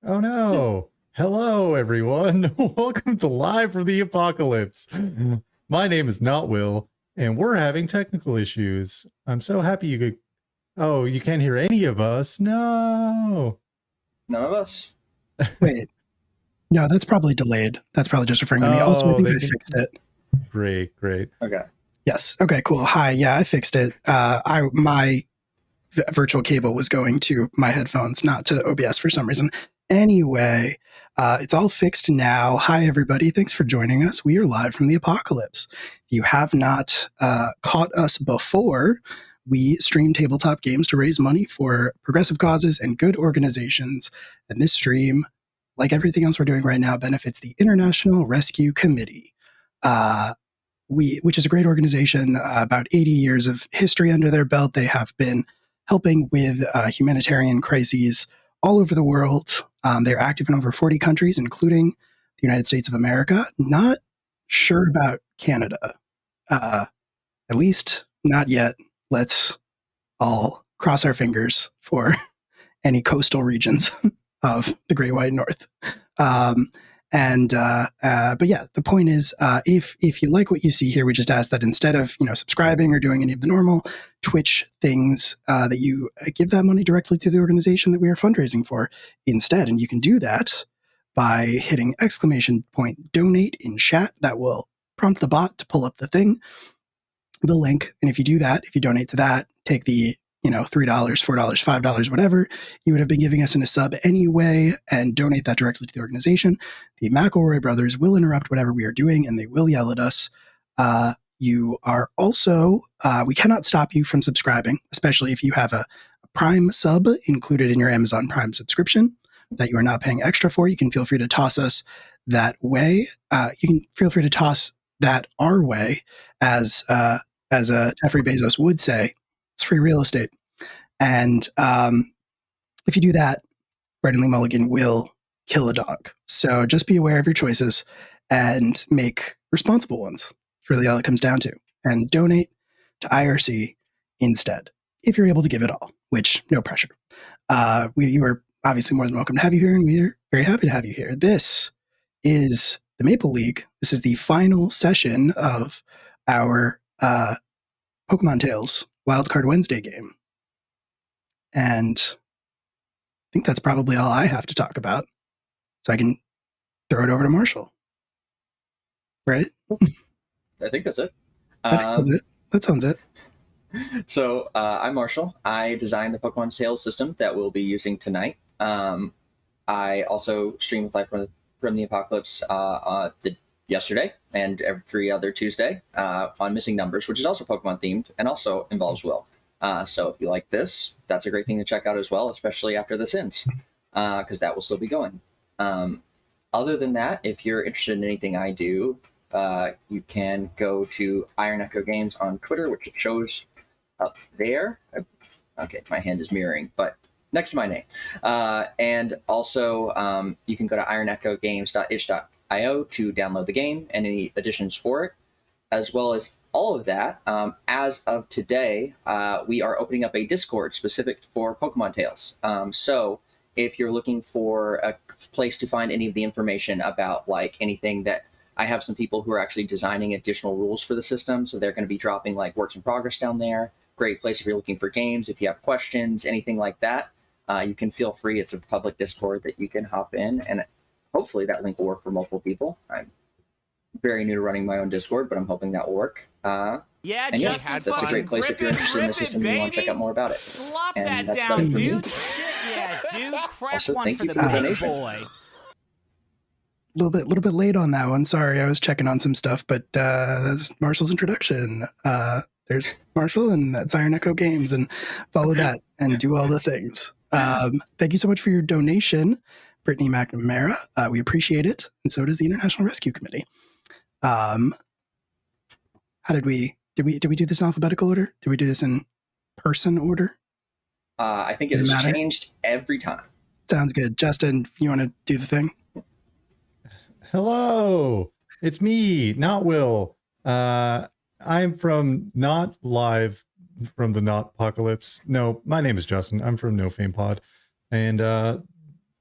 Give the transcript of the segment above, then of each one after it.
Oh no. Hello, everyone. Welcome to Live from the Apocalypse. My name is Not Will, and we're having technical issues. I'm so happy you could. Oh, you can't hear any of us. No. None of us. Wait, no, that's probably delayed. That's probably just referring to me. Also, I Oh, think they I think. fixed it. Great, great. Okay. Yes. Okay, cool. Hi. Yeah, I fixed it. My virtual cable was going to my headphones, not to OBS for some reason. Anyway, it's all fixed now. Hi, everybody. Thanks for joining us. We are live from the apocalypse. If you have not caught us before, we stream tabletop games to raise money for progressive causes and good organizations. And this stream, like everything else we're doing right now, benefits the International Rescue Committee. Which is a great organization, about 80 years of history under their belt. They have been helping with humanitarian crises all over the world. They're active in over 40 countries, including the United States of America. Not sure about Canada, at least not yet. Let's all cross our fingers for any coastal regions of the Great White North. But yeah, the point is, if you like what you see here, we just ask that instead of subscribing or doing any of the normal Twitch things, that you give that money directly to the organization that we are fundraising for instead. And you can do that by hitting !donate in chat. That will prompt the bot to pull up the link. And if you do that, if you donate to that, take the $3, $4, $5, whatever you would have been giving us in a sub anyway, and donate that directly to the organization. The McElroy brothers will interrupt whatever we are doing, and they will yell at us. You are also, we cannot stop you from subscribing, especially if you have a Prime sub included in your Amazon Prime subscription that you are not paying extra for. You can feel free to toss us that way. You can feel free to toss that our way, as Jeffrey Bezos would say. It's free real estate. And if you do that, Brandon Lee Mulligan will kill a dog. So just be aware of your choices and make responsible ones. It's really all it comes down to. And donate to IRC instead, if you're able to give it all, which no pressure. You are obviously more than welcome to have you here, and we're very happy to have you here. This is the Maple League. This is the final session of our Pokemon Tales Wildcard Wednesday game. And I think that's probably all I have to talk about. So I can throw it over to Marshall. Right? I think that's it. That's it. That sounds it. So I'm Marshall. I designed the Pokemon sales system that we'll be using tonight. I also stream with Live from the Apocalypse yesterday and every other Tuesday on Missing Numbers, which is also Pokemon themed and also involves Will. So if you like this, that's a great thing to check out as well, especially after this ends, because that will still be going. Other than that, if you're interested in anything I do, you can go to Iron Echo Games on Twitter, which shows up there. Okay, my hand is mirroring, but next to my name. And also, you can go to ironechogames.itch.io to download the game and any additions for it, as well as all of that. As of today, we are opening up a Discord specific for Pokemon Tales. So if you're looking for a place to find any of the information about like anything that I have some people who are actually designing additional rules for the system. So they're going to be dropping like works in progress down there. Great place if you're looking for games, if you have questions, anything like that. You can feel free. It's a public Discord that you can hop in, and hopefully that link will work for multiple people. I'm very new to running my own Discord, but I'm hoping that will work. Yeah, and just that's a great place if you're interested in the system and you want to check out more about it. Slop And that that's about down, it for me. dude. Shit, yeah, dude. Crack Also, one thank for you the for the big donation. boy. Little bit late on that one. Sorry, I was checking on some stuff, but that's Marshall's introduction. There's Marshall, and that's Iron Echo Games, and follow that and do all the things. Thank you so much for your donation, Brittany McNamara. We appreciate it, and so does the International Rescue Committee. How did we do this in alphabetical order? Did we do this in person order? I think it has changed every time. Sounds good. Justin, you want to do the thing? Hello, it's me, Not Will. I'm from not live from the Not Apocalypse. No, my name is Justin. I'm from No Fame Pod, and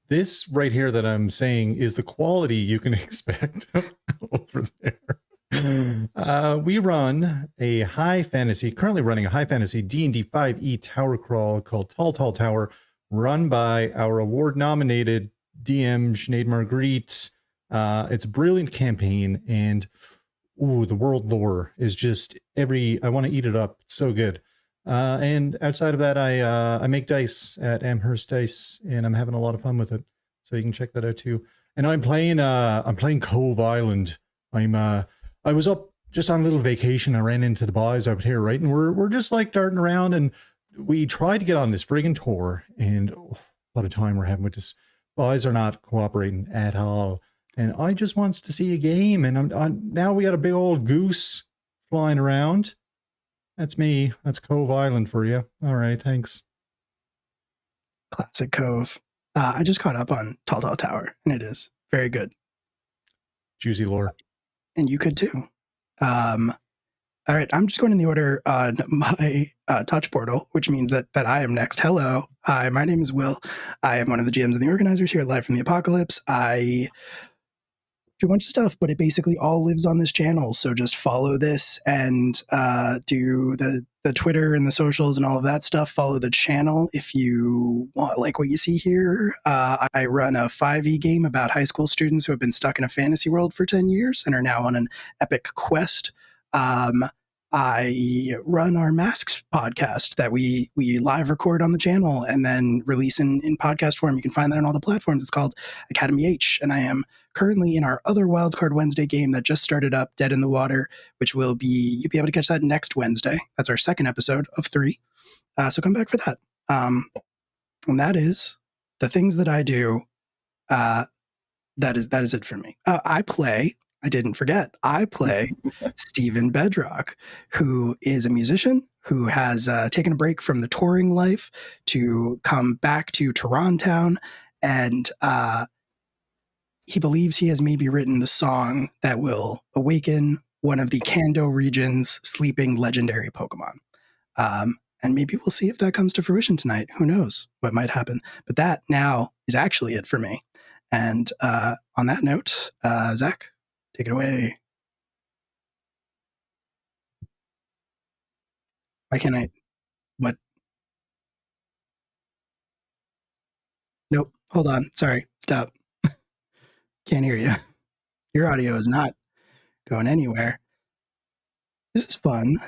this right here that I'm saying is the quality you can expect over there. We run a currently running a high fantasy D&D 5e tower crawl called Tall Tall Tower, run by our award-nominated DM Sinead Marguerite. It's a brilliant campaign, and the world lore is just I want to eat it up. It's so good. And outside of that, I make dice at Amherst Dice, and I'm having a lot of fun with it. So you can check that out too. And I'm playing Cove Island. I was up just on a little vacation. I ran into the boys out here, right? And we're just like darting around, and we tried to get on this friggin' tour, and a lot of time we're having with this. Boys are not cooperating at all. And I just wants to see a game, and now we got a big old goose flying around. That's me. That's Cove Island for you. All right, thanks. Classic Cove. I just caught up on Tall Tall Tower, and it is very good. Juicy lore. And you could too. All right, I'm just going in the order on my touch portal, which means that I am next. Hello. Hi, my name is Will. I am one of the GMs and the organizers here at Live from the Apocalypse. I do a bunch of stuff, but it basically all lives on this channel. So just follow this and do the Twitter and the socials and all of that stuff. Follow the channel if you want, like what you see here. I run a 5e game about high school students who have been stuck in a fantasy world for 10 years and are now on an epic quest. I run our Masks podcast that we live record on the channel and then release in podcast form. You can find that on all the platforms. It's called Academy H, and I am currently in our other Wildcard Wednesday game that just started up, Dead in the Water, which you'll be able to catch that next Wednesday. That's our second episode of 3. So come back for that. And that is the things that I do. That is it for me. I didn't forget. I play Stephen Bedrock, who is a musician who has taken a break from the touring life to come back to Toronto, and he believes he has maybe written the song that will awaken one of the Kando region's sleeping legendary Pokemon. And maybe we'll see if that comes to fruition tonight. Who knows what might happen? But that now is actually it for me. And on that note, Zach, take it away. Why can't I? What? Nope. Hold on. Sorry. Stop. Can't hear you. Your audio is not going anywhere. This is fun.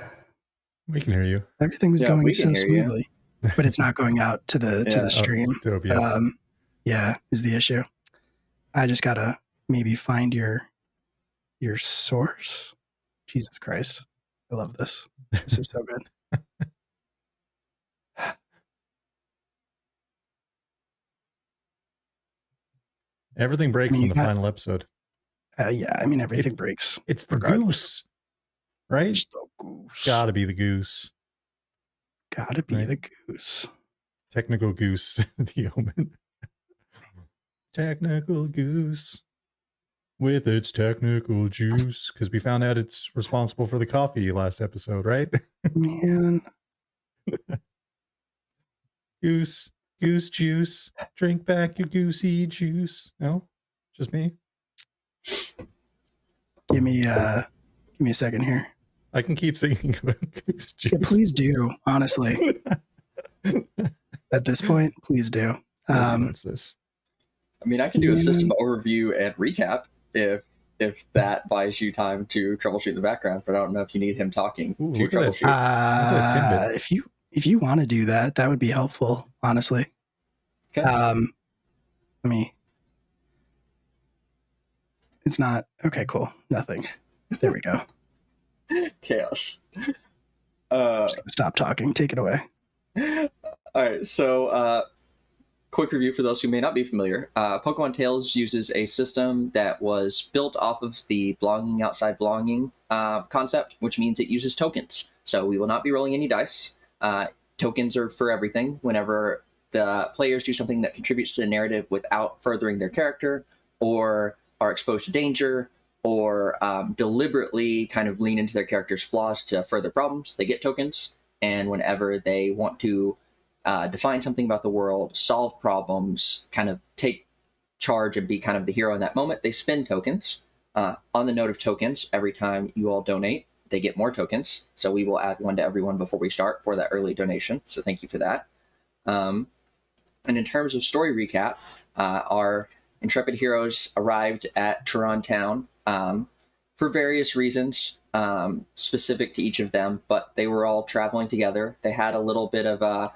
We can hear you. Everything was going so smoothly, but it's not going out to the stream. Dope, yes. Yeah, is the issue. I just gotta maybe find your source. Jesus Christ. I love this. This is so good. Everything breaks in the final episode. Yeah, I mean, everything breaks. It's the goose, right? It's the goose. Gotta be the goose. Gotta be the goose. Technical goose, the omen. Technical goose with its technical juice, because we found out it's responsible for the coffee last episode, right? Man. Goose juice. Drink back your goosey juice. No? Just me? Give me a second here. I can keep singing about goose juice. Yeah, please do, honestly. At this point, please do. What's this? I mean, I can do a system overview and recap if that buys you time to troubleshoot the background, but I don't know if you need him talking to troubleshoot. If you want to do that, that would be helpful, honestly. Okay. It's not okay. Cool. Nothing. There we go. Chaos. Just gonna stop talking. Take it away. All right. So, quick review for those who may not be familiar. Pokemon Tales uses a system that was built off of the blogging outside blogging concept, which means it uses tokens. So we will not be rolling any dice. Tokens are for everything. Whenever the players do something that contributes to the narrative without furthering their character, or are exposed to danger, or deliberately kind of lean into their character's flaws to further problems, they get tokens. And whenever they want to define something about the world, solve problems, kind of take charge and be kind of the hero in that moment, they spend tokens. On the note of tokens, every time you all donate, they get more tokens. So we will add one to everyone before we start for that early donation. So thank you for that. And in terms of story recap, our intrepid heroes arrived at Torontown for various reasons specific to each of them, but they were all traveling together. They had a little bit of a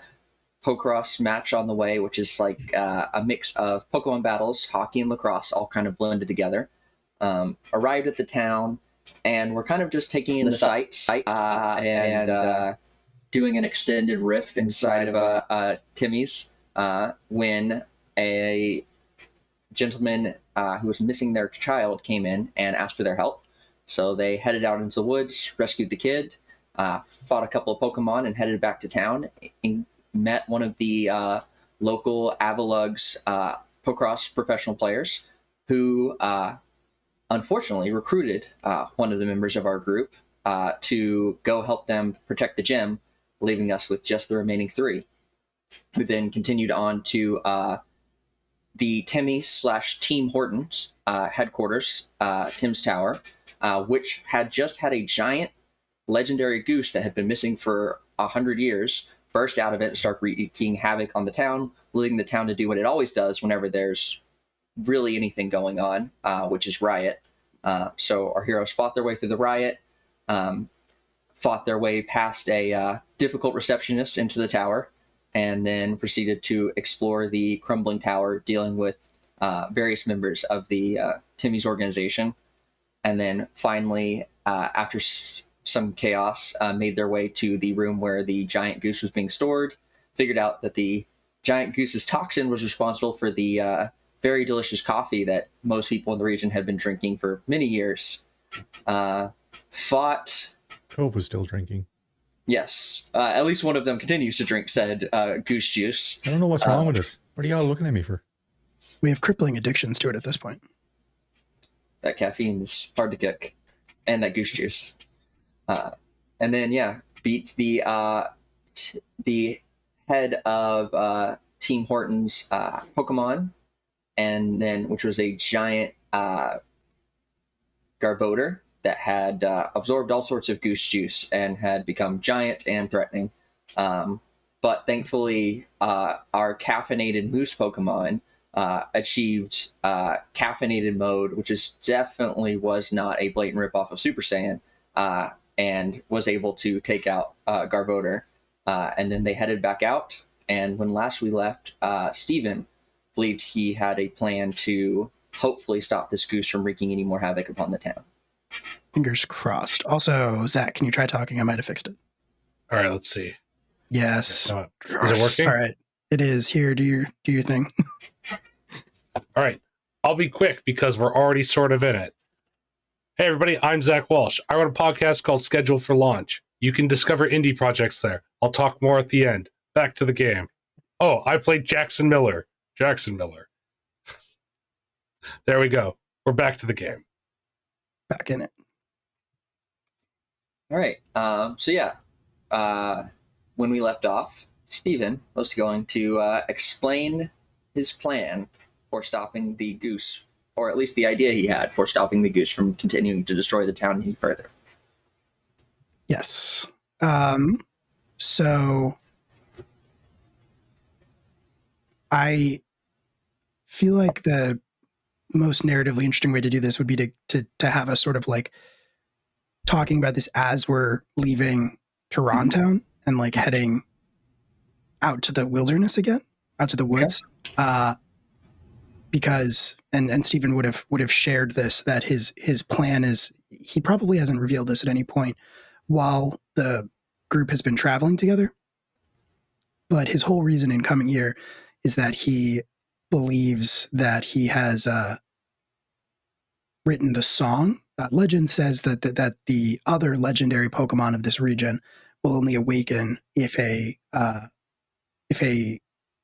Pokemon match on the way, which is like a mix of Pokemon battles, hockey, and lacrosse, all kind of blended together. Arrived at the town, and we're kind of just taking in the sights and doing an extended riff inside of Timmy's when a gentleman who was missing their child came in and asked for their help. So they headed out into the woods, rescued the kid, fought a couple of Pokemon, and headed back to town. And met one of the local Avalug's Pokemon professional players who unfortunately recruited one of the members of our group to go help them protect the gym, leaving us with just the remaining 3, who then continued on to the Timmy/Team Hortons headquarters, Tim's Tower, which had just had a giant legendary goose that had been missing for 100 years burst out of it and start wreaking havoc on the town, leading the town to do what it always does whenever there's really anything going on, which is riot. So our heroes fought their way through the riot, fought their way past a difficult receptionist into the tower, and then proceeded to explore the crumbling tower, dealing with various members of the Timmy's organization. And then finally, after some chaos, made their way to the room where the giant goose was being stored, figured out that the giant goose's toxin was responsible for the very delicious coffee that most people in the region had been drinking for many years. Fought... Cove was still drinking. Yes. At least one of them continues to drink said goose juice. I don't know what's wrong with us. What are y'all looking at me for? We have crippling addictions to it at this point. That caffeine is hard to kick. And that goose juice. And then, beat the head of Team Horton's Pokemon, and then which was a giant Garbodor that had absorbed all sorts of goose juice and had become giant and threatening. But thankfully, our caffeinated moose Pokemon achieved caffeinated mode, which is definitely was not a blatant ripoff of Super Saiyan. And was able to take out Garbodor. And then they headed back out. And when last we left, Steven believed he had a plan to hopefully stop this goose from wreaking any more havoc upon the town. Fingers crossed. Also, Zach, can you try talking? I might have fixed it. All right, let's see. Yes. Is it working? All right. It is. Here, do your thing. All right. I'll be quick because we're already sort of in it. Hey, everybody, I'm Zach Walsh. I run a podcast called Schedule for Launch. You can discover indie projects there. I'll talk more at the end. Back to the game. Oh, I played Jackson Miller. Jackson Miller. There we go. We're back to the game. Back in it. All right. When we left off, Steven was going to explain his plan for stopping the goose, or at least the idea he had for stopping the goose from continuing to destroy the town any further. Yes. So I feel like the most narratively interesting way to do this would be to have us sort of like talking about this as we're leaving Toronto and like heading out to the wilderness again, out to the woods. Okay. Because and Stephen would have shared this, that his plan is, he probably hasn't revealed this at any point while the group has been traveling together, but his whole reason in coming here is that he believes that he has written the song. Legend says that the other legendary Pokemon of this region will only awaken if a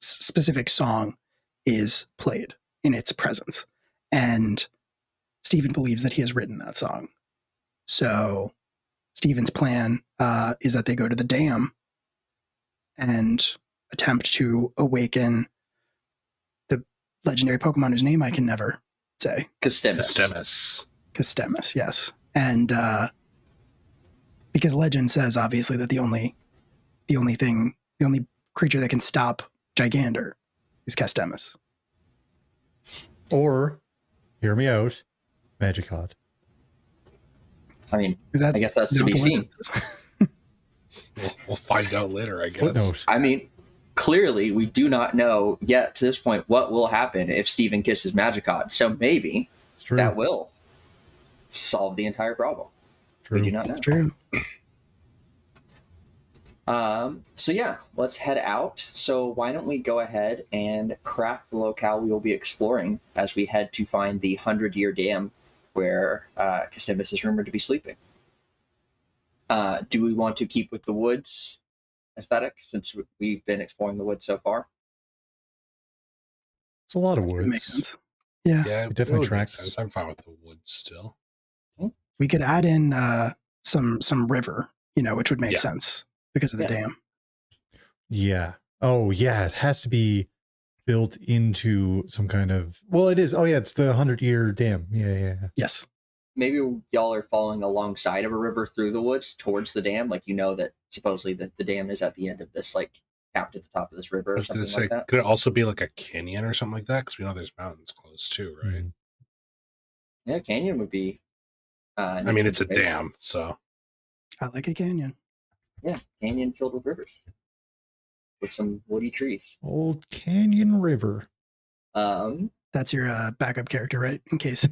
specific song is played in its presence. And Stephen believes that he has written that song. So Stephen's plan is that they go to the dam and attempt to awaken legendary Pokemon whose name I can never say. Castemus. Castemus, yes. And because legend says obviously that the only creature that can stop Gigander is Castemus. Or, hear me out, Magikarp. I mean, Is that, I guess that's is to that be what the seen. legend says? We'll find out later, I guess. Footnote. I mean, clearly we do not know yet to this point what will happen if Steven kisses Magikarp. So maybe It's true. that will solve the entire problem. True. We do not know. True. So yeah, let's head out. So why don't we go ahead and craft the locale we will be exploring as we head to find the 100-year dam where Castemus is rumored to be sleeping. Do we want to keep with the woods aesthetic since we've been exploring the woods so far? It's a lot of It woods. makes sense. Yeah. Yeah, It definitely would make tracks. sense. I'm fine with the woods still. We could add in some river, which would make Yeah. sense because of the Yeah. dam. Yeah. Oh, yeah. It has to be built into some kind of. Well, it is. Oh, yeah. It's the 100-year dam. Yeah. Yes. Maybe y'all are following alongside of a river through the woods towards the dam, like that supposedly the dam is at the end of this, like capped at the top of this river I or was going something to say, like that. could it also be like a canyon or something like that? Because we know there's mountains close too, right? Mhm. Yeah, canyon would be. I mean, it's a dam, so I like a canyon. Yeah, canyon filled with rivers with some woody trees. Old Canyon River. That's your backup character, right? In case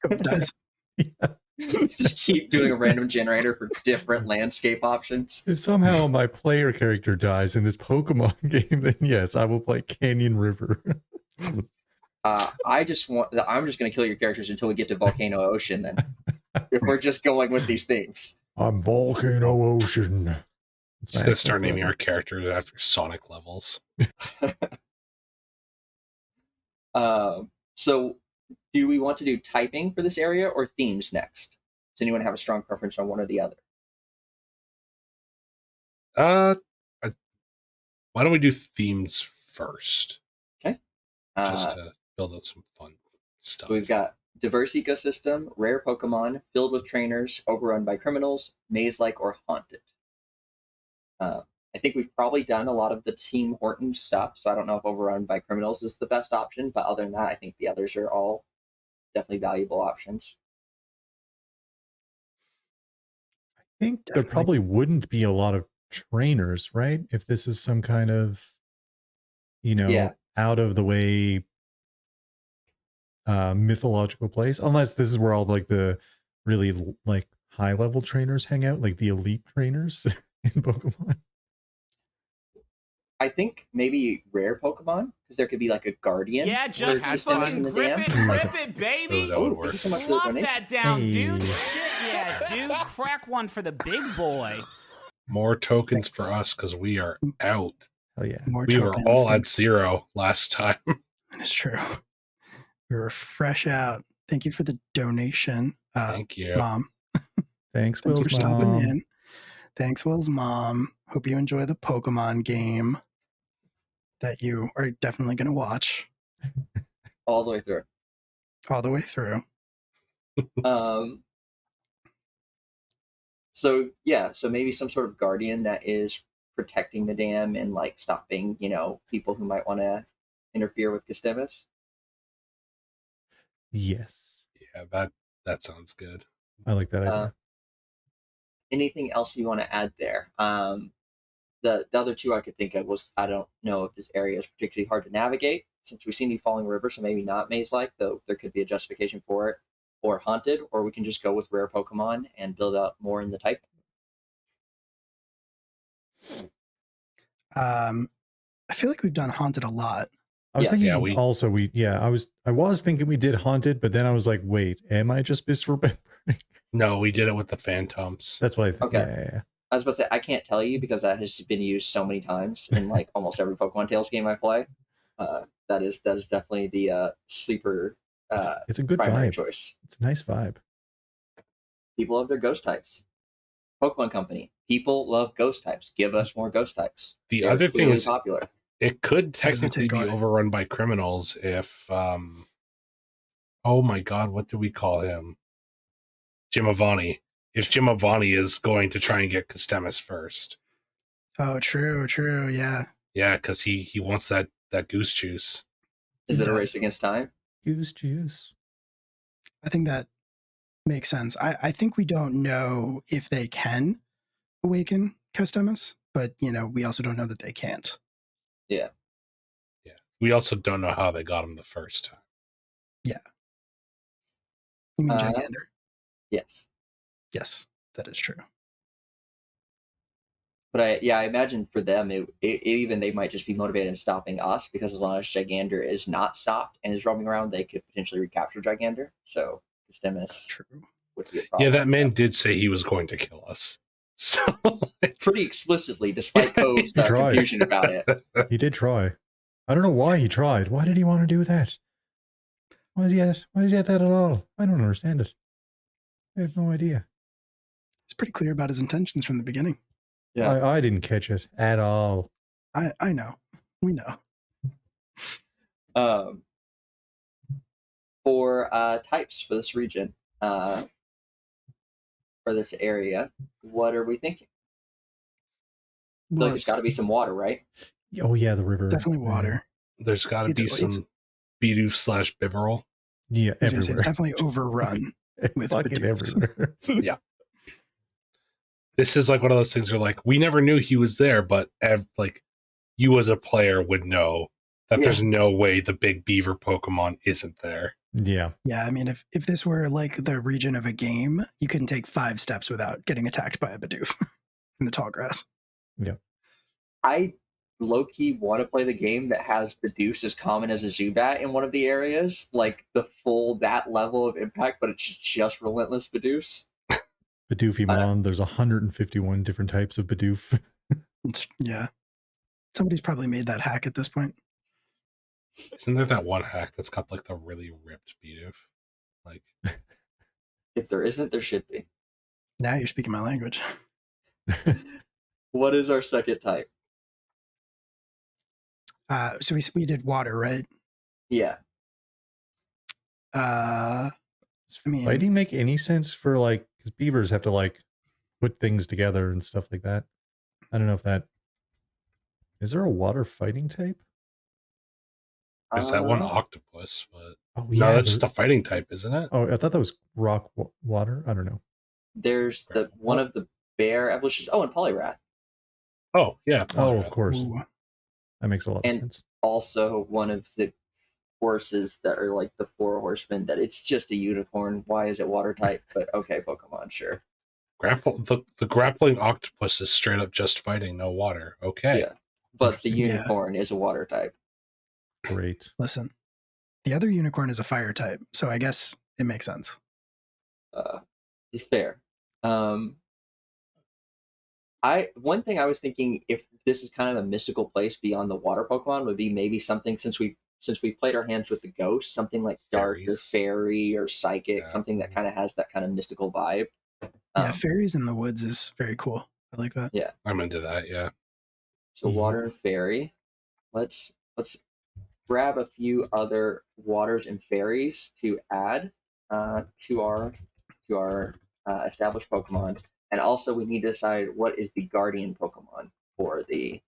Cope dies. Just keep doing a random generator for different landscape options. If somehow my player character dies in this Pokemon game, then yes, I will play Canyon River. I'm just going to kill your characters until we get to Volcano Ocean. Then, if we're just going with these themes, I'm Volcano Ocean. It's just going to start naming our characters after Sonic levels. So, do we want to do typing for this area or themes next? Does anyone have a strong preference on one or the other? Why don't we do themes first? Okay. Just to build out some fun stuff. So we've got diverse ecosystem, rare Pokemon, filled with trainers, overrun by criminals, maze-like, or haunted. I think we've probably done a lot of the Team Horton stuff, so I don't know if overrun by criminals is the best option, but other than that, I think the others are all definitely valuable options. I think there probably wouldn't be a lot of trainers, right? If this is some kind of, out of the way mythological place, unless this is where all like the really like high level trainers hang out, like the elite trainers in Pokemon. I think maybe rare Pokemon, because there could be like a guardian. Yeah, just Castemus fucking in the grip dam. it, baby. Oh, that would work. Thank you so much for the Slop donation. that down, dude. Hey. Shit, yeah, dude. Crack one for the big boy. More tokens for us because we are out. Oh yeah. More We were tokens, all at thanks. 0 last time. That's true. We were fresh out. Thank you for the donation, Thank you. Mom. Thanks, Thanks Will's for stopping mom. in. Thanks, Will's mom. Hope you enjoy the Pokemon game that you are definitely going to watch All the way through. all the way through. So maybe some sort of guardian that is protecting the dam and like stopping, people who might want to interfere with Castemus. Yes. Yeah, that sounds good. I like that idea. Anything else you want to add there? The other two I could think of was, I don't know if this area is particularly hard to navigate since we seem to be following a river, so maybe not maze-like, though there could be a justification for it, or haunted, or we can just go with rare Pokemon and build out more in the type. I feel like we've done Haunted a lot. I was Yes. thinking Yeah, we- also I was thinking we did Haunted, but then I was like, wait, am I just misremembering? No, we did it with the Phantoms. That's what I think. Okay. Yeah. I was about to say, I can't tell you because that has been used so many times in like almost every Pokemon Tales game I play. That is definitely the sleeper It's a good primary vibe. choice. It's a nice vibe. People love their ghost types. Pokemon Company, people love ghost types. Give us more ghost types. The They're other thing clearly is, popular. It could How does it technically take be on it? overrun by criminals if, oh my god, what do we call him? Jim Avani. If Jim Avani is going to try and get Custemus first. Oh, true, yeah. Yeah, because he wants that goose juice. Is it a Yeah. race against time? Goose juice. I think that makes sense. I think we don't know if they can awaken Custemus, but we also don't know that they can't. Yeah. Yeah. We also don't know how they got him the first time. You mean Uh, Gigander? Yes. Yes, that is true. But I imagine for them, even they might just be motivated in stopping us, because as long as Gigander is not stopped and is roaming around, they could potentially recapture Gigander. So Custemus True. would be a problem. Yeah, that man did say he was going to kill us. So Pretty explicitly, despite Cove's He tried. confusion about it. He did try. I don't know why he tried. Why did he want to do that? Why is he at that at all? I don't understand it. I have no idea. He's pretty clear about his intentions from the beginning. Yeah. I didn't catch it at all. I know. We know. For types for this region, for this area, what are we thinking? I feel like there's got to be some water, right? Oh yeah, the river. Definitely water. there's got to be some Bidoof / Bibberol. Yeah, I was gonna say, everywhere. it's definitely overrun with Fucking Bidoofs. everywhere. This is like one of those things where like we never knew he was there, but like you as a player would know that there's no way the big beaver Pokemon isn't there. Yeah. Yeah, I mean, if this were like the region of a game, you couldn't take 5 steps without getting attacked by a Bidoof in the tall grass. Yeah. I low-key want to play the game that has Bidoof as common as a Zubat in one of the areas, like that level of impact, but it's just relentless Bidoofs. Bidoofimon, there's 151 different types of Bidoof. Yeah. Somebody's probably made that hack at this point. Isn't there that one hack that's got like the really ripped Bidoof? Like, If there isn't, there should be. Now you're speaking my language. What is our second type? So we did water, right? Yeah. I mean, Fighting make any sense for like, because beavers have to like put things together and stuff like that. I don't know if that is there a water fighting type? there's that one octopus, but Oh no, that's just a fighting type, isn't it? Oh, I thought that was rock water. I don't know. There's the one of the bear evolutions. Oh, and Poliwrath. Oh, yeah. Oh, of course. ooh, That makes a lot of And- sense. Also, one of the horses that are like the 4 horsemen. That it's just a unicorn. Why is it water type? But okay, Pokemon, sure. The grappling octopus is straight up just fighting, no water. Okay. Yeah. But the Interesting. Yeah. unicorn is a water type. Great. listen. The other unicorn is a fire type, so I guess it makes sense. It's fair. One thing I was thinking, if this is kind of a mystical place beyond the water Pokemon, would be maybe something since we played our hands with the ghost, something like dark or Fairies. fairy or psychic, Yeah. something that kind of has that kind of mystical vibe. Yeah, fairies in the woods is very cool. I like that. I'm into that, yeah. So water and fairy. Let's grab a few other waters and fairies to add to our established Pokemon, and also we need to decide what is the guardian Pokemon for the.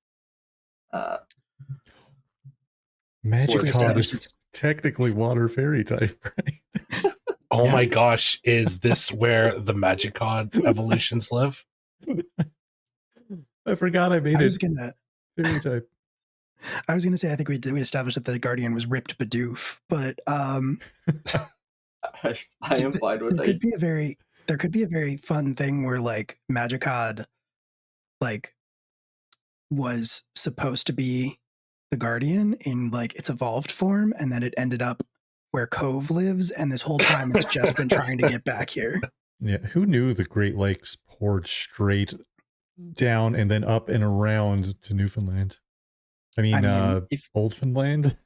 Magikarp established is technically water fairy type, right? Oh Yeah. my gosh, is this where the Magikarp evolutions live? I forgot I made I was it gonna fairy type. say I think we established that the Guardian was ripped Bidoof, but I am fine with there it. could be a very fun thing where like Magikarp like was supposed to be the Guardian in like its evolved form, and then it ended up where Cove lives, and this whole time it's just been trying to get back here. Yeah, who knew the Great Lakes poured straight down and then up and around to Newfoundland? I mean, if Oldfindo.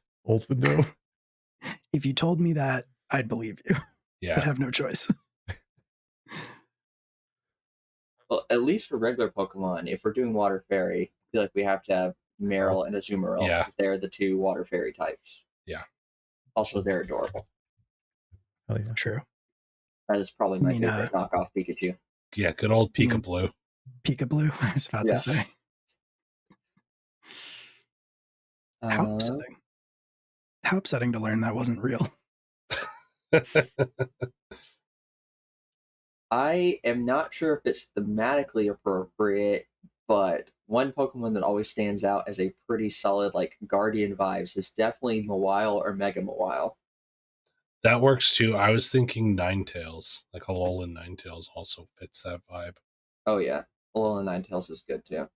if you told me that, I'd believe you. I'd Yeah. have no choice. Well, at least for regular Pokemon, if we're doing water fairy, I feel like we have to have Meryl and Azumarill. Yeah. Because they're the two water fairy types. Yeah. Also, they're adorable. Hell yeah. True. That is probably my favorite knockoff Pikachu. Yeah, good old Pika-Blue. Pika-Blue, I was about to say. How upsetting. How upsetting to learn that wasn't real. I am not sure if it's thematically appropriate, but one Pokemon that always stands out as a pretty solid, like, Guardian vibes is definitely Mawile or Mega Mawile. That works too. I was thinking Ninetales. Like Alolan Ninetales also fits that vibe. Oh, yeah. Alolan Ninetales is good, too.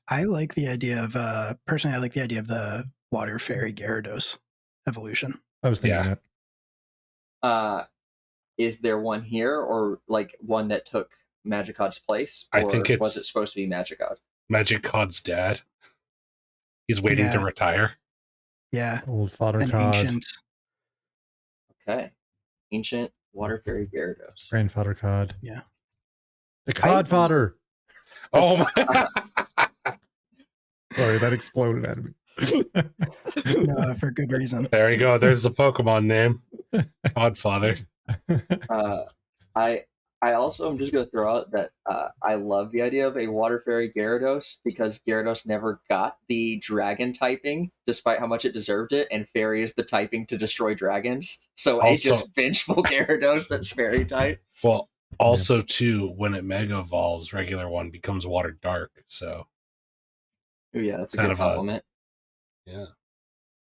I like the idea of, personally, I like the idea of the Water Fairy Gyarados evolution. I was thinking that. Is there one here, or like one that took Magicod's place? Or I think it's was it supposed to be Magicod? Magicod's dad. He's waiting to retire. Yeah. Old fodder An cod. ancient. Okay. Ancient Water Fairy Gyarados. Grandfather cod. Yeah. The cod fodder. Oh my. Sorry, that exploded out of me. For good reason. There you go. There's the Pokemon name. Codfather. I also am just going to throw out that I love the idea of a Water Fairy Gyarados, because Gyarados never got the dragon typing, despite how much it deserved it, and Fairy is the typing to destroy dragons. So a just vengeful Gyarados that's Fairy type. Well, also too, when it Mega Evolves, regular one becomes Water Dark. So. Ooh, yeah, that's a good compliment. Yeah,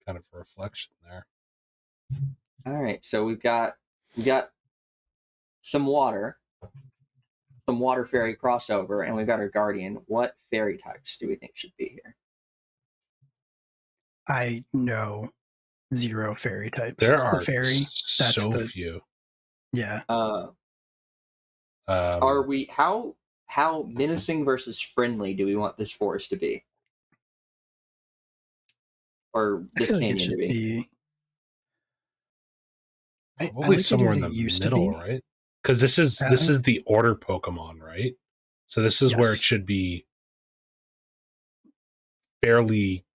kind of a reflection there. All right, so we got some water fairy crossover, and we've got our guardian. What fairy types do we think should be here? I know 0 fairy types. There are fairy, that's so few. Yeah. Are we how menacing versus friendly do we want this forest to be? Or this canyon to be? Probably somewhere in the middle, right? Because this is the order Pokemon, right? So this is where it should be fairly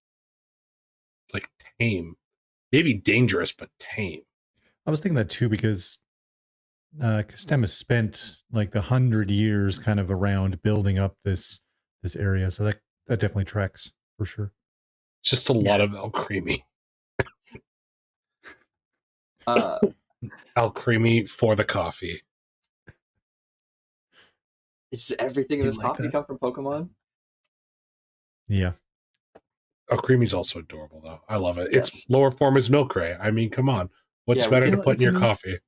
like tame, maybe dangerous, but tame. I was thinking that too, because Stem has spent like the 100 years kind of around building up this area, so that definitely tracks for sure. Just a lot of Alcremie. Alcremie for the coffee. Is everything in this coffee come from Pokemon? Yeah. Alcremie's also adorable, though. I love it. Yes. Its lower form is Milkray. I mean, come on. What's better to put in your coffee?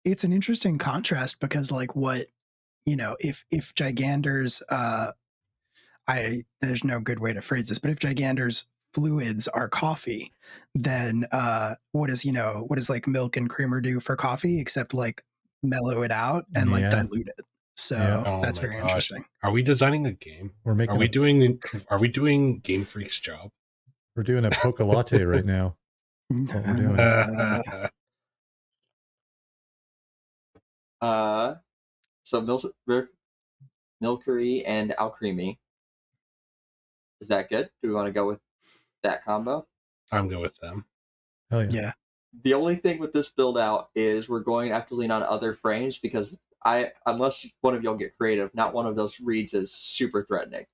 It's an interesting contrast, because, like, what, if Gigander's, there's no good way to phrase this, but if Gigander's fluids are coffee, then what does like milk and creamer do for coffee except like mellow it out and like dilute it? So that's very interesting. Are we designing a game? Are we doing Game Freak's job? We're doing a Poke Latte right now. What we're doing. So Milcery and Alcremie. Is that good? Do we want to go with that combo? I'm good with them. Hell yeah. The only thing with this build out is we're going to have to lean on other frames, because unless one of y'all get creative, not one of those reads is super threatening.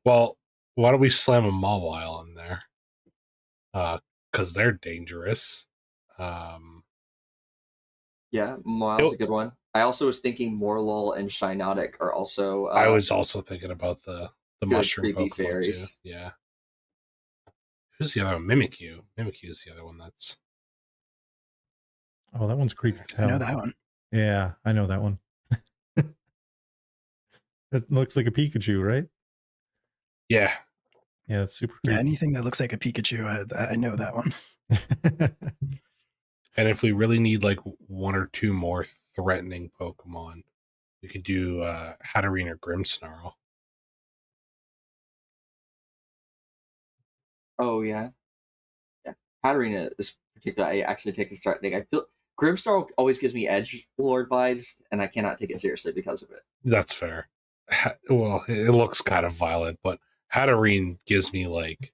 Well, why don't we slam a Mawile in there? Because they're dangerous. Yeah, Mawile's a good one. I also was thinking Morlul and Shiinotic are also... I was also thinking about the mushroom Pokemon fairies. Too. Yeah. Who's the other one? Mimikyu. Mimikyu is the other one that's... Oh, that one's creepy as hell. I know that one. Yeah, I know that one. That looks like a Pikachu, right? Yeah. Yeah, it's super creepy. Yeah, anything that looks like a Pikachu, I know that one. And if we really need like 1 or 2 more threatening Pokemon, we could do Hatterene or Grimmsnarl. Oh, yeah. Yeah. Hatterene is particular. I actually take as threatening. I feel Grimmsnarl always gives me Edge Lord vibes, and I cannot take it seriously because of it. That's fair. Well, it looks kind of violent, but Hatterene gives me like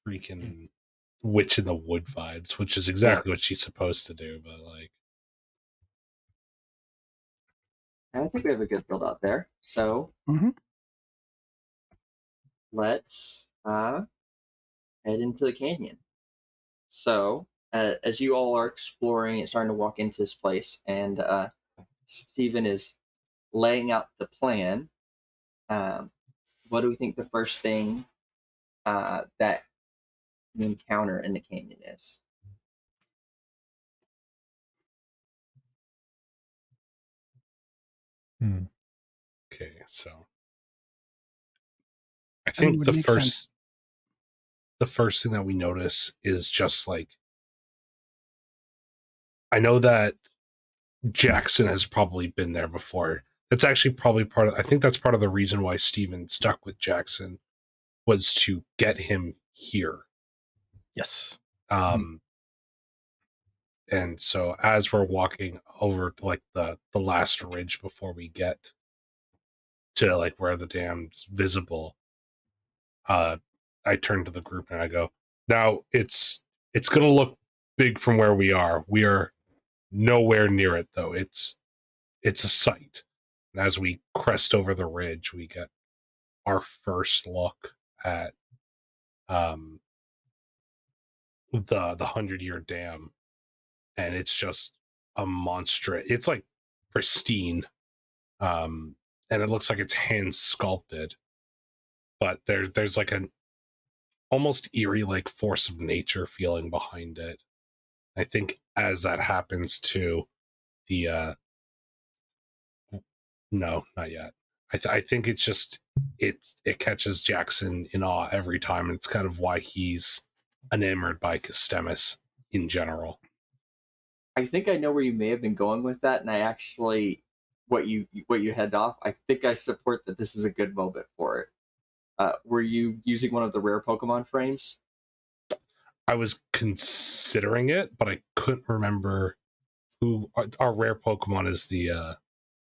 freaking Witch in the Wood vibes, which is exactly what she's supposed to do. But like, And I think we have a good build out there. So Mhm. let's head into the canyon. So as you all are exploring and starting to walk into this place, and Stephen is laying out the plan, what do we think the first thing that you encounter in the canyon is? okay, so I I mean, it think would make sense. the first thing that we notice is just like, I know that Jackson has probably been there before. That's actually probably I think that's part of the reason why Steven stuck with Jackson, was to get him here. Yes. And so as we're walking over to like the last ridge before we get to like where the dam's visible, I turn to the group and I go, now it's gonna look big from where we are. We are nowhere near it though. It's a sight. And as we crest over the ridge, we get our first look at the 100-year dam, and it's just a monstrous. It's like pristine, and it looks like it's hand sculpted. But there's like an almost eerie like force of nature feeling behind it. I think as that happens to the no, not yet. I think it's just it catches Jackson in awe every time, and it's kind of why he's enamored by Castemus in general. I think I know where you may have been going with that, and I actually what you head off. I think I support that this is a good moment for it. Were you using one of the rare Pokemon frames? I was considering it, but I couldn't remember who our rare Pokemon is. The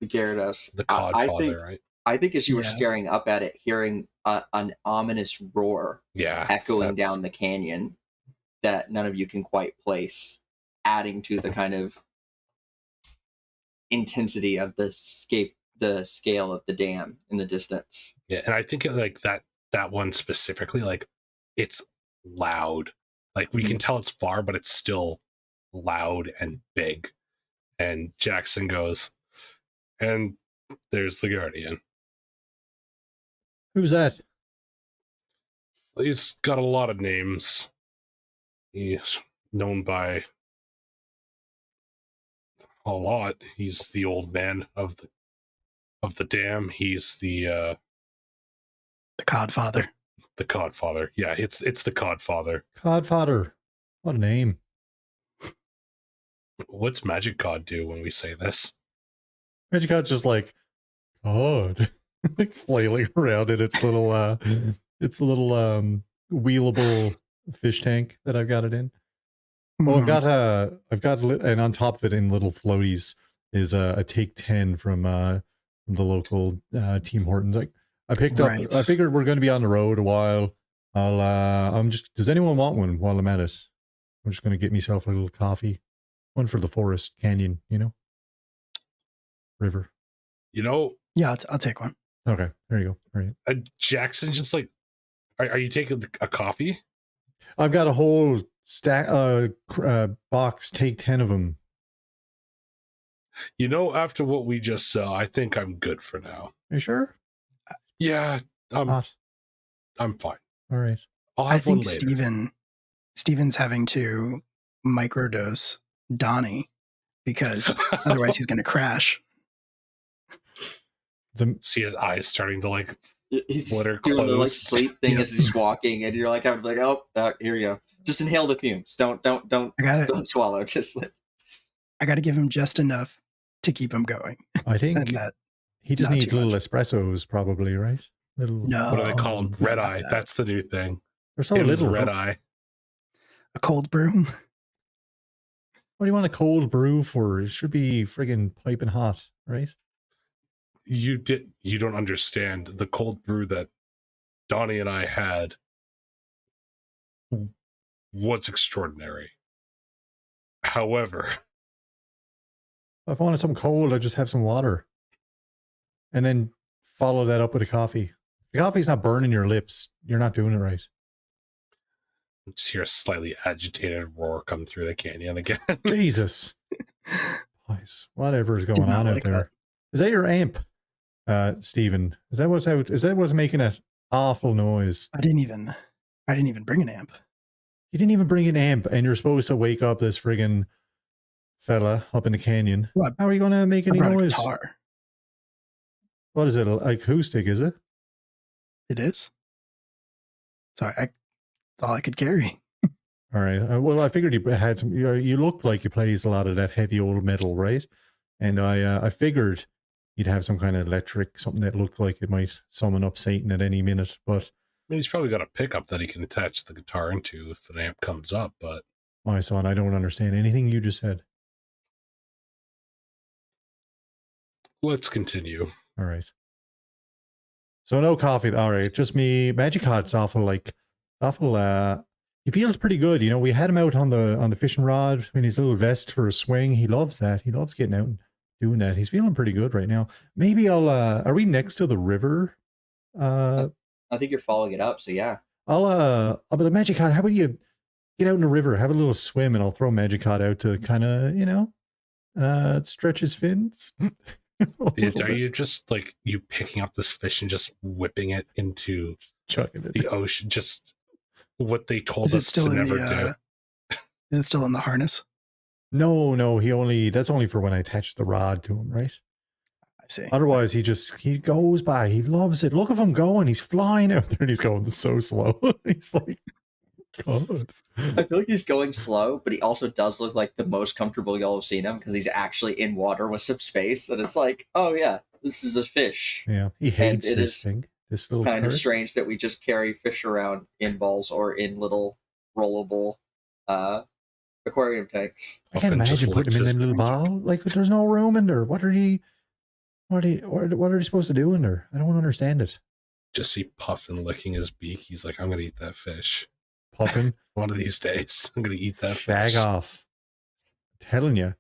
Gyarados. the Codfather, right? I think as you were Yeah. staring up at it, hearing an ominous roar Yeah, echoing down the canyon that none of you can quite place, adding to the kind of intensity of the scale of the dam in the distance. Yeah, and I think like that one specifically, like it's loud. Like we can tell it's far, but it's still loud and big. And Jackson goes, and there's the Guardian. Who's that? He's got a lot of names. He's known by a lot. He's the old man of the dam. He's the Codfather. the Codfather. Yeah, it's the Codfather. Codfather. What a name. What's Magic Cod do when we say this? Magicot's just like, God. Like flailing around in its little wheelable fish tank that I've got it in. Oh, I've got and on top of it in little floaties is a take 10 from the local Team Hortons. Like I figured we're going to be on the road a while. Does anyone want one while I'm at it? I'm just going to get myself a little coffee. One for the forest canyon, river. Yeah, I'll take one. Okay, there you go. All right. Jackson just like, are you taking a coffee? I've got a whole stack box, take 10 of them. After what we just saw, I think I'm good for now. Are you sure? Yeah, I'm fine. All right. I'll have one think later. Steven's having to microdose Donnie because otherwise he's going to crash. See his eyes starting to like He's flutter doing the like close. sleep thing as he's walking, and you're like, I'm like, oh, here you go. Just inhale the fumes. Don't don't swallow. Just like, I got to give him just enough to keep him going. I think And that he just not needs too little much. espressos, probably, right? Little. No. What do they call them? Red not eye. that. That's the new thing. They're so It was little. red eye. A cold brew. What do you want a cold brew for? It should be friggin' piping hot, right? You don't understand. The cold brew that Donnie and I had was extraordinary. However, If I wanted something cold, I'd just have some water. And then follow that up with a coffee. If the coffee's not burning your lips, you're not doing it right. just hear a slightly agitated roar come through the canyon again. Jesus. Boys, whatever is Did going not on out like there. that. Is that your amp, Stephen? Is that what's out? Is that what's making that awful noise? I didn't even bring an amp. You didn't even bring an amp, and you're supposed to wake up this friggin' fella up in the canyon. Well, How are you going to make I any brought a noise? guitar. What is it? An acoustic, is it? It is. Sorry, that's all I could carry. All right. Well, I figured you had some. You looked like you plays a lot of that heavy old metal, right? And I figured you'd have some kind of electric, something that looked like it might summon up Satan at any minute. But I mean, he's probably got a pickup that he can attach the guitar into if an amp comes up, but my son, I don't understand anything you just said. let's continue. All right. So no coffee. All right, just me. Magic Hot's awful. He feels pretty good. You know, we had him out on the fishing rod in his little vest for a swing. He loves that. He loves getting out and doing that. He's feeling pretty good right now. Maybe I'll. Are we next to the river? I think you're following it up, so yeah. But the Magic Hot. How about you get out in the river, have a little swim, and I'll throw Magic Hot out to kind of, stretch his fins. Are you just like you picking up this fish and just whipping it into chucking it? The ocean? Just what they told Is it us still to in never the? do. Is it still in the harness? No, that's only for when I attach the rod to him, right? I see. Otherwise, he goes by. He loves it. Look at him going. He's flying out there and he's going so slow. He's like, God. I feel like he's going slow, but he also does look like the most comfortable y'all have seen him because he's actually in water with some space. And it's like, oh yeah, this is a fish. Yeah, he hates it this is thing. This little Kind of turd. strange that we just carry fish around in balls or in little rollable aquarium tanks. I can't Often just imagine putting him in licks them his little ball. Like, there's no room in there. What are they supposed to do in there? I don't understand it. Just see Puffin licking his beak. He's like, I'm gonna eat that fish. Puffin. One of these days, I'm gonna eat that Shag fish. off. I'm telling you.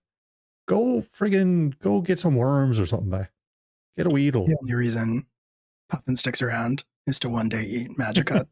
Go get some worms or something by. Get a Weedle. The only reason Puffin sticks around is to one day eat Magic Hut.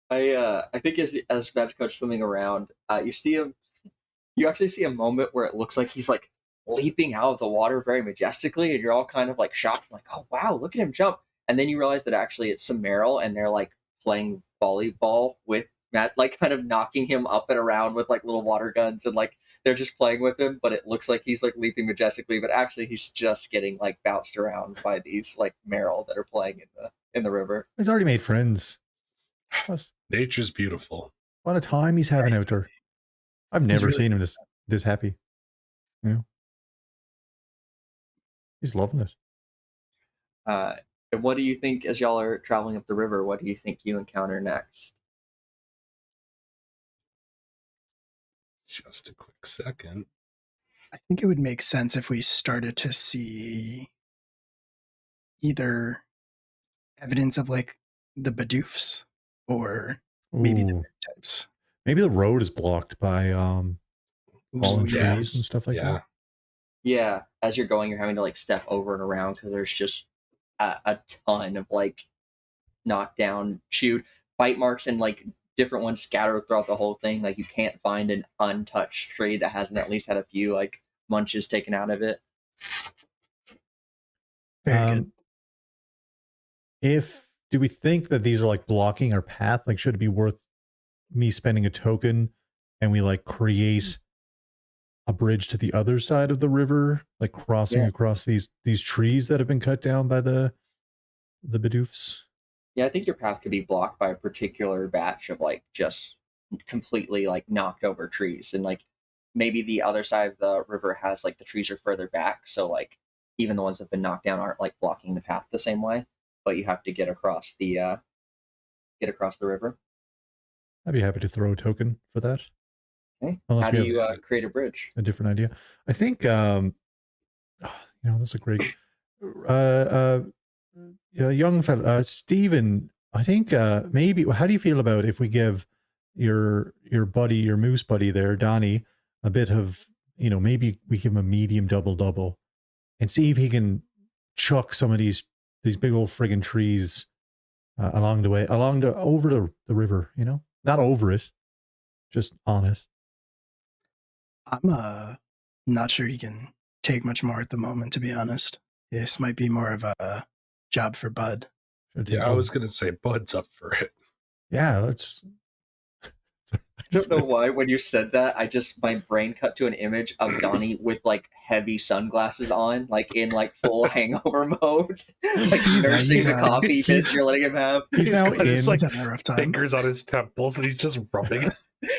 I think as Magic Coach swimming around, you actually see a moment where it looks like he's like leaping out of the water very majestically, and you're all kind of like shocked, like, oh wow, look at him jump. And then you realize that actually it's some Meryl, and they're like playing volleyball with Matt, like kind of knocking him up and around with like little water guns, and like they're just playing with him, but it looks like he's like leaping majestically, but actually he's just getting like bounced around by these like Meryl that are playing in the river. He's already made friends. Nature's beautiful. What a time he's having out there. I've never really seen him this happy. You know? He's loving it. And what do you think as y'all are traveling up the river? What do you think you encounter next? Just a quick second. I think it would make sense if we started to see either evidence of like the Bidoofs or maybe the Ooh. types. Maybe the road is blocked by fallen trees yeah. and stuff like that. Yeah, as you're going, you're having to like step over and around because there's just a ton of like knockdown, chewed bite marks and like different ones scattered throughout the whole thing. Like you can't find an untouched tree that hasn't at least had a few like munches taken out of it. Very good. Do we think that these are like blocking our path? Like, should it be worth me spending a token and we like create a bridge to the other side of the river, like crossing across these trees that have been cut down by the Bidoofs? Yeah, I think your path could be blocked by a particular batch of like just completely like knocked over trees, and like maybe the other side of the river has like the trees are further back, so like even the ones that have been knocked down aren't like blocking the path the same way, but you have to get across the river. I'd be happy to throw a token for that. Okay. Unless How we do have you create a bridge? a different idea. I think That's a great young fella, Stephen. I think maybe. How do you feel about if we give your buddy, your moose buddy there, Donnie, a bit of maybe we give him a medium double and see if he can chuck some of these big old friggin' trees along the way, over the river. Not over it, just on it. I'm not sure he can take much more at the moment, to be honest. This might be more of a job for Bud. Yeah, I was going to say Bud's up for it. Yeah, let's. I don't know why when you said that, my brain cut to an image of Donnie with like heavy sunglasses on, like in like full hangover mode, like nursing the coffee fits you're letting him have. He's now got his, like, He's having a rough time. fingers on his temples and he's just rubbing it.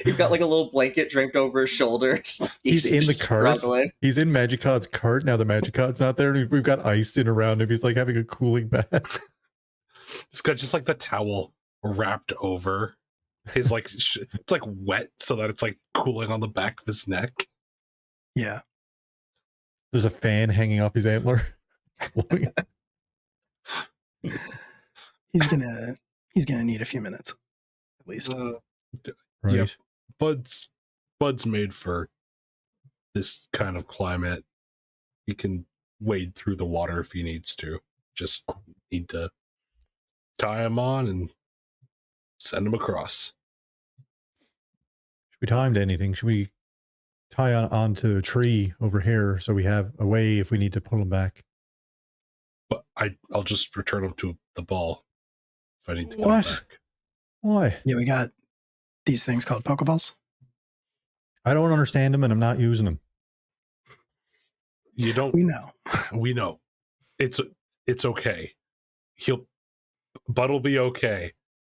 You've got like a little blanket draped over his shoulders. He's in the cart. struggling. He's in Magicod's cart now. The Magicod's not there, and we've got ice in around him. He's like having a cooling bath. It's got just like the towel wrapped over his like it's like wet so that it's like cooling on the back of his neck. Yeah. There's a fan hanging off his antler. He's gonna need a few minutes at least. Right. Yep. Bud's made for this kind of climate. He can wade through the water if he needs to. Just need to tie him on and send him across. Should we tie him to anything? Should we tie onto a tree over here so we have a way if we need to pull him back? But I'll just return him to the ball if I need to get What? him back. Why? Yeah, we got these things called Pokeballs. I don't understand them, and I'm not using them. You don't. We know. We know. It's okay. Bud will be okay.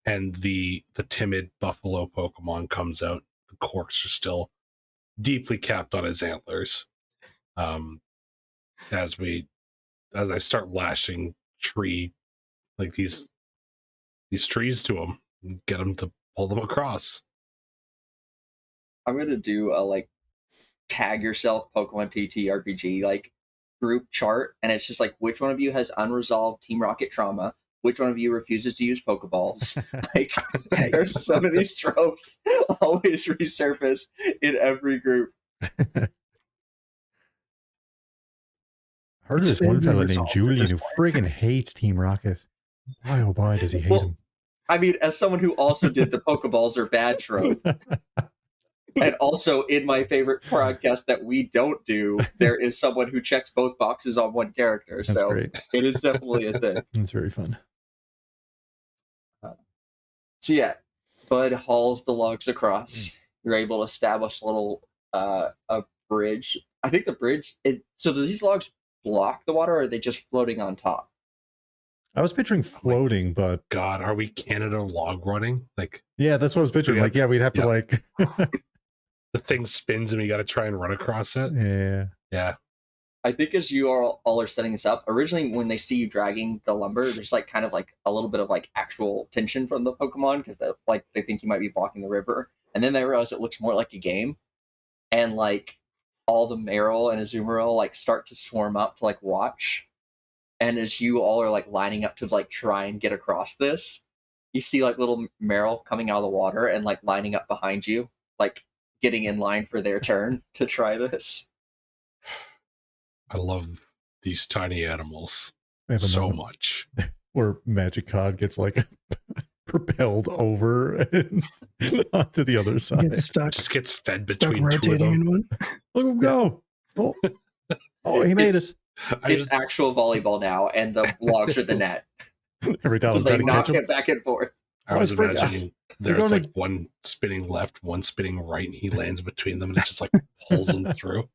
And the timid buffalo Pokemon comes out. The corks are still deeply capped on his antlers. As I start lashing these trees to him and get him to pull them across. I'm gonna do a like tag yourself Pokemon TTRPG like group chart, and it's just like which one of you has unresolved Team Rocket trauma, which one of you refuses to use Pokeballs. Like there's some of these tropes always resurface in every group. Heard of It's this one very fella named resolved at Julian this who point. friggin' hates Team Rocket. Why oh boy does he hate him? I mean, as someone who also did the Pokeballs are bad trope, and also in my favorite podcast that we don't do, there is someone who checks both boxes on one character. That's So great. it is definitely a thing. That's very fun. So yeah, Bud hauls the logs across. You're able to establish a little a bridge. I think the bridge is so. Do these logs block the water, or are they just floating on top? I was picturing floating, but God, are we Canada log running? Like yeah, that's what I was picturing. Like, yeah, we'd have to like the thing spins and we got to try and run across it. yeah. Yeah. I think as you all are setting this up, originally when they see you dragging the lumber, there's like kind of like a little bit of like actual tension from the Pokemon because they think you might be blocking the river, and then they realize it looks more like a game, and like all the Marill and Azumarill like start to swarm up to like watch, and as you all are like lining up to like try and get across this, you see like little Marill coming out of the water and like lining up behind you, like getting in line for their turn to try this. I love these tiny animals We have a so moment much. where Magicod gets like propelled over and onto the other side. Get stuck. Just gets fed Stuck between two of rotating them. in one. Look at him go! Oh, he made it. It's actual volleyball now, and the logs are the net. Every time I was They trying to catch knock him. it back and forth. I was Oh, it's imagining You're there's going like one spinning left, one spinning right, and he lands between them and it just like pulls him through.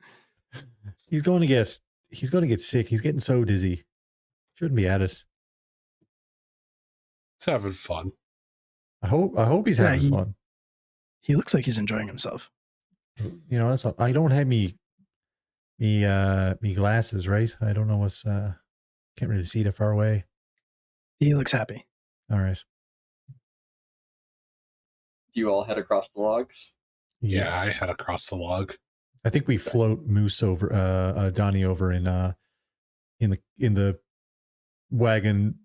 He's going to get sick. He's getting so dizzy. Shouldn't be at it. It's having fun. I hope he's Yeah, having fun. He looks like he's enjoying himself. That's all. I don't have me glasses, right? I don't know what's can't really see that far away. He looks happy. All right. Do you all head across the logs? Yeah, I Yes. had across the log. I think we float Moose over, Donnie over in in the wagon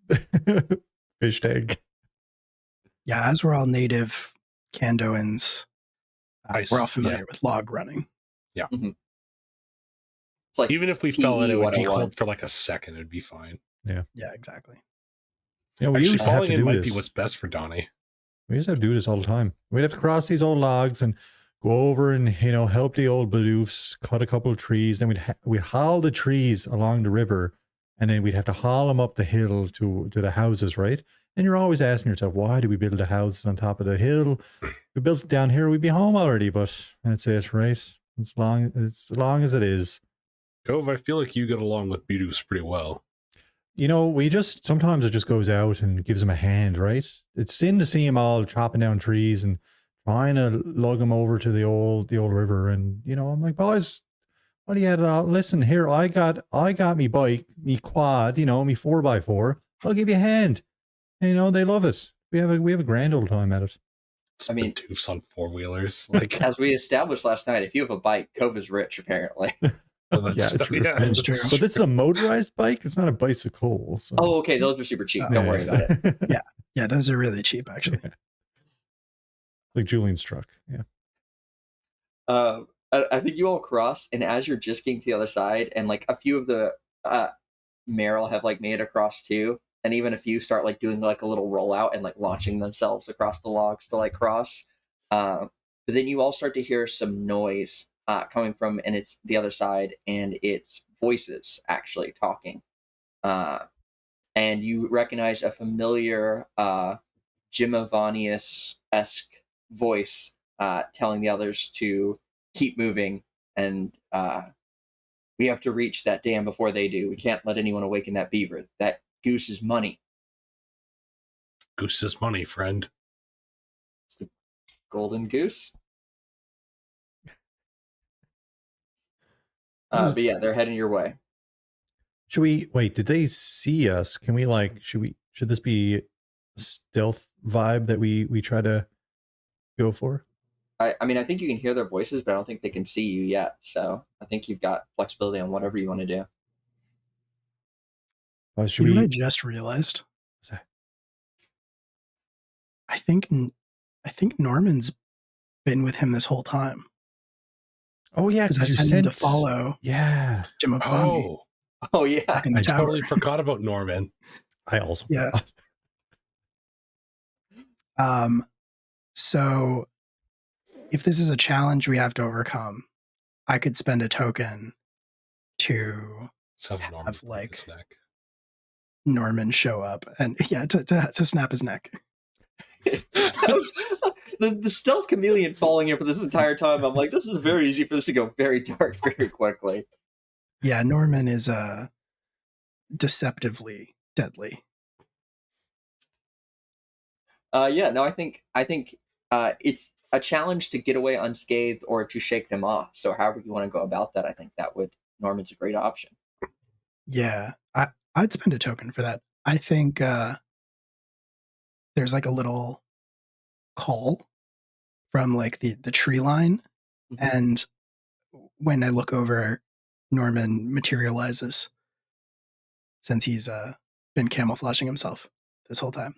fish tank. Yeah, as we're all native Kandoans, we're all Nice, familiar with log running. It's like Even if we fell in, PE it would be 101. cold for like a second. It'd be fine. Yeah, exactly. You know, we Actually, used to have falling to in do might this. be what's best for Donnie. We used to have to do this all the time. We'd have to cross these old logs and go over and, you know, help the old baloofs cut a couple of trees. Then we'd haul the trees along the river, and then we'd have to haul them up the hill to the houses, right? And you're always asking yourself, why do we build the houses on top of the hill? If we built it down here, we'd be home already. But that's it, right? As long as it is. Cove, I feel like you get along with Beedus pretty well. You know, sometimes it just goes out and gives him a hand, right? It's sin to see him all chopping down trees and trying to lug him over to the old river. And, you know, I'm like, boys, what do you have? Listen here, I got me bike, me quad, you know, me 4x4. I'll give you a hand. And, you know, they love it. We have a grand old time at it. I mean, Doofs on 4-wheelers. Like, as we established last night, if you have a bike, Cove is rich, apparently. Yeah, true. That's true. But this is a motorized bike. It's not a bicycle. So. Oh, okay. Those are super cheap. Don't worry about it. Yeah, those are really cheap, actually. Yeah. Like Julian's truck. Yeah. I think you all cross, and as you're just getting to the other side, and like a few of the Meryl have like made it across too, and even a few start like doing like a little rollout and like launching themselves across the logs to like cross. But then you all start to hear some noise coming from, and it's the other side, and it's voices actually talking. And you recognize a familiar Jimavanius-esque voice telling the others to keep moving, and we have to reach that dam before they do. We can't let anyone awaken that beaver. That goose is money. Goose is money, friend. It's the golden goose. But yeah, they're heading your way. Should we wait? Did they see us? Can we like? Should this be a stealth vibe that we try to go for? I mean, I think you can hear their voices, but I don't think they can see you yet. So I think you've got flexibility on whatever you want to do. Should You know we? what I just realized? What's that? I think Norman's been with him this whole time. Oh yeah, Because I you sent him to follow Yeah, Jim O'Bongi Oh yeah. back in the I tower. totally forgot about Norman. I also Yeah. So if this is a challenge we have to overcome, I could spend a token to So Norman have, like, his neck. Norman show up and to snap his neck. The stealth chameleon following him for this entire time. I'm like, this is very easy for this to go very dark very quickly. Yeah, Norman is deceptively deadly. Yeah, no, I think it's a challenge to get away unscathed or to shake them off. So however you want to go about that, I think Norman's a great option. Yeah, I'd spend a token for that. I think there's like a little call from like the tree line, Mhm. and when I look over, Norman materializes since he's been camouflaging himself this whole time,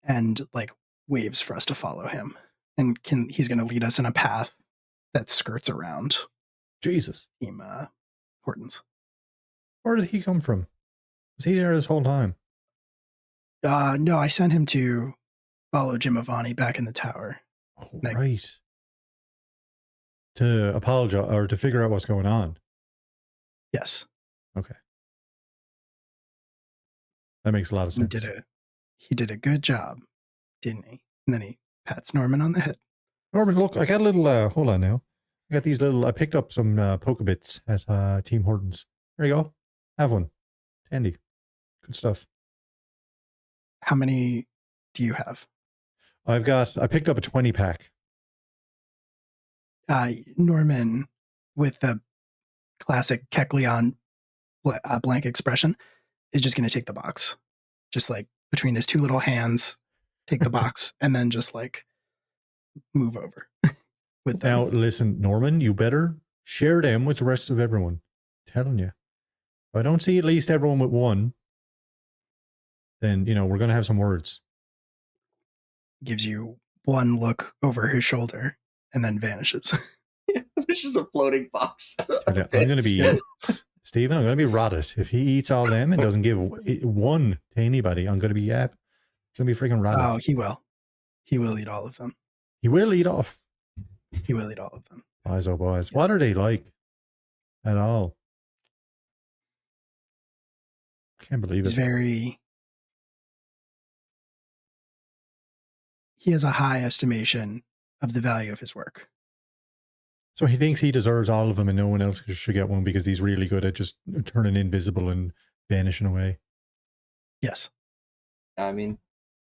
and like waves for us to follow him, and he's going to lead us in a path that skirts around Jesus, Team Hortons. where did he come from? Was he there this whole time? No, I sent him to follow Jim Avani back in the tower. Oh, Like- right. To apologize or to figure out what's going on. Yes, Okay, that makes a lot of sense. he did a good job, didn't he? And then he pats Norman on the head. Norman, look, I got a little. Hold on now. I got these little. I picked up some Pokebits at Team Hortons. There you go. Have one. Handy. Good stuff. How many do you have? I picked up a 20-pack. Norman, with the classic Kecleon blank expression, is just going to take the box. Just like between his two little hands, take the box, and then just like move over with them. Now, listen, Norman, you better share them with the rest of everyone. Telling you. If I don't see at least everyone with one, then, we're going to have some words. Gives you one look over his shoulder and then vanishes. There's just a floating box. I'm going to be, Stephen, I'm going to be rotted. If he eats all them and doesn't give one to anybody, I'm going to be freaking rotted. Oh, he will. He will eat all of them. He will eat off. He will eat all of them. Boys, oh boys. What are they like at all? Can't believe it. He has a high estimation of the value of his work. So he thinks he deserves all of them and no one else should get one because he's really good at just turning invisible and vanishing away. Yes. I mean,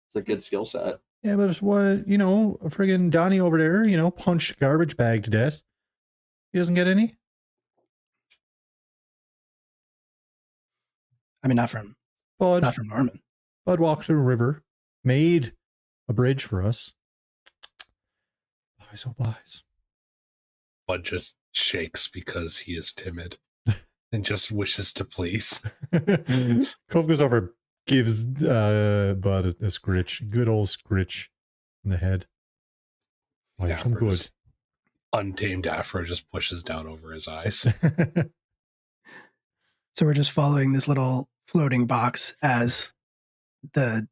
it's a good skill set. Yeah, but it's what, friggin' Donnie over there, punched garbage bag to death. He doesn't get any? I mean, not from Norman. Bud walked through a river, made a bridge for us. Boys, oh boys. Bud just shakes because he is timid and just wishes to please. Cove goes over, gives Bud a scritch, good old scritch in the head. Boys, I'm good. Untamed afro just pushes down over his eyes. So we're just following this little floating box as the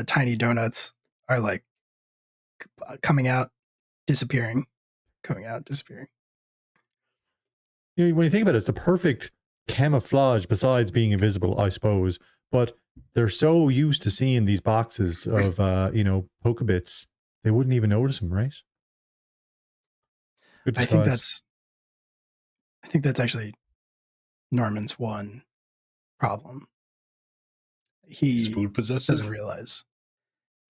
tiny donuts are like coming out, disappearing. When you think about it, it's the perfect camouflage besides being invisible, I suppose. But they're so used to seeing these boxes of, Pokebits, they wouldn't even notice them, right? Good disguise. I think that's actually Norman's one problem. He's food possessive? Doesn't realize.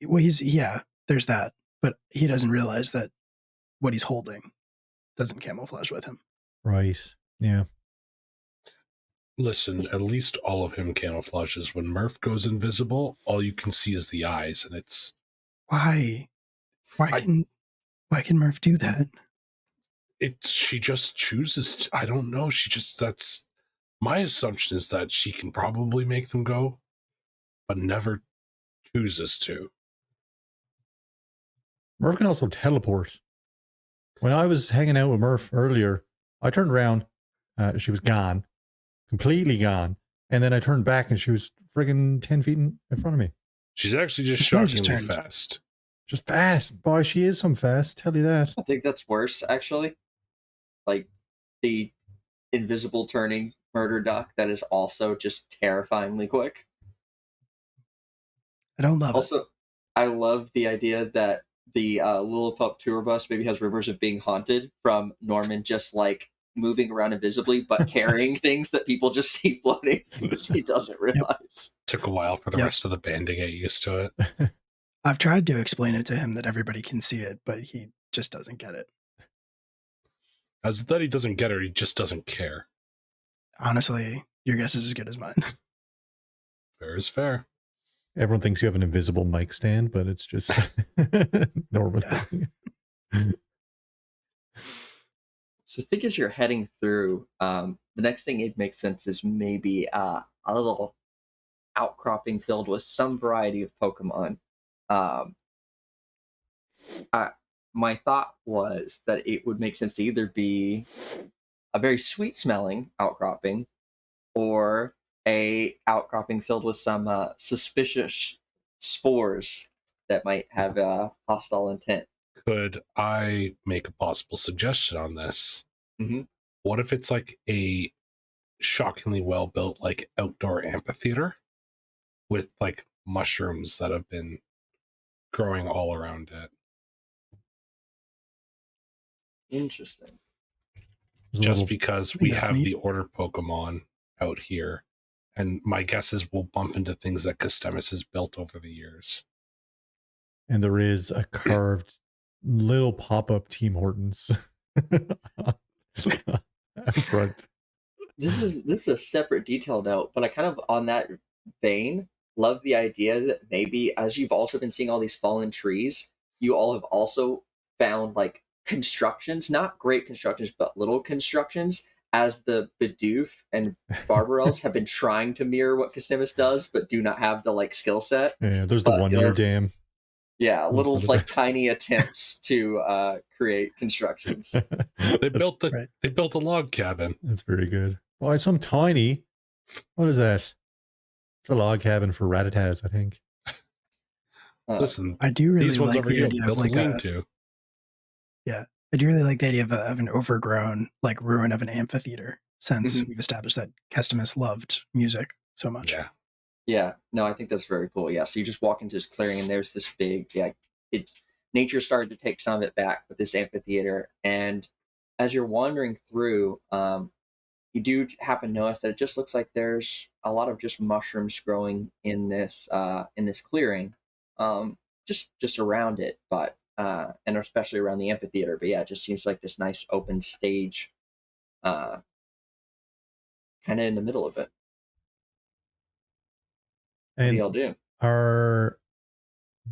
Well, there's that. But he doesn't realize that what he's holding doesn't camouflage with him. Right. Yeah. Listen, at least all of him camouflages. When Murph goes invisible, all you can see is the eyes, and it's... Why can Murph do that? She just chooses to, I don't know. That's my assumption is that she can probably make them go, but never chooses to. Murph can also teleport. When I was hanging out with Murph earlier, I turned around, she was gone, completely gone, and then I turned back and she was friggin' 10 feet in front of me. She's actually just shockingly fast. Just fast. Boy, she is some fast, tell you that. I think that's worse, actually. Like, the invisible turning murder duck that is also just terrifyingly quick. I don't love it. Also, I love the idea that the Lilliput tour bus maybe has rumors of being haunted from Norman just like moving around invisibly but carrying things that people just see floating which he doesn't realize. Took a while for the rest of the band to get used to it. I've tried to explain it to him that everybody can see it, but he just doesn't get it. As that he doesn't get it, he just doesn't care. Honestly, your guess is as good as mine. Fair is fair. Everyone thinks you have an invisible mic stand, but it's just Norman. So I think as you're heading through, the next thing it makes sense is maybe a little outcropping filled with some variety of Pokemon. My thought was that it would make sense to either be a very sweet smelling outcropping or a outcropping filled with some suspicious spores that might have a hostile intent. Could I make a possible suggestion on this? Mm-hmm. What if it's like a shockingly well built like outdoor amphitheater with like mushrooms that have been growing all around it? Interesting. Just because we have the order Pokemon out here, and my guess is we'll bump into things that Custemus has built over the years. And there is a carved little pop-up Team Hortons out front. This is a separate detail note, but I kind of on that vein love the idea that maybe as you've also been seeing all these fallen trees, you all have also found like constructions, not great constructions, but little constructions as the Bidoof and Barbarels have been trying to mirror what Customus does, but do not have the like skill set. Yeah, there's the But, 1 year dam. Yeah, little like tiny attempts to create constructions. They built a log cabin. That's very good. Why some tiny? What is that? It's a log cabin for Ratatas, I think. Listen, I do really these ones like over the here idea of built like a lean-to. Yeah, I do really like the idea of an overgrown like ruin of an amphitheater. Since we've established that Customus loved music so much. Yeah. Yeah, no, I think that's very cool. Yeah, so you just walk into this clearing and there's this big, nature started to take some of it back with this amphitheater. And as you're wandering through, you do happen to notice that it just looks like there's a lot of just mushrooms growing in this clearing, just around it, but and especially around the amphitheater. But yeah, it just seems like this nice open stage, kind of in the middle of it. What do And y'all do? are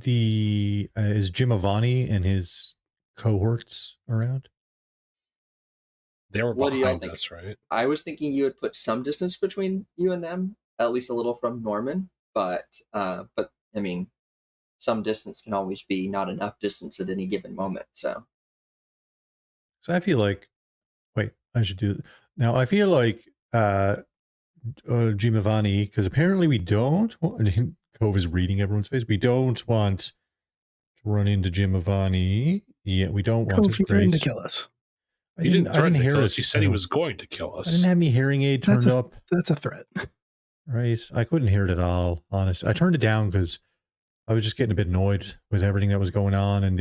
is Jim Avani and his cohorts around? They were What do y'all behind think? us, right? I was thinking you would put some distance between you and them, at least a little from Norman, but I mean, some distance can always be not enough distance at any given moment. So I feel like, wait, I should do now. I feel like Jim Avani, because apparently we don't. Cove is reading everyone's face. We don't want to run into Jim Avani. Yeah, we don't want Cove, it. he threatened to kill us. He didn't threaten to hear kill it. us. He said he was going to kill I us. didn't have me hearing aid turned up. That's a threat. Right. I couldn't hear it at all, honest. I turned it down because I was just getting a bit annoyed with everything that was going on and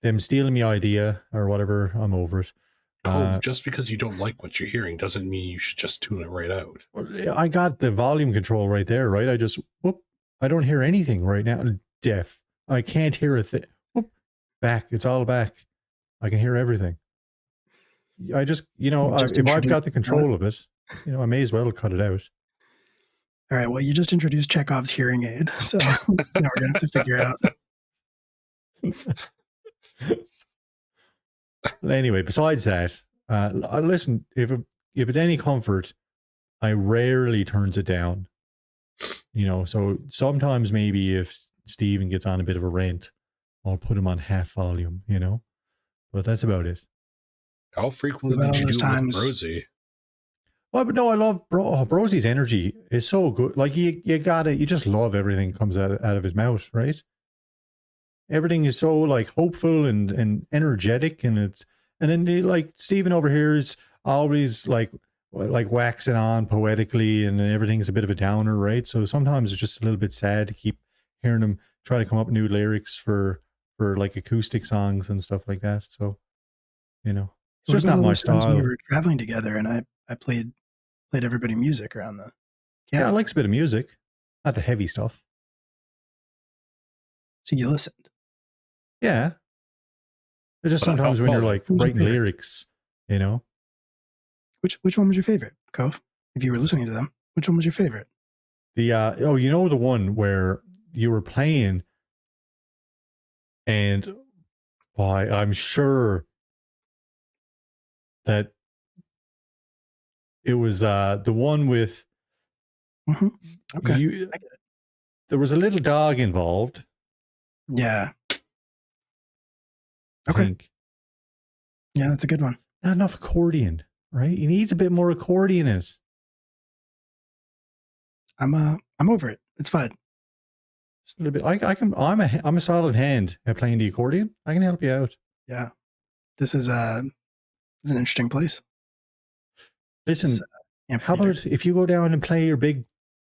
them stealing my idea or whatever. I'm over it. Cove, just because you don't like what you're hearing doesn't mean you should just tune it right out. I got the volume control right there, right? I don't hear anything right now. Deaf. I can't hear a thing. Back. It's all back. I can hear everything. I just, if I've got the control of it, I may as well cut it out. All right. Well, you just introduced Chekhov's hearing aid, so now we're gonna have to figure it out. Anyway, besides that, listen. If it's any comfort, I rarely turns it down. So sometimes maybe if Steven gets on a bit of a rant, I'll put him on half volume. But that's about it. How frequently did you do it with Rosie? Well, but no, I love Brosie's energy is so good. Like you just love everything comes out of his mouth, right? Everything is so like hopeful and energetic, and then like Stephen over here is always like waxing on poetically, and everything's a bit of a downer, right? So sometimes it's just a little bit sad to keep hearing him try to come up with new lyrics for like acoustic songs and stuff like that. So it's just not my style. We were traveling together, and I played everybody music around the camp. Yeah, I like a bit of music, not the heavy stuff. So you listened. Yeah. It's just sometimes when you're like writing lyrics, Which one was your favorite, Cove? If you were listening to them, which one was your favorite? The the one where you were playing, and I'm sure that it was the one with okay. There was a little dog involved. Yeah. I think. Yeah, that's a good one. Not enough accordion, right? He needs a bit more accordion in it. I'm over it. It's fine. Just a little bit. I'm a solid hand at playing the accordion. I can help you out. Yeah. This is an interesting place. Listen, how about if you go down and play your big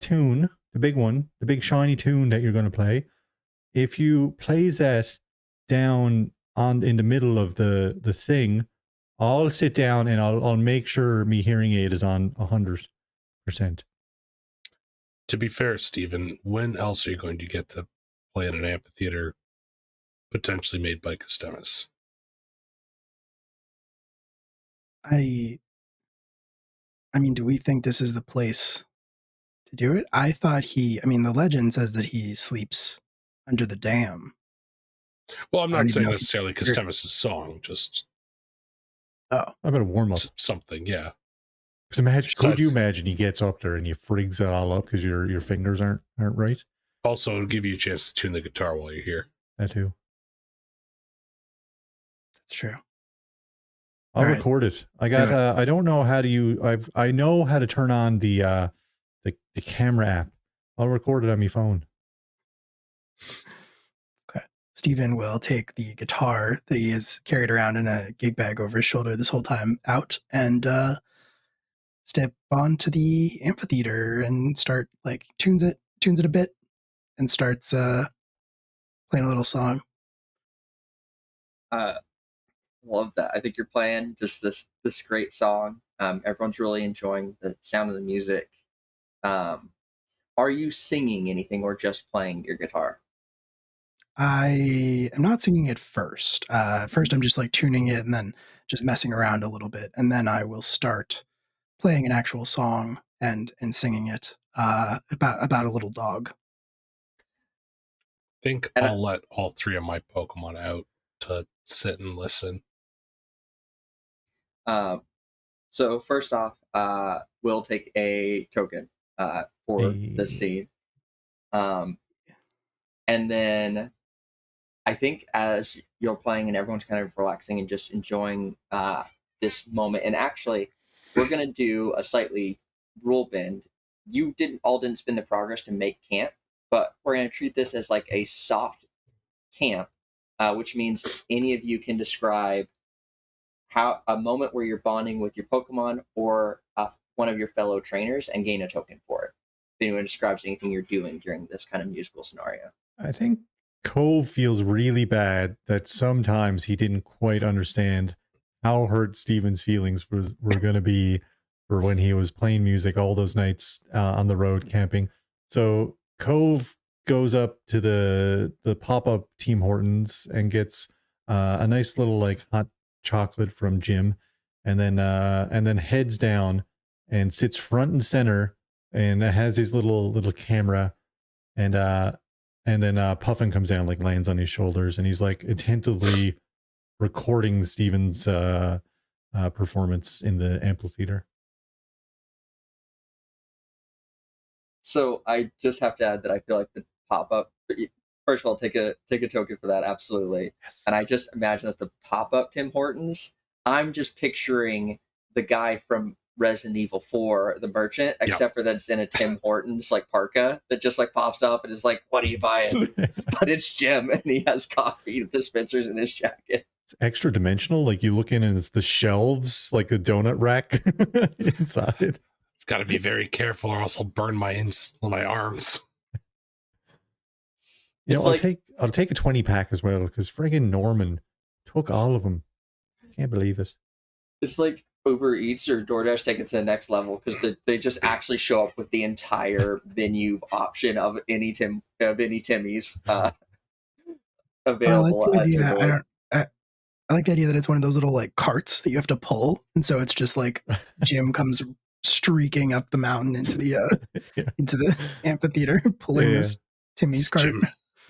tune, the big one, the big shiny tune that you're going to play, if you plays that down in the middle of the thing, I'll sit down and I'll make sure me hearing aid is on 100%. To be fair, Stephen, when else are you going to get to play in an amphitheater potentially made by Customus? I mean, do we think this is the place to do it? I thought the legend says that he sleeps under the dam. Well, I'm not saying necessarily Customus' song, just... Oh, I better warm up. Something, yeah. Because imagine, could you Starts- imagine he gets up there and you frigs it all up because your fingers aren't right? Also, it'll give you a chance to tune the guitar while you're here. That too. that's true. I'll All right. record it. I got. Do it. I don't know how to. I know how to turn on the camera app. I'll record it on my phone. Stephen will take the guitar that he has carried around in a gig bag over his shoulder this whole time out and step onto the amphitheater and start like tunes it a bit and starts playing a little song. Love that. I think you're playing just this great song. Everyone's really enjoying the sound of the music. Are you singing anything or just playing your guitar? I am not singing it first. First, I'm just like tuning it and then just messing around a little bit, and then I will start playing an actual song and singing it about a little dog. I think And I'll let all three of my Pokemon out to sit and listen. So first off, we'll take a token for this Hey. scene. And then I think as you're playing and everyone's kind of relaxing and just enjoying this moment, and actually, we're gonna do a slightly rule bend. You didn't spin the progress to make camp, but we're gonna treat this as like a soft camp, which means any of you can describe how a moment where you're bonding with your Pokemon or one of your fellow trainers and gain a token for it. If anyone describes anything you're doing during this kind of musical scenario. I think Cove feels really bad that sometimes he didn't quite understand how hurt Steven's feelings were going to be for when he was playing music all those nights on the road camping. So Cove goes up to the pop-up Team Hortons and gets a nice little like hot chocolate from Jim, and then heads down and sits front and center and has his little camera, and then Puffin comes down, like lands on his shoulders, and he's like attentively recording Steven's performance in the amphitheater. So I just have to add that I feel like the pop up. First of all, take a token for that, absolutely. Yes. And I just imagine that the pop up Tim Hortons. I'm just picturing the guy from Resident Evil 4, the merchant, except for that's in a Tim Hortons like parka that just like pops up and is like, "What are you buying?" But it's Jim, and he has coffee dispensers in his jacket. It's extra dimensional. Like you look in and it's the shelves, like a donut rack inside. Got to be very careful, or else I'll burn my arms. You It's know, like- I'll take a 20 pack as well because friggin' Norman took all of them. Can't believe it. It's like Uber Eats or DoorDash take it to the next level because they just actually show up with the entire menu option of any Timmy's available I like at the your idea. door. I like the idea that it's one of those little like carts that you have to pull, and so it's just like Jim comes streaking up the mountain into the Yeah. into the amphitheater, pulling Yeah. this Timmy's cart.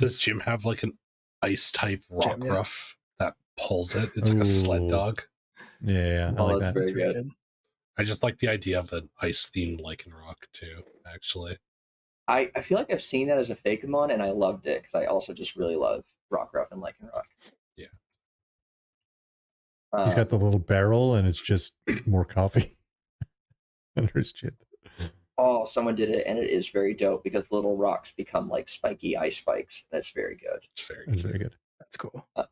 Does Jim have like an ice type rock Jim, yeah. ruff that pulls it? It's like a sled Ooh. dog. Yeah, I Oh, like that's that. very That's really good. good. I just like the idea of an ice themed Lycanroc too, actually. I feel like I've seen that as a Fakemon, and I loved it because I also just really love Rockruff and Lycanroc. Yeah. He's got the little barrel and it's just more coffee under his chin. Oh, someone did it, and it is very dope because the little rocks become like spiky ice spikes. That's very good. It's very That's good. very good. That's cool. All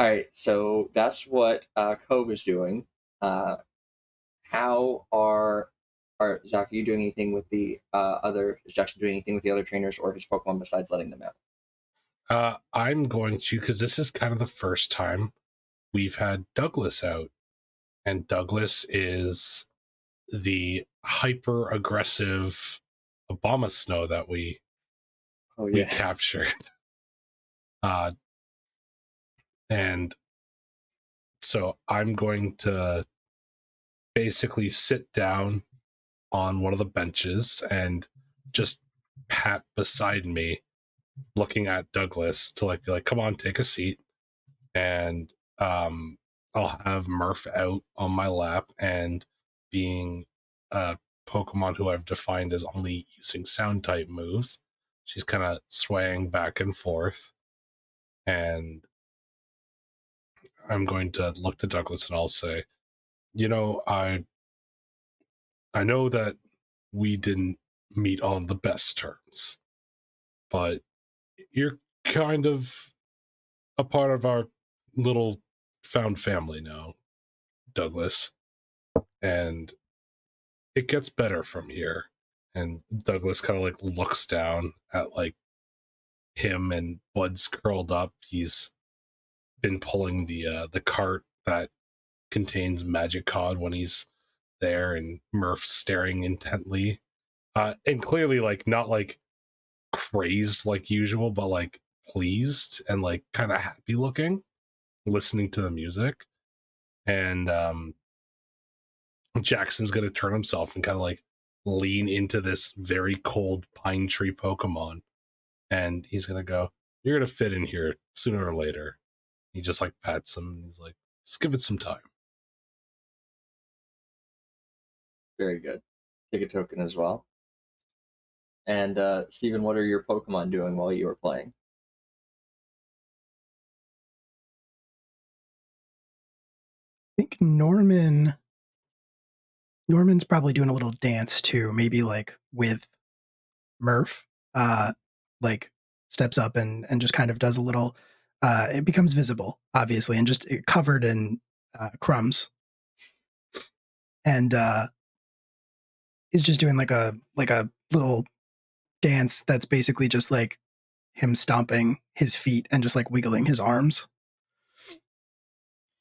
right, so that's what Cove is doing. How are Zach? Are you doing anything with the other? Is Jackson doing anything with the other trainers or his Pokemon besides letting them out? I'm going to, because this is kind of the first time we've had Douglas out, and Douglas is the hyper aggressive Obama Snow that we Oh we yeah. captured. And so I'm going to basically sit down on one of the benches and just pat beside me, looking at Douglas to like come on, take a seat. And I'll have Murph out on my lap, and being a Pokemon who I've defined as only using sound type moves, she's kind of swaying back and forth. And I'm going to look to Douglas and I'll say, I know that we didn't meet on the best terms, but you're kind of a part of our little found family now, Douglas. And it gets better from here. And Douglas kind of like looks down at like him, and Bud's curled up. He's been pulling the cart that contains Magic Cod when he's there, and Murph's staring intently. And clearly like not like crazed like usual, but like pleased and like kind of happy looking, listening to the music. And Jackson's gonna turn himself and kind of like lean into this very cold pine tree Pokemon, and he's gonna go, "You're gonna fit in here sooner or later." He just like pats him, and he's like, "Just give it some time." Very good. Take a token as well. And Steven, what are your Pokemon doing while you were playing? I think Norman's probably doing a little dance too, maybe like with Murph. Like steps up and just kind of does a little. It becomes visible, obviously, and just covered in crumbs, and is just doing like a little dance that's basically just like him stomping his feet and just like wiggling his arms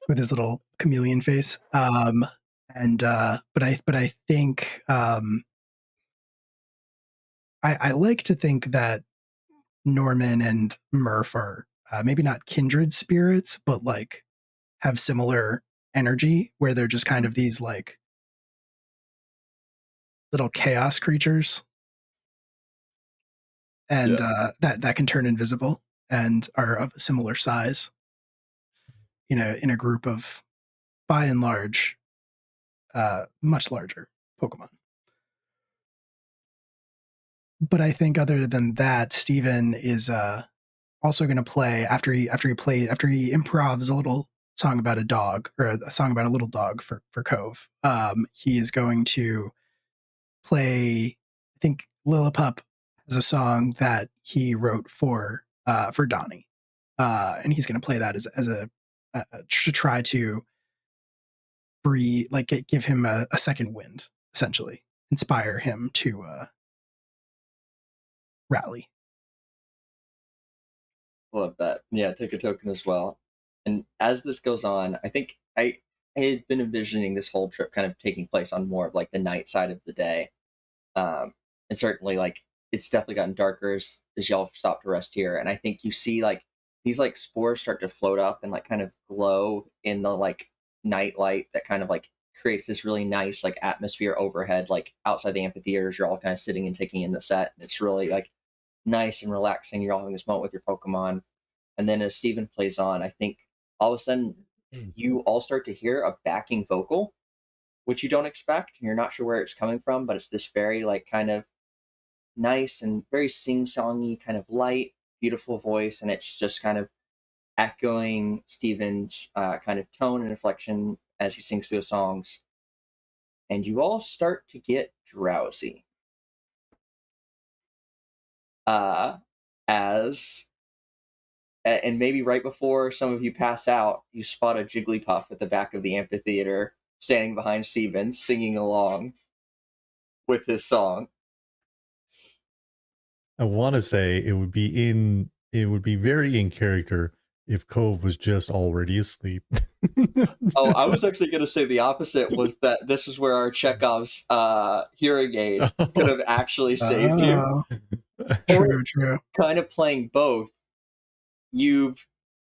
with his little chameleon face. And but I think I like to think that Norman and Murph are maybe not kindred spirits, but like have similar energy where they're just kind of these like little chaos creatures, and that can turn invisible and are of a similar size. In a group of, by and large, much larger Pokemon. But I think other than that, Steven is also going to play after he improvs a little song about a dog, or a song about a little dog for Cove. He is going to play. I think Lillipup has a song that he wrote for Donnie, and he's going to play that as a to try to breathe, like give him a second wind, essentially inspire him to rally. Love that. Yeah, take a token as well. And as this goes on, I think I had been envisioning this whole trip kind of taking place on more of like the night side of the day. And certainly like it's definitely gotten darker as y'all stop to rest here. And I think you see like these like spores start to float up and like kind of glow in the like night light that kind of like creates this really nice like atmosphere overhead, like outside the amphitheaters. You're all kind of sitting and taking in the set. And it's really like nice and relaxing. You're all having this moment with your Pokemon. And then as Steven plays on, I think all of a sudden you all start to hear a backing vocal, which you don't expect. And you're not sure where it's coming from, but it's this very like kind of nice and very sing-songy, kind of light, beautiful voice. And it's just kind of echoing Steven's kind of tone and inflection as he sings through the songs. And you all start to get drowsy. As and maybe right before some of you pass out, you spot a Jigglypuff at the back of the amphitheater, standing behind Steven, singing along with his song. I want to say it would be very in character if Cove was just already asleep. Oh, I was actually going to say the opposite, was that this is where our Chekhov's hearing aid could have actually saved you. True. Kind of playing both. You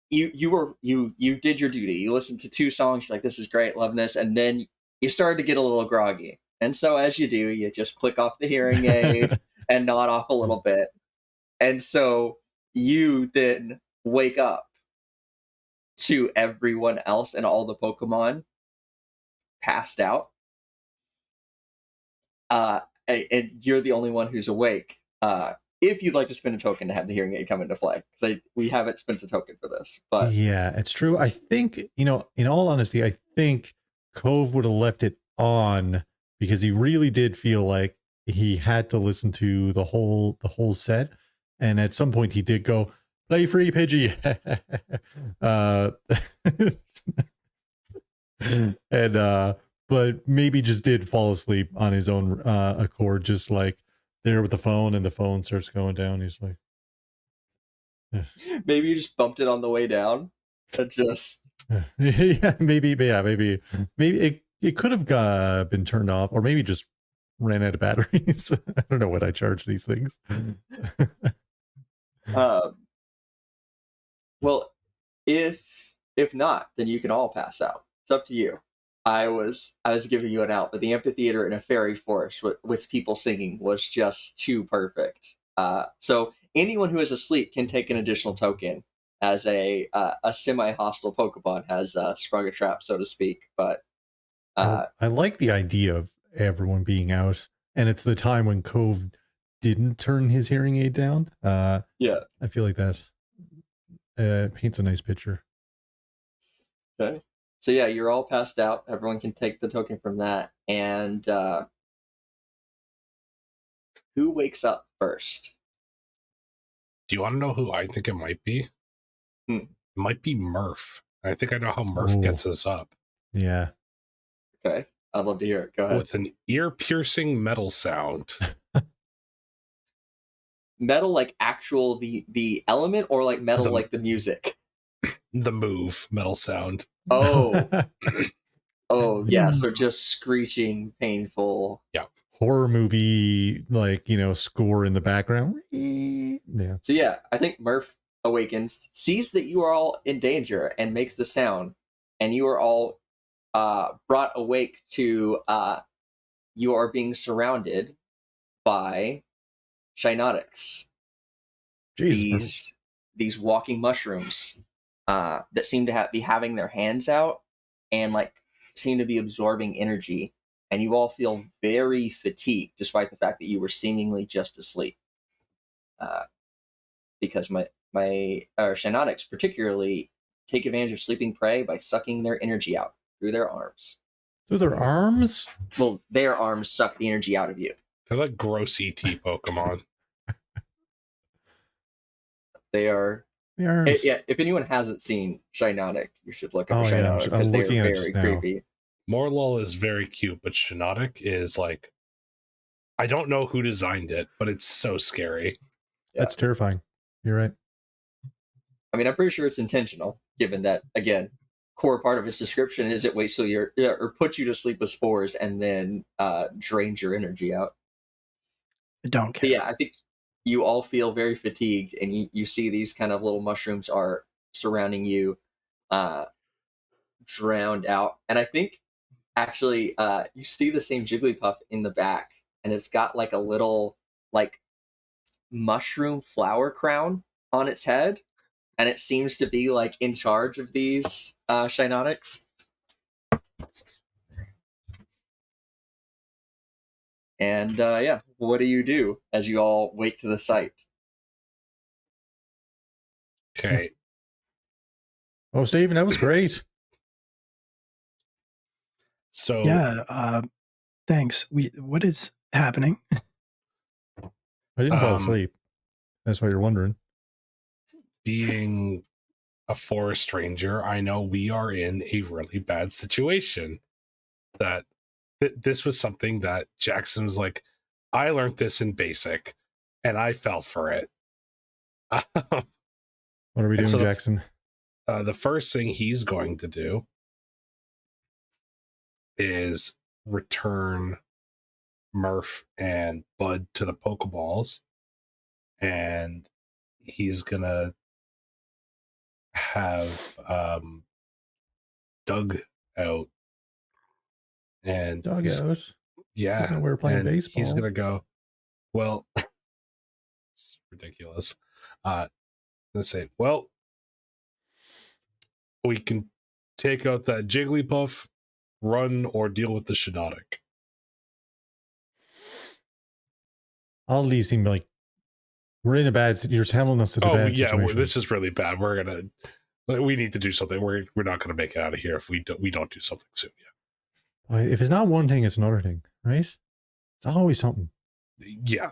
did your duty. You listened to 2 songs. You're like, this is great, loving this, and then you started to get a little groggy. And so, as you do, you just click off the hearing aid and nod off a little bit. And so you then wake up to everyone else, and all the Pokemon passed out. And you're the only one who's awake. If you'd like to spend a token to have the hearing aid come into play, because we haven't spent a token for this, but yeah, it's true. I think, in all honesty, I think Cove would have left it on because he really did feel like he had to listen to the whole set, and at some point he did go play free Pidgey. And but maybe just did fall asleep on his own accord, just like there with the phone, and the phone starts going down. He's like, maybe you just bumped it on the way down. And just yeah, maybe it could have been turned off, or maybe just ran out of batteries. I don't know what I charge these things. Well, if not, then you can all pass out. It's up to you. I was giving you an out, but the amphitheater in a fairy forest with people singing was just too perfect. So anyone who is asleep can take an additional token, as a semi-hostile Pokemon has sprung a trap, so to speak. But I like the idea of everyone being out, and it's the time when Cove didn't turn his hearing aid down. yeah. I feel like that paints a nice picture. Okay. So yeah, you're all passed out. Everyone can take the token from that. And who wakes up first? Do you want to know who I think it might be? It might be Murph. I think I know how Murph Ooh. gets us up. Yeah. Okay. I'd love to hear it. Go ahead. With an ear-piercing metal sound. Metal, like actual the element, or like metal like the music? The move metal sound. Oh. Oh, yeah. So just screeching, painful. Yeah. Horror movie, like, score in the background. Yeah. So yeah, I think Murph awakens, sees that you are all in danger, and makes the sound, and you are all brought awake to you are being surrounded by Shinotics. Jesus. These walking mushrooms that seem to be having their hands out and like seem to be absorbing energy, and you all feel very fatigued despite the fact that you were seemingly just asleep. Because my Shinotics particularly take advantage of sleeping prey by sucking their energy out through their arms. Through their arms? Well, their arms suck the energy out of you. They're like gross ET Pokemon. They are. The arms. Yeah, if anyone hasn't seen Shinotic, you should look up Oh, yeah, Shinotic, because they are very creepy. Morlul is very cute, but Shinotic is like, I don't know who designed it, but it's so scary. Yeah. That's terrifying. You're right. I mean, I'm pretty sure it's intentional, given that, again, core part of its description is it waits till or puts you to sleep with spores and then drains your energy out. I don't care. But yeah, I think you all feel very fatigued, and you see these kind of little mushrooms are surrounding you, drowned out. And I think actually you see the same Jigglypuff in the back, and it's got like a little like mushroom flower crown on its head, and it seems to be like in charge of these Shinotics. And yeah, what do you do as you all wake to the sight? Okay. Oh, Steven, that was great. So Yeah, thanks. What is happening? I didn't fall asleep. That's why you're wondering. Being a forest ranger, I know we are in a really bad situation. That this was something that Jackson was like, I learned this in basic, and I fell for it. What are we doing, so Jackson? The first thing he's going to do is return Murph and Bud to the Pokeballs, and he's gonna have Doug out. And Dog out. Yeah. We were playing baseball. He's gonna go, well, it's ridiculous. Let's say, well, We can take out that Jigglypuff, run, or deal with the Shiinotic. All these seem like we're in a bad. You're telling us it's a bad situation. This is really bad. We need to do something. We're not gonna make it out of here if we don't do something soon. If it's not one thing, it's another thing, right? It's always something. Yeah,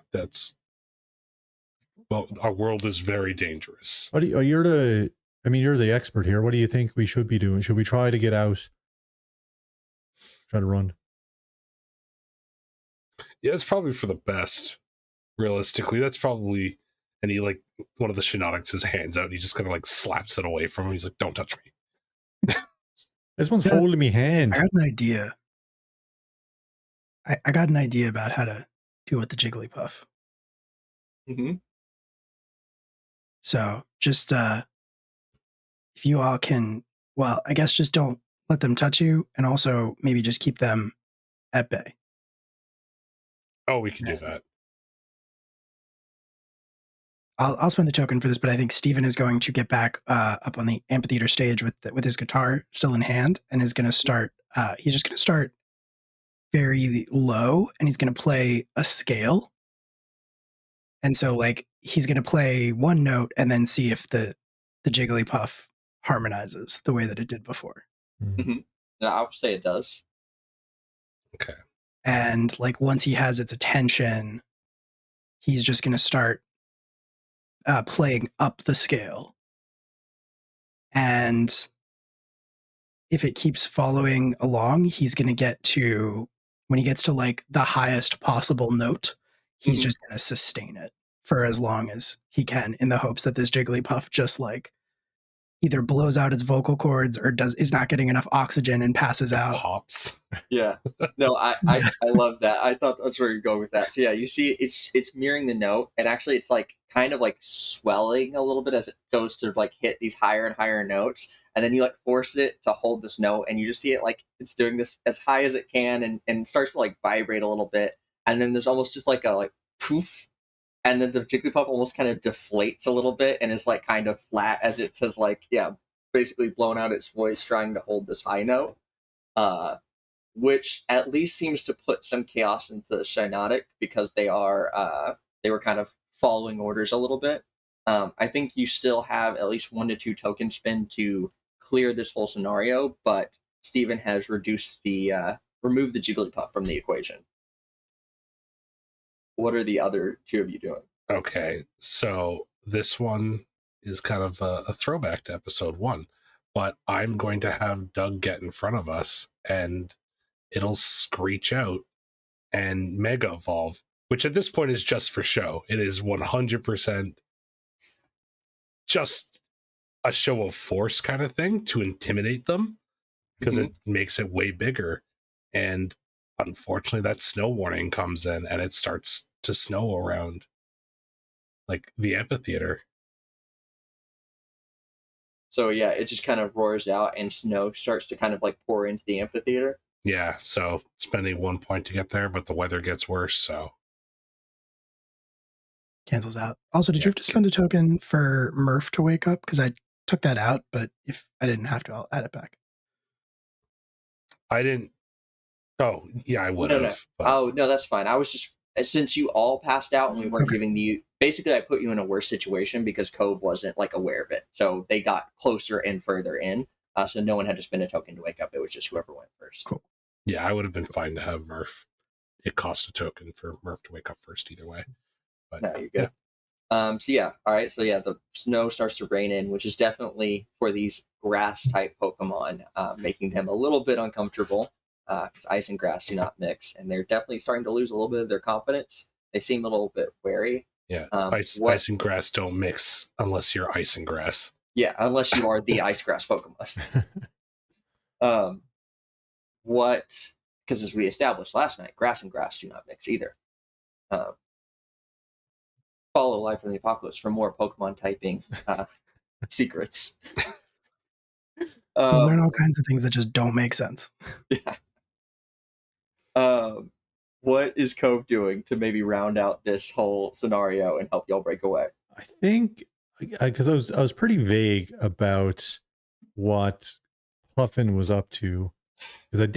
our world is very dangerous. You're the expert here. What do you think we should be doing? Should we try to get out? Try to run? Yeah, it's probably for the best. Realistically, that's probably. And he one of the Shiinotics, his hands out, and he just kind of slaps it away from him. He's like, "Don't touch me." This one's holding me hands. I got an idea. I got an idea about how to deal with the Jigglypuff. Mm-hmm. So just if you all can, well, I guess just don't let them touch you, and also maybe just keep them at bay. Oh, we can do that. I'll spend a token for this, but I think Steven is going to get back up on the amphitheater stage with his guitar still in hand, and is going to start. He's just going to start very low, and he's going to play a scale. And so, he's going to play one note, and then see if the Jigglypuff harmonizes the way that it did before. Mm-hmm. No, I would say it does. Okay. And once he has its attention, he's just going to start playing up the scale. And if it keeps following along, he's going to get to, when he gets to the highest possible note, he's just going to sustain it for as long as he can, in the hopes that this Jigglypuff just either blows out its vocal cords or is not getting enough oxygen and passes out. Pops. Yeah. No, I love that. I thought that's where you're going with that. So yeah, you see it's mirroring the note, and actually it's kind of swelling a little bit as it goes to hit these higher and higher notes, and then you force it to hold this note, and you just see it it's doing this as high as it can, and starts to vibrate a little bit, and then there's almost just a poof, and then the Jigglypuff almost kind of deflates a little bit and is kind of flat as it says basically blown out its voice trying to hold this high note, which at least seems to put some chaos into the Shiinotic, because they were kind of following orders a little bit. I think you still have at least 1 to 2 token spin to clear this whole scenario, but Steven has removed the Jigglypuff from the equation. What are the other two of you doing? Okay, so this one is kind of a throwback to episode 1, but I'm going to have Doug get in front of us, and it'll screech out and mega evolve, which at this point is just for show. It is 100% just a show of force kind of thing to intimidate them, because it makes it way bigger. And unfortunately, that snow warning comes in, and it starts to snow around the amphitheater. So yeah, it just kind of roars out, and snow starts to kind of pour into the amphitheater. Yeah, so spending 1 point to get there, but the weather gets worse, so Cancels out. Also, did you have to spend a token for Murph to wake up? Because I took that out, but if I didn't have to, I'll add it back. I didn't. Oh, yeah, I would have. No. But... Oh, no, that's fine. I was just, since you all passed out and we weren't giving you, basically I put you in a worse situation because Cove wasn't aware of it. So they got closer and further in. So no one had to spend a token to wake up. It was just whoever went first. Cool. Yeah, I would have been fine to have Murph. It cost a token for Murph to wake up first either way. But no, you're good. Yeah. So yeah, all right. So yeah, the snow starts to rain in, which is definitely for these grass type Pokemon, making them a little bit uncomfortable, because ice and grass do not mix, and they're definitely starting to lose a little bit of their confidence. They seem a little bit wary. Yeah, ice and grass don't mix unless you're ice and grass. Yeah, unless you are the ice grass Pokemon. Because as we established last night, grass and grass do not mix either. Follow Live from the Apocalypse for more Pokemon typing secrets. You'll learn all kinds of things that just don't make sense. Yeah. What is Cove doing to maybe round out this whole scenario and help y'all break away? I think, because I was pretty vague about what Puffin was up to, because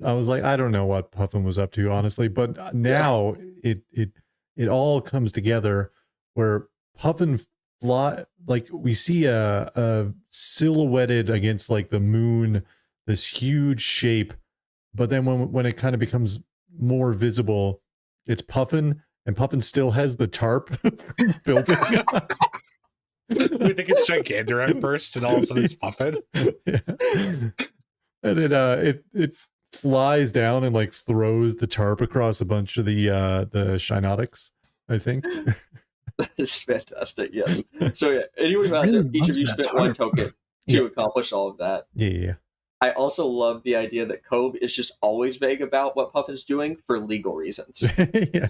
I was like, I don't know what Puffin was up to, honestly, but now it all comes together where Puffin like we see a silhouetted against like the moon, this huge shape, but then when it kind of becomes more visible, it's Puffin, and Puffin still has the tarp building. We think it's Gigantor at first, and all of a sudden it's Puffin. Yeah. And it flies down and like throws the tarp across a bunch of the Shinotics, I think. That is fantastic. Yes. So yeah, anyway, Really each of loves you that spent tarp. one token to accomplish all of that. Yeah. I also love the idea that Kobe is just always vague about what Puffin's doing for legal reasons. Yeah.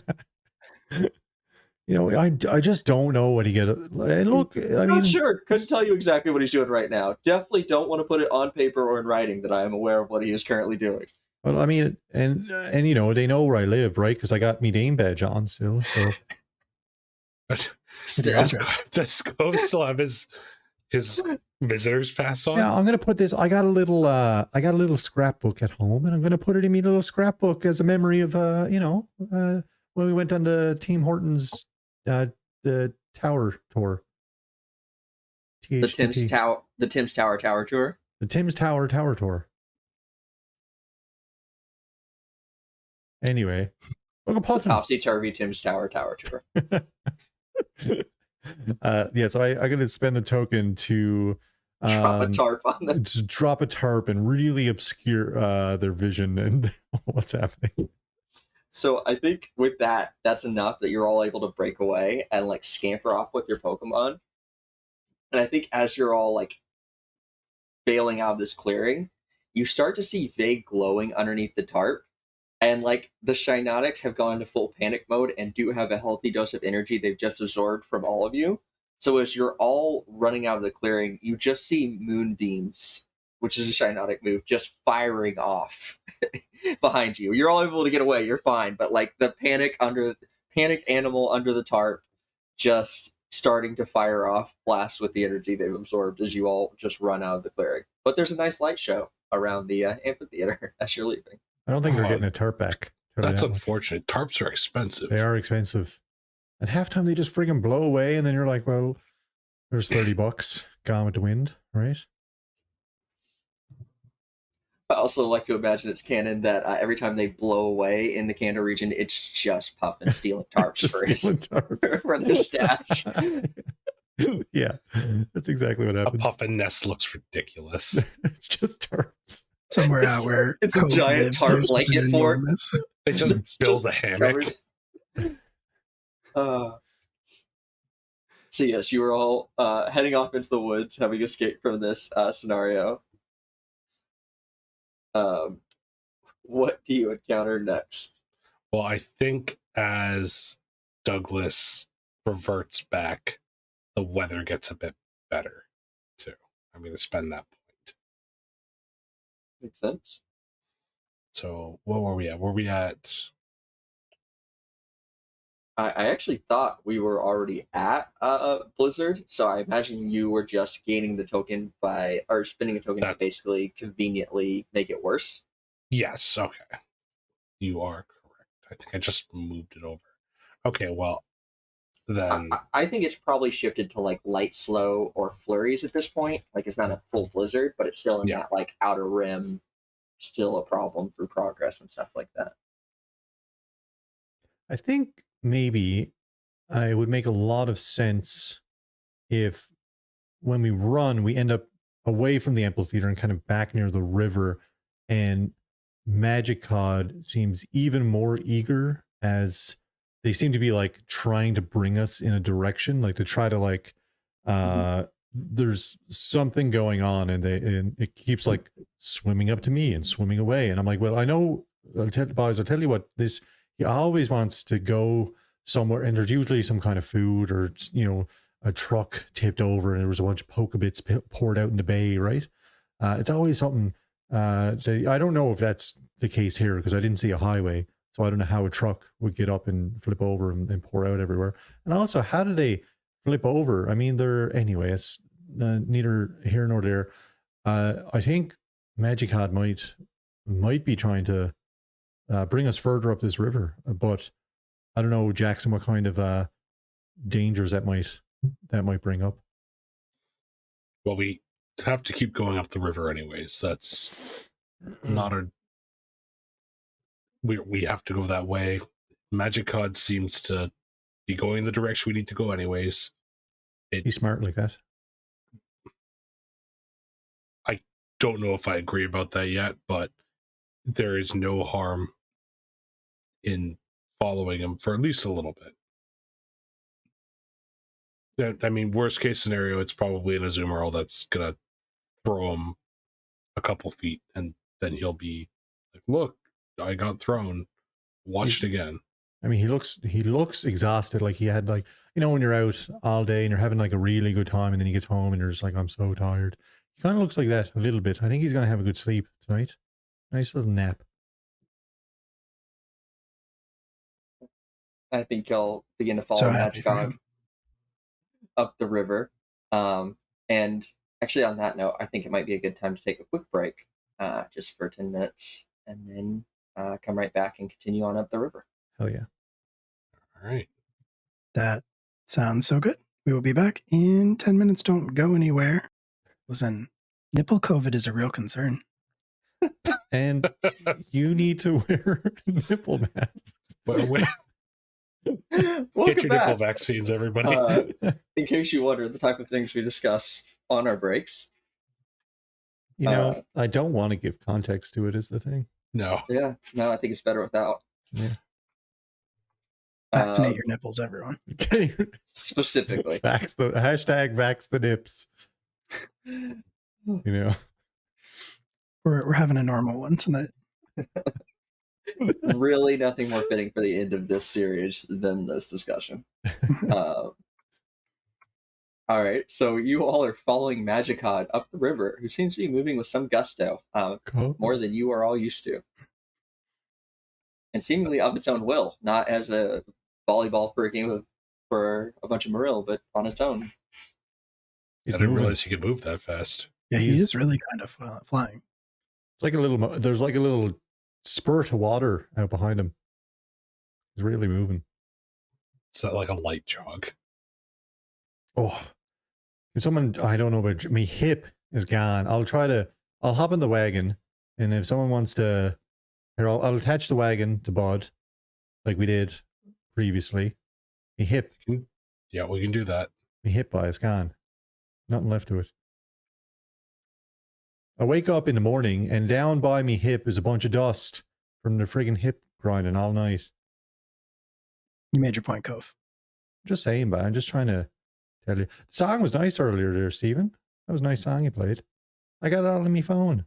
You know, I just don't know what he get. And look, I mean, Not sure. Couldn't tell you exactly what he's doing right now. Definitely don't want to put it on paper or in writing that I am aware of what he is currently doing. well, I mean, and you know, they know where I live, right? Because I got me name badge on still. So Still, Does Cove still have his visitors pass on? yeah, I'm gonna put this. I got a little scrapbook at home, and I'm gonna put it in my little scrapbook as a memory of when we went on the Team Hortons the tower tour. the Tim's Tower tour. The Tim's Tower tour. Anyway, look at Puffin. Topsy turvy Tim's Tower tour. Yeah, so I'm gonna spend a token to Drop a tarp on them. to drop a tarp and really obscure their vision and what's happening. So I think with that, that's enough that you're all able to break away and like scamper off with your Pokemon. And I think as you're all like bailing out of this clearing, you start to see vague glowing underneath the tarp. And like the Shinotics have gone into full panic mode and do have a healthy dose of energy they've just absorbed from all of you. So as you're all running out of the clearing, you just see moonbeams, which is a Shinotic move, just firing off behind you. You're all able to get away. You're fine. But like the panic animal under the tarp just starting to fire off blasts with the energy they've absorbed as you all just run out of the clearing. But there's a nice light show around the amphitheater as you're leaving. I don't think they're getting a tarp back. That's unfortunate. Tarps are expensive. They are expensive. At halftime, they just friggin' blow away, and then you're like, well, there's $30 gone with the wind, right? I also like to imagine it's canon that every time they blow away in the Kanto region, it's just Puffin stealing tarps for their stash. Yeah, that's exactly what happens. A Puffin nest looks ridiculous. It's just tarps. Somewhere out where it's a Cove giant lives, tarp there's just blanket an for it. enormous- They just build a hammock. So yes, you were all heading off into the woods, having escaped from this scenario. What do you encounter next? Well, I think as Douglas reverts back, the weather gets a bit better too. I'm going to spend that point. Makes sense. So, what were we at? Were we at? I actually thought we were already at Blizzard, so I imagine you were just gaining the token or spending a token to basically conveniently make it worse. Yes, okay. You are correct. I think I just moved it over. Okay, well, then... I think it's probably shifted to, like, light, slow, or flurries at this point. Like, it's not a full blizzard, but it's still in that, like, outer rim, still a problem for progress and stuff like that. I think maybe it would make a lot of sense if when we run, we end up away from the amphitheater and kind of back near the river, and Magicod seems even more eager, as they seem to be like trying to bring us in a direction, like to try to like there's something going on, and it keeps like swimming up to me and swimming away, and I'm like, well, I know, I'll tell you what, this, he always wants to go somewhere, and there's usually some kind of food or, you know, a truck tipped over and there was a bunch of Pokebits poured out in the bay, right? It's always something. I don't know if that's the case here because I didn't see a highway, so I don't know how a truck would get up and flip over and pour out everywhere. And also, how do they flip over? I mean, anyway, it's neither here nor there. I think Magicod might be trying to bring us further up this river, but I don't know, Jackson, what kind of dangers that might bring up. Well, we have to keep going up the river anyways. That's not a... We have to go that way. Magicod seems to be going the direction we need to go anyways. He's smart like that. I don't know if I agree about that yet, but there is no harm in following him for at least a little bit. I mean, worst case scenario, it's probably an Azumarill that's gonna throw him a couple feet, and then he'll be like, "Look, I got thrown. Watch it again." I mean, he looks exhausted. Like he had, like, you know, when you're out all day and you're having like a really good time, and then he gets home and you're just like, I'm so tired. He kind of looks like that a little bit. I think he's gonna have a good sleep tonight. Nice little nap. I think you'll begin to follow So happy for Magicog him. up the river. And actually, on that note, I think it might be a good time to take a quick break, just for 10 minutes, and then come right back and continue on up the river. Hell yeah. All right. That sounds so good. We will be back in 10 minutes. Don't go anywhere. Listen, nipple COVID is a real concern. And you need to wear nipple masks. Welcome Get your nipple vaccines, everybody. In case you wonder, the type of things we discuss on our breaks. You know, I don't want to give context to it, is the thing. No. Yeah, no, I think it's better without. Yeah. Vaccinate your nipples, everyone. Okay. Specifically. Vax the nips. You know. We're having a normal one tonight. Really nothing more fitting for the end of this series than this discussion. All right, so you all are following Magicod up the river, who seems to be moving with some gusto, more than you are all used to. And seemingly of its own will, not as a volleyball for a bunch of Marill, but on its own. He's I didn't moving. realize he could move that fast. Yeah, he He's- is really kind of flying. It's like there's like a little spurt of water out behind him. He's really moving. It's not like a light jog. Oh, if someone, I don't know, but my hip is gone. I'll hop in the wagon, and if someone wants to, here, I'll attach the wagon to Bud, like we did previously. My hip Yeah, we can do that. is gone. Nothing left to it. I wake up in the morning, and down by me hip is a bunch of dust from the friggin' hip grinding all night. You made your point, Cove. Just saying, but I'm just trying to tell you. The song was nice earlier there, Stephen. That was a nice song you played. I got it all on my phone.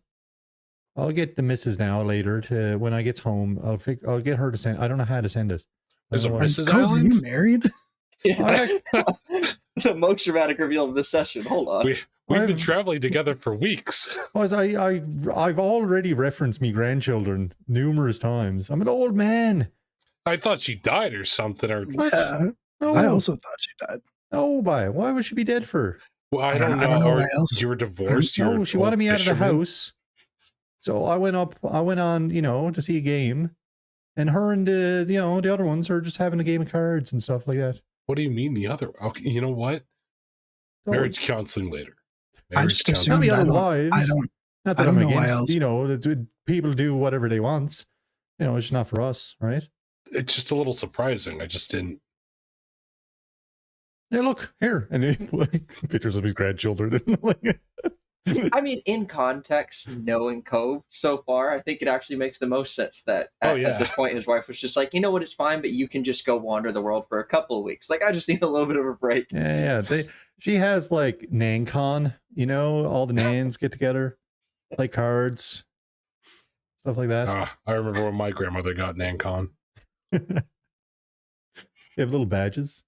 I'll get the missus now later to when I get home. I'll get her to send. I don't know how to send it. There's a I don't know Mrs. Cove, are Island? you married? Yeah. The most dramatic reveal of this session. Hold on. We've been traveling together for weeks. what- I've already referenced me grandchildren numerous times. I'm an old man. I thought she died or something. Or What? Yeah, No, I also thought she died. no, why would she be dead for? well, I I don't don't know Or why else. you were divorced. You No, were she wanted me out of the fisherman? house. So I went on, to see a game. And her and the other ones are just having a game of cards and stuff like that. What do you mean the other? Okay, you know what? So, Marriage counseling later. I Marriage just Not assumed the I other don't- wives. I don't. Not I that don't I'm know why against, else. people do whatever they want. It's just not for us, right? It's just a little surprising. I just didn't. Yeah, look here, and like, pictures of his grandchildren. I mean, in context, knowing Cove so far, I think it actually makes the most sense that at this point his wife was just like, you know what, it's fine, but you can just go wander the world for a couple of weeks. Like, I just need a little bit of a break. Yeah. She has like NanCon, all the Nans get together, play cards, stuff like that. I remember when my grandmother got NanCon. They have little badges.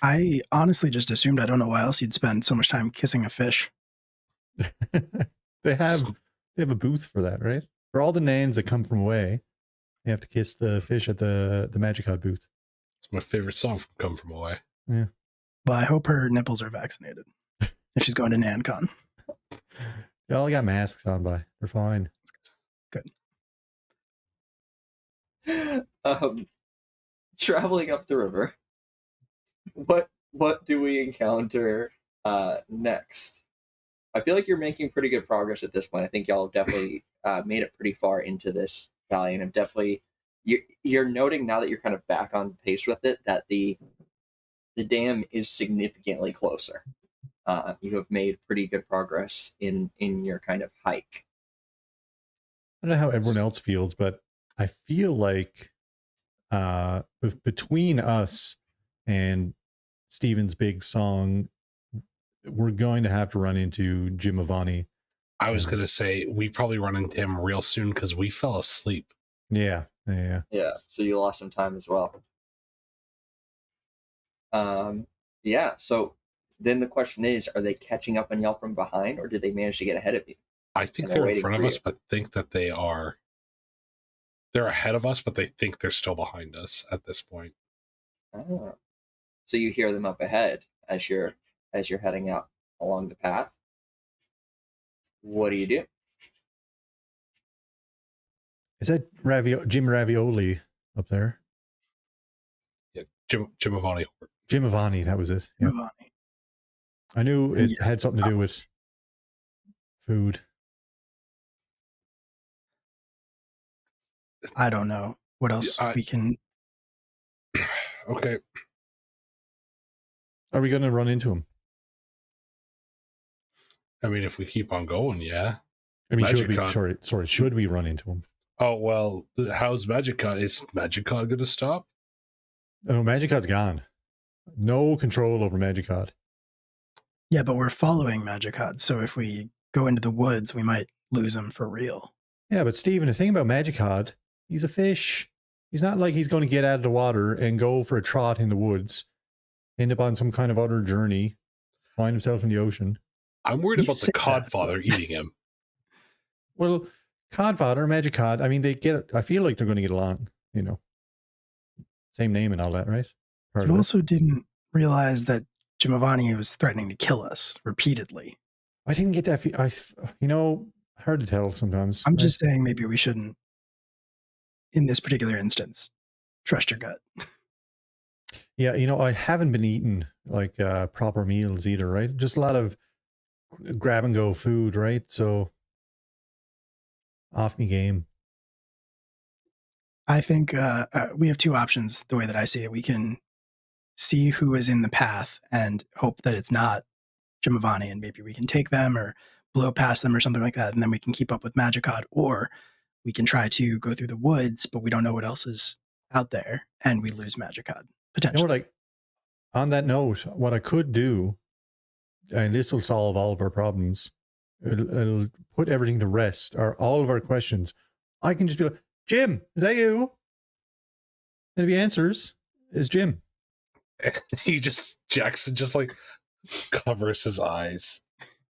I honestly just assumed. I don't know why else you'd spend so much time kissing a fish. They have a booth for that, right? For all the Nans that come from away, you have to kiss the fish at the Magicod booth. It's my favorite song from Come From Away. Well, I hope her nipples are vaccinated if she's going to NanCon. They all got masks on by. They're fine. Traveling up the river, what do we encounter next? I feel like you're making pretty good progress at this point. I think y'all have definitely made it pretty far into this valley, and have definitely you're noting now that you're kind of back on pace with it that the dam is significantly closer. You have made pretty good progress in your kind of hike. I don't know how everyone else feels, but I feel like between us and Steven's big song, we're going to have to run into Jim Avani. I was going to say, we probably run into him real soon because we fell asleep. Yeah. Yeah, so you lost some time as well. Yeah, so then the question is, are they catching up on y'all from behind, or did they manage to get ahead of you? I think And they're in waiting front of for us, you. but think that they're ahead of us, but they think they're still behind us at this point. Oh. So you hear them up ahead as you're heading out along the path. What do you do? Is that Jim Ravioli up there? Yeah, Jim Avani. Jim Avani, that was it. Yeah. Avani. I knew it had something to do with food. I don't know what else we can. Okay. Are we going to run into him? I mean, if we keep on going, yeah. I mean, Magicot. should we run into him? Oh, well, how's Magicot? Is Magicot going to stop? No, Magicot's gone. No control over Magicot. Yeah, but we're following Magicot, so if we go into the woods, we might lose him for real. Yeah, but Steven, the thing about Magicot, he's a fish. He's not like he's going to get out of the water and go for a trot in the woods, end up on some kind of other journey, find himself in the ocean. I'm worried about the codfather eating him. Well, Codfather, Magicot, I mean, I feel like they're going to get along, you know. Same name and all that, right? You also didn't realize that Jim Avani was threatening to kill us repeatedly. I didn't get that. Hard to tell sometimes. I'm just saying maybe we shouldn't, in this particular instance, trust your gut. Yeah, I haven't been eating like proper meals either, right? Just a lot of grab and go food, right? So off me game. I think we have two options the way that I see it. We can see who is in the path and hope that it's not Jim Avani, and maybe we can take them or blow past them or something like that, and then we can keep up with Magicot, or we can try to go through the woods, but we don't know what else is out there, and we lose Magicot, potentially. Like, on that note, what I could do, and this will solve all of our problems, it'll put everything to rest, or all of our questions. I can just be like, Jim, is that you? And if he answers, it's Jim. Jackson just like covers his eyes.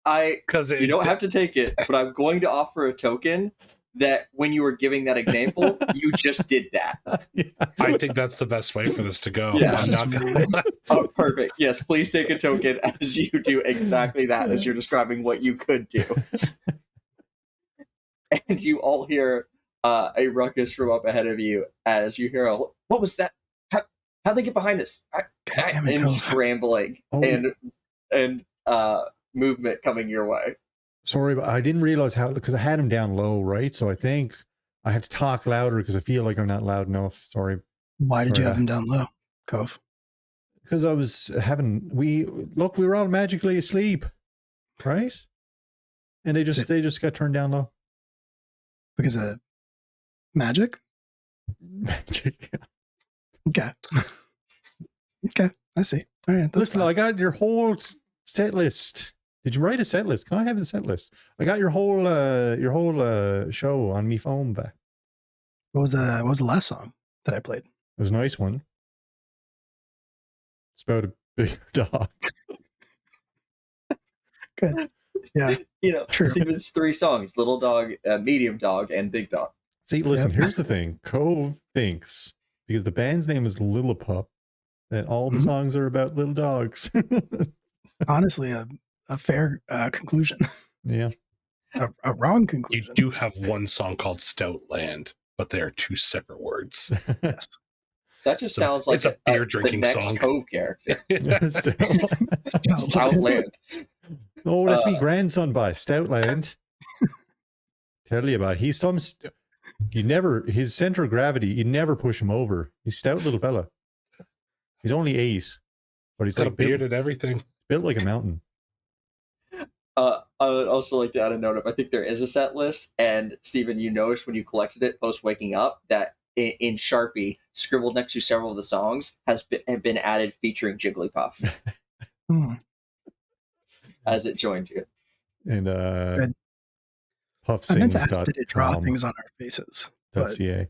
You don't have to take it, but I'm going to offer a token that when you were giving that example, you just did that. Yeah. I think that's the best way for this to go. Yes. I'm not gonna... Oh, perfect. Yes, please take a token as you do exactly that, as you're describing what you could do. And you all hear a ruckus from up ahead of you as you hear what was that? How'd they get behind us? And scrambling and movement coming your way. Sorry, but I didn't realize because I had him down low, right? So I think I have to talk louder because I feel like I'm not loud enough. Sorry. Why did you have him down low, Cove? Because I was we were all magically asleep, right? And they just got turned down low. Because of magic? Magic. Okay. Okay, I see. All right. Listen, I got your whole set list. Did you write a set list? Can I have the set list? I got your whole show on me phone back. What was the last song that I played? It was a nice one. It's about a big dog. Good. Yeah. True. Steven's 3 songs: Little Dog, Medium Dog, and Big Dog. See, listen, here's the thing. Cove thinks, because the band's name is Lillipup, that all the songs are about little dogs. Honestly, a fair conclusion. Yeah. a wrong You conclusion. do have one song called Stout Land, but they are two separate words. Yes. That just sounds like it's a beer the drinking next song. Cove character. Stout Outland. Oh, that's me grandson by Stoutland. Tell you about it. He's some. You never his center of gravity. You never push him over. He's a stout little fella. He's only 8, but he's Got like a beard and everything. built like a mountain. I would also like to add a note of I think there is a set list, and Stephen, you noticed when you collected it post waking up that in Sharpie, scribbled next to several of the songs, have been added featuring Jigglypuff as it joined you. And Good. Puff I meant to ask, sings did it draw .com. things on our faces? But .ca.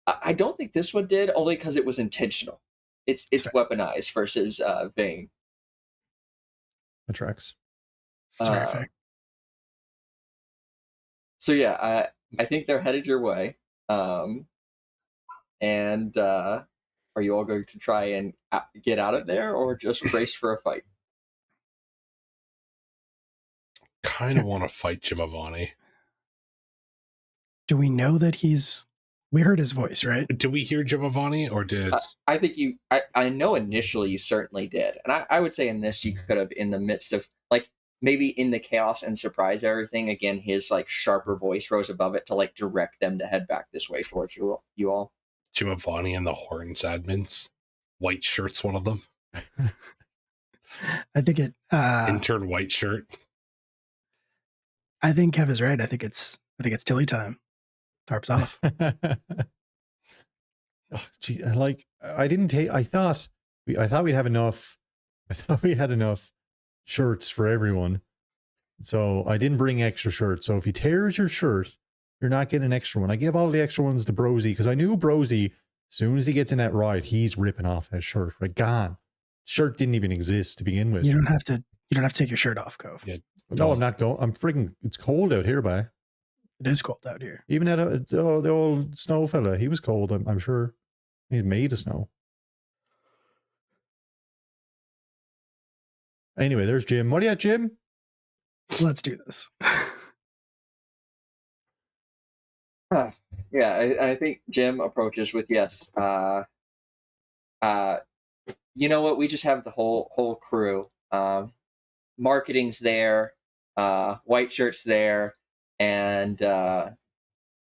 I don't think this one did, only because it was intentional. It's That's weaponized versus vain. That tracks. it's very fair. So yeah, I think they're headed your way. And are you all going to try and get out of there, or just brace for a fight? Kind of want to fight Jimavani. Do we know that he's? We heard his voice, right? Did we hear Jimavani, or did I think you. I know initially you certainly did, and I would say in this you could have, in the midst of like maybe in the chaos and surprise everything again, his like sharper voice rose above it to like direct them to head back this way towards you all. Jimavani and the Horns admins? White shirt's one of them. I think it. Intern white shirt. I think Kev is right. I think it's Tilly time. Tarps off. Oh, gee, like I didn't take. I thought we'd have enough. I thought we had enough shirts for everyone, so I didn't bring extra shirts. So if he tears your shirt, you're not getting an extra one. I give all the extra ones to Brosy because I knew Brosy. As soon as he gets in that ride, he's ripping off that shirt. Right, gone. Shirt didn't even exist to begin with. You don't have to take your shirt off, Cove. Yeah. No, I'm not going. I'm freaking. It's cold out here, by. It is cold out here. Even at the old snow fella, he was cold. I'm sure. He's made of snow. Anyway, there's Jim. What are you at, Jim? Let's do this. Yeah, I think Jim approaches with yes. You know what? We just have the whole crew. Marketing's there, white shirt's there, and Was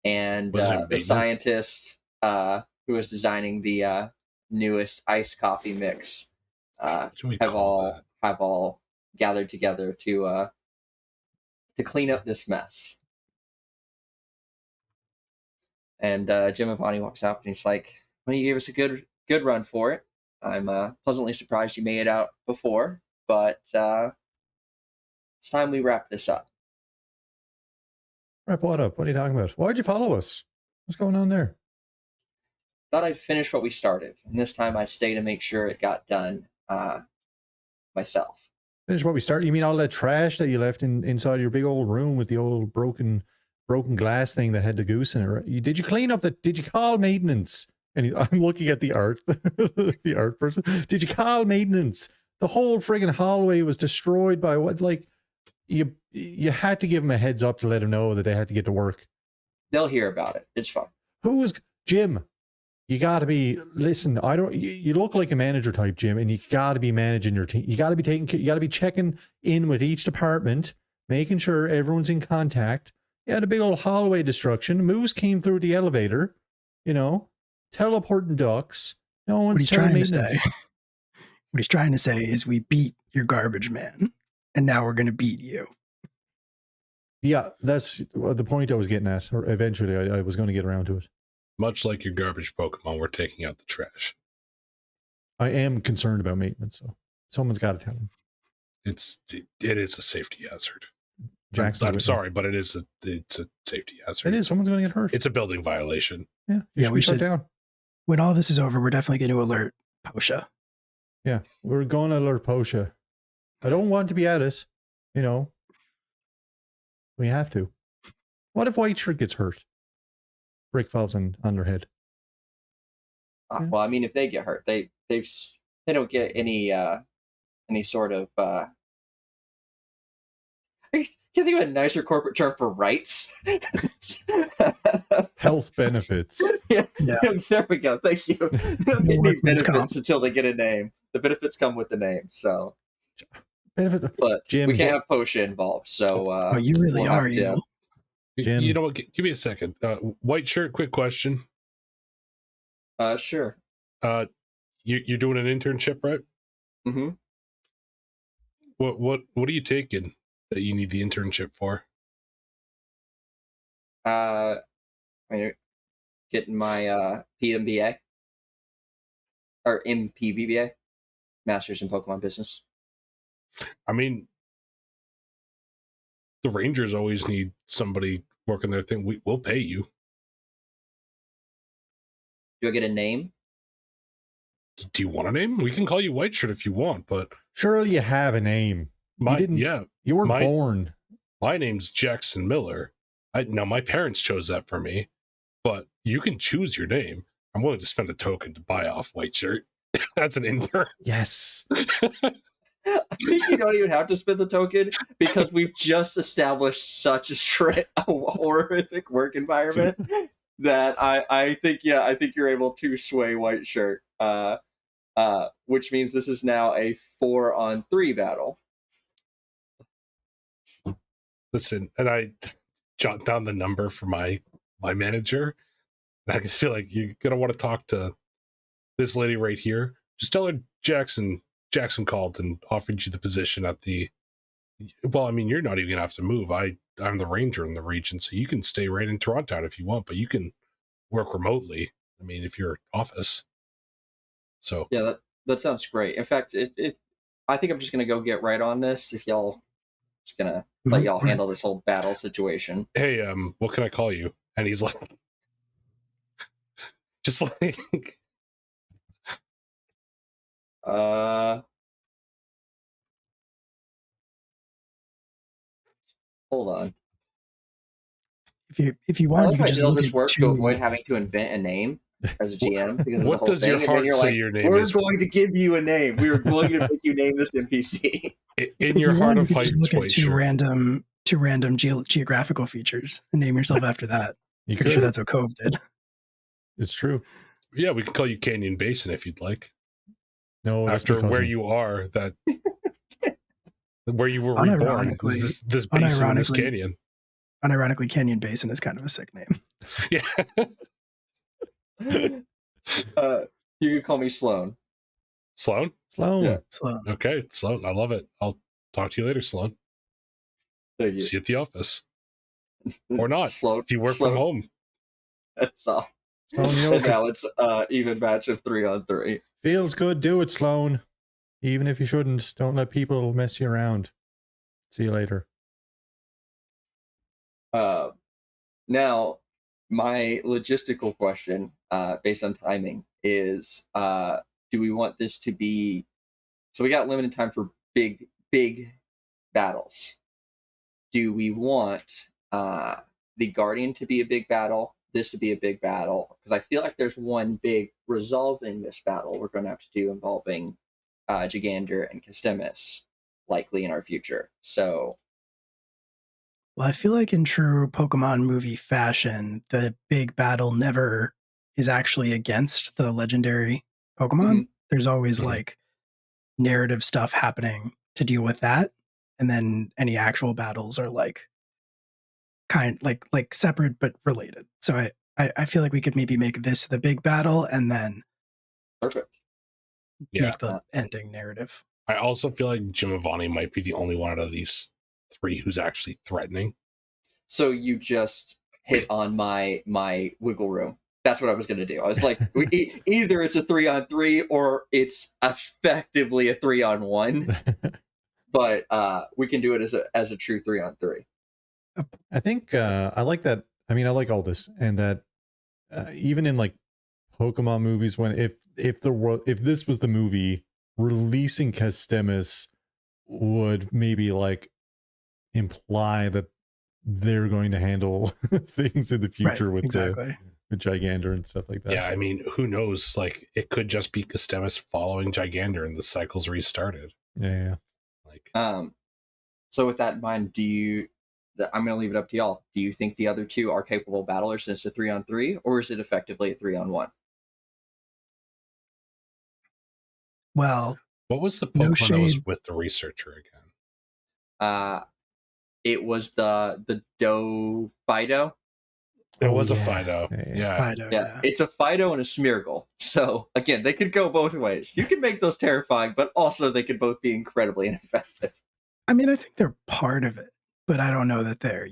it the maintenance? scientist who is designing the newest iced coffee mix What should we have call all gathered together to clean up this mess. And Jim Avani walks out and he's like, "Well, you gave us a good run for it. I'm pleasantly surprised you made it out before, but it's time we wrap this up." Wrap what up? What are you talking about? Why'd you follow us? What's going on there? Thought I'd finish what we started, and this time I'd stay to make sure it got done myself. Finish what we started. You mean all that trash that you left inside your big old room with the old broken glass thing that had the goose in it? Right? Did you clean up the? Did you call maintenance? And I'm looking at the art, the art person. Did you call maintenance? The whole friggin' hallway was destroyed by what? Like you had to give them a heads up to let them know that they had to get to work. They'll hear about it. It's fun. Who was Jim? You got to be. Listen, I don't. You look like a manager type, Jim, and you got to be managing your team. You got to be taking. You got to be checking in with each department, making sure everyone's in contact. You had a big old hallway destruction. Moose came through the elevator. You know, teleporting ducks. No What one's he's trying to say. maintenance. What he's trying to say is we beat your garbage man, and now we're going to beat you. Yeah, that's the point I was getting at. Or eventually, I was going to get around to it. Much like your garbage Pokemon, we're taking out the trash. I am concerned about maintenance, so someone's got to tell him. It is a safety hazard. Jackson's I'm with sorry, but it's a safety me. hazard. It is. Someone's going to get hurt. It's a building violation. Yeah, Yeah, we shut should- down. When all this is over, we're definitely going to alert Posha. Yeah, we're going to alert Posha. I don't want to be at it, you know. We have to. What if White Shirt gets hurt? Brick falls on their head. Yeah. Well, I mean, if they get hurt, they don't get any sort of I can't think of a nicer corporate term for rights. Health benefits. Yeah. Yeah. There we go. Thank you. They don't get any Workman's benefits comp. until they get a name. The benefits come with the name. So, Benefit. but Jim, we can't have Porsche involved. So, Oh, you really we'll are have to- evil. Jim. You know what? Give me a second. White shirt. Quick question. Sure. You're doing an internship, right? Mm-hmm. What are you taking that you need the internship for? I mean, getting my PMBA or MPBBA, Masters in Pokemon Business. I mean, the Rangers always need somebody working their thing. We'll pay you. Do I get a name? Do you want a name? We can call you White Shirt if you want, but Surely you have a name. my you didn't. yeah, You weren't my- born. my name's Jackson Miller. Now my parents chose that for me, but you can choose your name. I'm willing to spend a token to buy off White Shirt. That's an intern. Yes. I think you don't even have to spend the token because we've just established such a horrific work environment that I think you're able to sway White Shirt. Which means this is now a 4-on-3 battle. Listen, and I jot down the number for my manager. And I can feel like you're gonna want to talk to this lady right here. Just tell her Jackson called and offered you the position at the. Well, I mean, you're not even gonna have to move. I'm the ranger in the region, so you can stay right in Toronto if you want, but you can work remotely. I mean, if you're office. So Yeah, that sounds great. In fact, I think I'm just gonna go get right on this. If y'all just gonna let y'all handle this whole battle situation. hey, what can I call you? And he's like, just like, Hold on. If you I want, like you how can just all look this at works to two. avoid having to invent a name as a GM because of what the whole does thing. your And heart then you're say like, your name we're is? going to give you a name. We are going to make you name this NPC. In If your you heart want, of you can just heights, look at White two Shirt. random geographical features and name yourself after that. You Pretty could. sure that's what Cove did. It's true. Yeah, we can call you Canyon Basin if you'd like. No, that's After because where of- you are, where you were reborn, Unironically- is this basin in this unironically- canyon. Unironically, Canyon Basin is kind of a sick name. Yeah. You can call me Sloan. Sloan? Sloan. Yeah. So Okay, Sloan. I love it. I'll talk to you later, Sloan. Thank you. See you at the office. Or not. Sloan. If you work Sloan. from home. That's all. Sloan, you know, And now it's even match of 3-on-3. feels good. Do it, Sloan. Even if you shouldn't, don't let people mess you around. See you later. Now, my logistical question, based on timing, is do we want this to be? So we got limited time for big battles. Do we want the Guardian to be a big battle? This to be a big battle? Because I feel like there's one big resolving this battle we're going to have to do involving Gigander and Castemis, likely in our future. So well, I feel like in true Pokemon movie fashion, the big battle never is actually against the legendary Pokemon. Mhm. There's always Mhm. like narrative stuff happening to deal with that, and then any actual battles are like like separate but related. So I feel like we could maybe make this the big battle and then perfect. Yeah. make the ending narrative. I also feel like Jimavani might be the only one out of these three who's actually threatening. So you just hit on my wiggle room. That's what I was going to do. I was like, either it's a 3-on-3 or it's effectively a 3-on-1. But we can do it as a true 3-on-3. I think I like that. I mean, I like all this, and that even in like Pokemon movies, when if this was the movie, releasing Castemis would maybe like imply that they're going to handle things in the future with exactly. with Gigander and stuff like that. Yeah, I mean, who knows? Like, it could just be Castemis following Gigander and the cycle's restarted. Yeah. Like, So with that in mind, I'm going to leave it up to y'all. Do you think the other two are capable battlers since it's a 3-on-3, or is it effectively a 3-on-1? Well, What was the No Pokemon that was shade. with the researcher again? It was the Doe Fido. It Oh, was a yeah. Fido. Yeah. Fido, yeah. It's a Fido and a Smeargle. So again, they could go both ways. You can make those terrifying, but also they could both be incredibly ineffective. I mean, I think they're part of it, but I don't know that they're,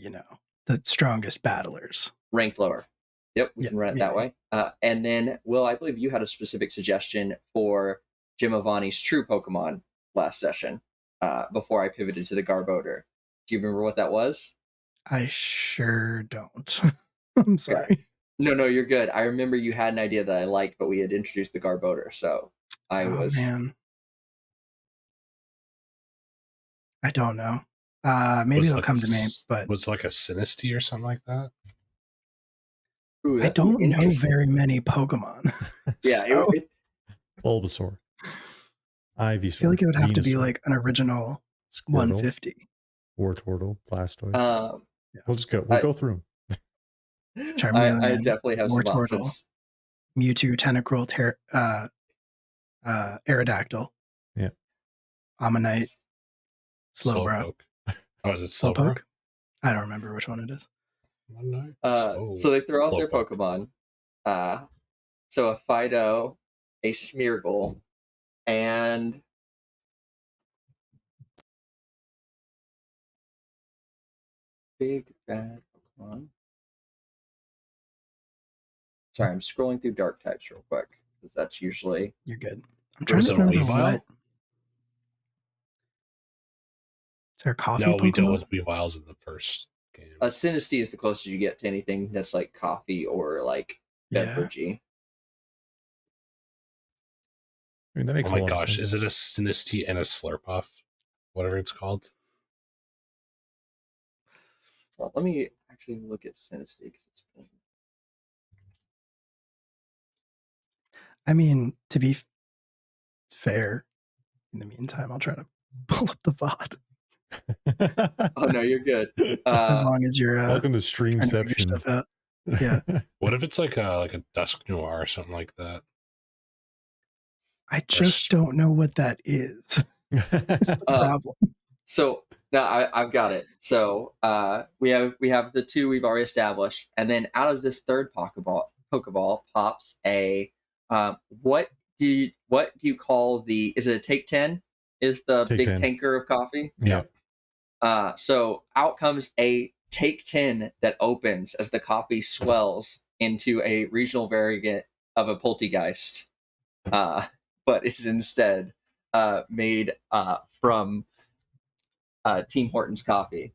the strongest battlers. Ranked lower. Yep, we Yeah, can run it that way. And then, Will, I believe you had a specific suggestion for Jimavani's true Pokemon last session before I pivoted to the Garbodor. Do you remember what that was? I sure don't. I'm sorry. Okay. No, you're good. I remember you had an idea that I liked, but we had introduced the Garbodor, so Man. I don't know. Maybe it'll come to me, but was it like a Sinistea or something like that? Ooh, I don't know very many Pokemon. Yeah, So, Bulbasaur. Ivysaur. I feel like it would have to be Venusaur, like an original Squirtle, 150. Wartortle, Blastoise. Yeah. We'll just go. We'll go through them. Charmeleon, I definitely have some Wartortle, options. Mewtwo, Tentacruel, Aerodactyl. Yeah. Ammonite, Slowbro. Oh, is it Slowpoke? Slowbro? I don't remember which one it is. So they throw out their Slowpoke. Pokemon. So a Fido, a Smeargle, and big bad Pokemon. Sorry, I'm scrolling through dark types real quick because that's usually You're good. I'm trying Was to it a remember Weavile? what. Is there a coffee No, Pokemon? we dealt with Weaviles in the first game. a Sinistea is the closest you get to anything that's like coffee or like Yeah. beveragey. I mean, that makes Oh a my lot of gosh, sense. is it a Sinistea and a Slurpuff? Whatever it's called. Well, let me actually look at Sinistea because it's been... I mean, to be fair, in the meantime, I'll try to pull up the VOD. Oh no, you're good. As long as you're Welcome to trying to figure Streamception. stuff out. Yeah. What if it's like a Dusk Noir or something like that? I just don't know what that is. That's the problem. So now I've got it. So we have the two we've already established, and then out of this third Pokeball pops a what do you call the? Is it a Take 10? Is the Take big 10. tanker of coffee? Yeah. So out comes a Take 10 that opens as the coffee swells into a regional variant of a Poltegeist, but is instead made from Team Hortons coffee.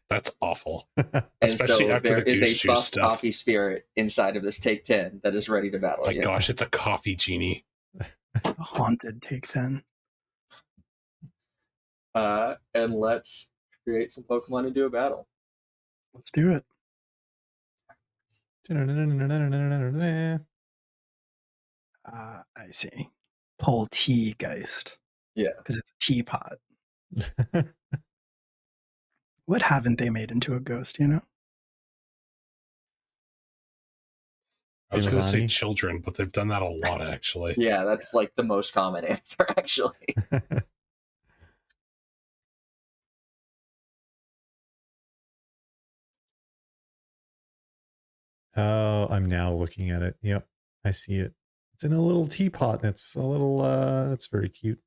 That's awful. And Especially so after there the is goose a juice buff stuff. coffee spirit inside of this Take 10 that is ready to battle. My you. gosh, it's a coffee genie. A haunted Take 10. And let's create some Pokemon to do a battle. Let's do it. I see. Poltegeist. Yeah. Because it's a teapot. What haven't they made into a ghost, you know? I was going to say Giovanni. children, but they've done that a lot, actually. Yeah, that's like the most common answer, actually. Oh, I'm now looking at it. Yep, I see it. It's in a little teapot, and it's a little. It's very cute.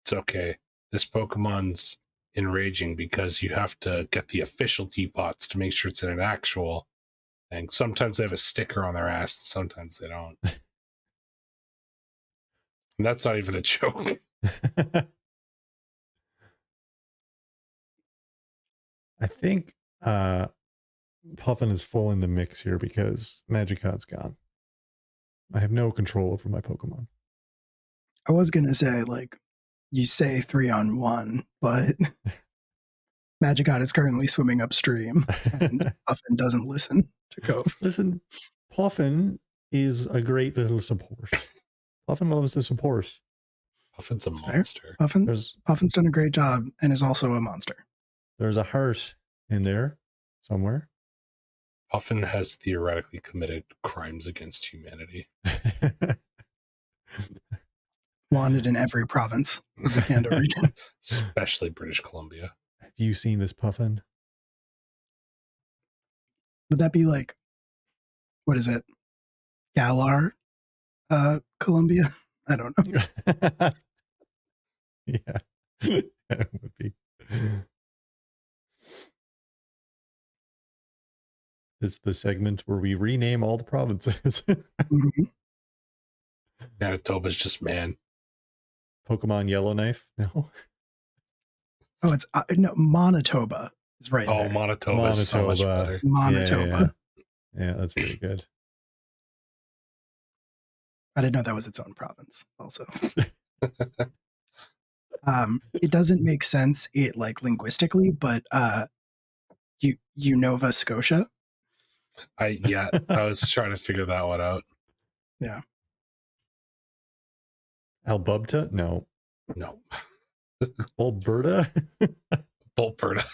It's okay. This Pokemon's enraging because you have to get the official teapots to make sure it's in an actual thing. Sometimes they have a sticker on their ass, and sometimes they don't. And that's not even a joke. I think Puffin is full in the mix here because Magicot's gone. I have no control over my Pokemon. I was going to say, like, you say 3-on-1, but Magicot is currently swimming upstream and Puffin doesn't listen to go. Listen, Puffin is a great little support. Puffin loves to support. Puffin's a That's fair. monster. Puffin's done a great job and is also a monster. There's a heart in there somewhere. Puffin has theoretically committed crimes against humanity. Wanted in every province of the Kanto region. Especially British Columbia. Have you seen this Puffin? Would that be like, what is it? Galar, Columbia? I don't know. Yeah, it would be. This is the segment where we rename all the provinces. Mhm. Manitoba's just man. Pokemon Yellowknife? No. Oh, it's no, Manitoba is right Oh, there. Manitoba is so much Manitoba. better. Manitoba. Yeah, that's pretty good. I didn't know that was its own province also. It doesn't make sense like linguistically, but Nova Scotia. I was trying to figure that one out. Yeah. Albubta? No. No. Alberta? Bulperta.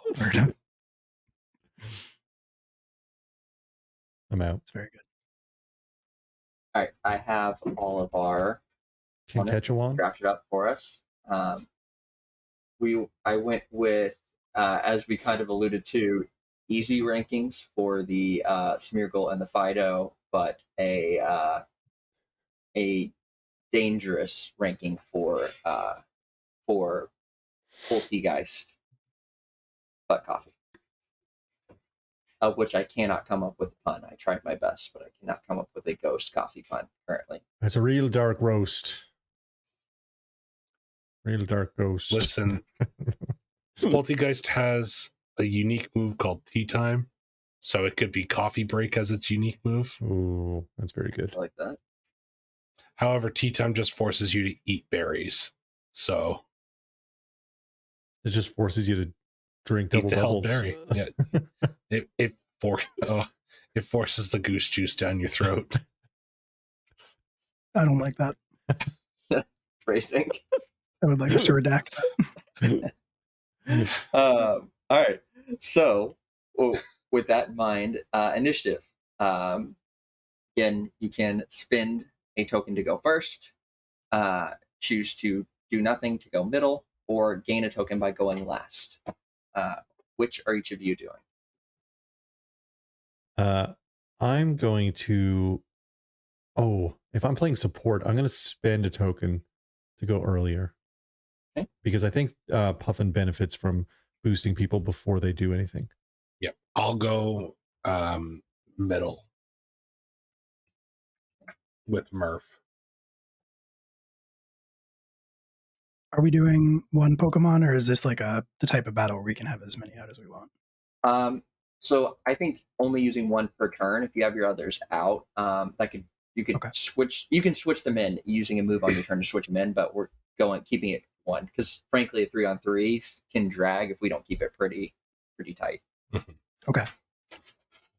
Alberta. I'm out. It's very good. All right, I have all of our Saskatchewan? drafted up for us. I went with, as we kind of alluded to, easy rankings for the Smeargle and the Fido, but a dangerous ranking for Poltegeist butt coffee, of which I cannot come up with a pun. I tried my best, but I cannot come up with a ghost coffee pun currently. That's a real dark roast. Real dark ghost. Listen, Poltegeist has a unique move called Tea Time. So it could be Coffee Break as its unique move. Ooh, that's very good. I like that. However, Tea Time just forces you to eat berries. So It just forces you to drink eat double the hell doubles. berry. Yeah. It forces the goose juice down your throat. I don't like that. Phrasing. I would like us to redact that. All right. So, with that in mind, initiative. Again, you can spend a token to go first, choose to do nothing to go middle, or gain a token by going last. Which are each of you doing? I'm going to. Oh, if I'm playing support, I'm going to spend a token to go earlier. Okay. Because I think Puffin benefits from boosting people before they do anything. Yep. I'll go middle with Murph. Are we doing one Pokemon, or is this like the type of battle where we can have as many out as we want? So I think only using one per turn. If you have your others out, you could Okay. switch. You can switch them in using a move on your turn to switch them in. But we're keeping it one because frankly, a 3-on-3 can drag if we don't keep it pretty tight. Okay.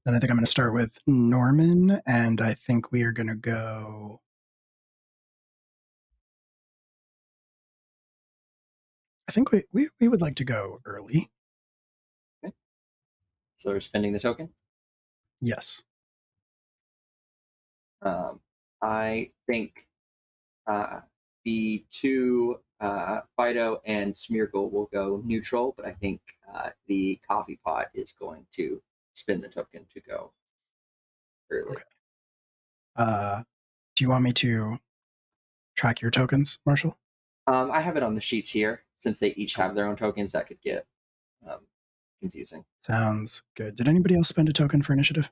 Then I think I'm going to start with Norman, and I think we are going to go. I think we would like to go early. Okay. So we're spending the token. Yes. I think the two Fido and Smeargle will go neutral, but I think the coffee pot is going to spend the token to go early. Okay. Do you want me to track your tokens, Marshall? I have it on the sheets here. Since they each have their own tokens, that could get confusing. Sounds good. Did anybody else spend a token for initiative?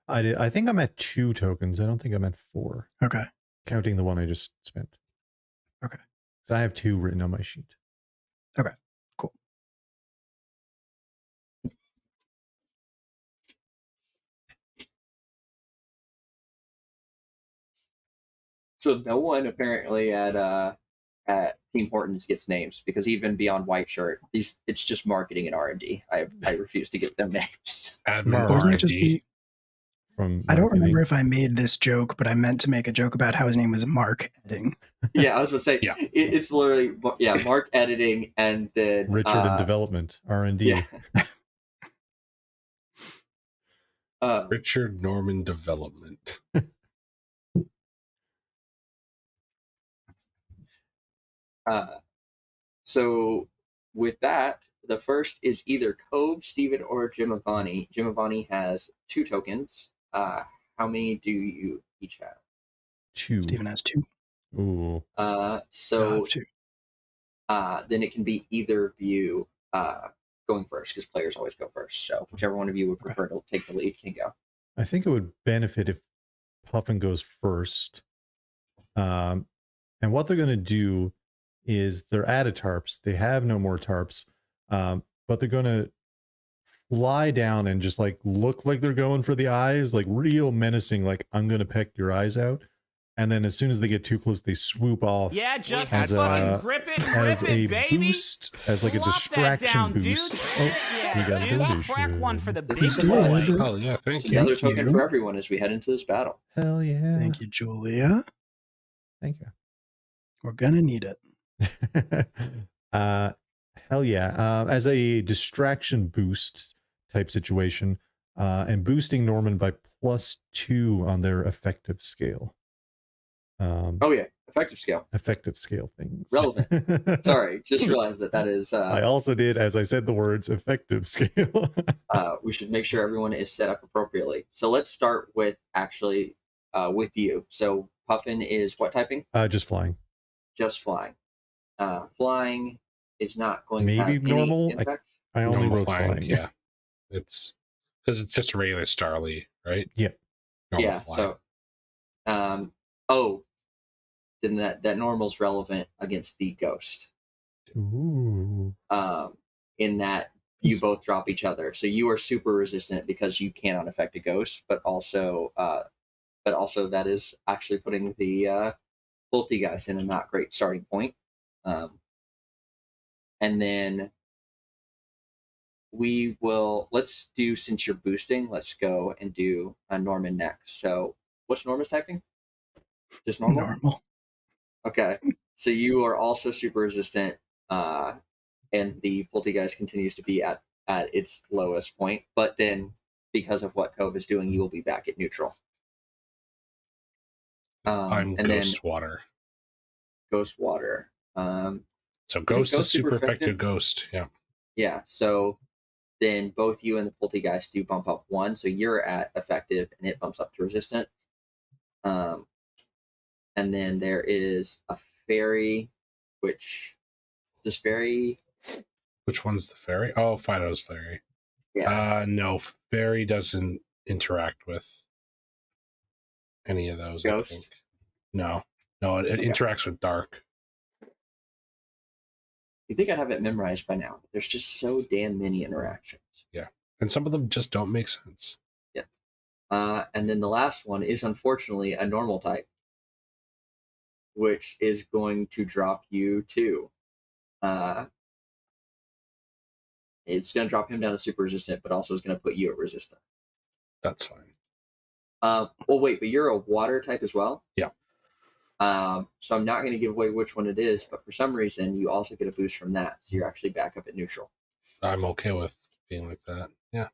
I did. I think I'm at 2 tokens. I don't think I'm at 4. Okay. Counting the one I just spent. Okay. So I have 2 written on my sheet. Okay. Cool. So no one apparently at Team Hortons gets names because even beyond White Shirt, it's just marketing and R&D. I refuse to get them names. Admin Mark. Those might just R&D. be from I don't marketing. remember if I made this joke, but I meant to make a joke about how his name was Mark Editing. Yeah, I was going to say, Yeah. it's literally, Mark editing and then Richard in development, R&D. Yeah. Richard Norman Development. So with that, the first is either Cove, Steven, or Jim Avani. Jim Avani has 2 tokens. How many do you each have? 2. Steven has 2. Ooh. So 2. then it can be either of you going first, because players always go first. So whichever one of you would prefer to take the lead can go. I think it would benefit if Puffin goes first. And what they're going to do is they're out of tarps. They have no more tarps, but they're going to fly down and just like look like they're going for the eyes, like real menacing, like I'm going to peck your eyes out. And then as soon as they get too close, they swoop off. Yeah, just as fucking grip it, as a baby. boost, as like a Slop that distraction down, boost. Dude. Oh, Yeah, we got a dude, donation. crack one for the big Thanks, boy. Oh, yeah, thank It's you. another Thank token you. for everyone as we head into this battle. Hell yeah. Thank you, Julia. Thank you. We're going to need it. Hell yeah. As a distraction boost type situation, and boosting Norman by +2 on their effective scale. Oh yeah, effective scale. Effective scale things. Relevant. Sorry, just realized that is. I also did, as I said the words, effective scale. We should make sure everyone is set up appropriately. So let's start with actually with you. So Puffin is what typing? Just flying. Just flying. Flying is not going Maybe to have normal. any impact. I only Normal wrote flying. Yeah. It's because it's just a regular Starly, right? Yep. Normal Yeah. flying. So, then that normal's relevant against the ghost. Ooh. In that you both drop each other, so you are super resistant because you cannot affect a ghost, but also that is actually putting the Poltergeist in a not great starting point. And then let's do, since you're boosting, let's go and do Norman next. So what's Norman's typing? Just normal? Normal. Okay. So you are also super resistant, and the Poltergeist continues to be at its lowest point, but then because of what Cove is doing, you will be back at neutral. I'm and Ghost then Water. Ghost Water. So Ghost is Ghost super super effective effective? Ghost. Yeah. Yeah, so then both you and the Poltergeist do bump up 1, so you're at effective and it bumps up to resistant. And then there is a fairy, which this fairy. Which one's the fairy? Oh, Fido's fairy. Yeah. No, fairy doesn't interact with any of those. Ghost? I think. No, it Okay. interacts with dark. You think I'd have it memorized by now? But there's just so damn many interactions. And some of them just don't make sense. Yeah. And then the last one is unfortunately a normal type, which is going to drop you to. It's going to drop him down to super resistant, but also is going to put you at resistant. That's fine. Well, wait, but you're a water type as well? Yeah. So I'm not going to give away which one it is, but for some reason you also get a boost from that, so you're actually back up at neutral. I'm okay with being like that. Yeah.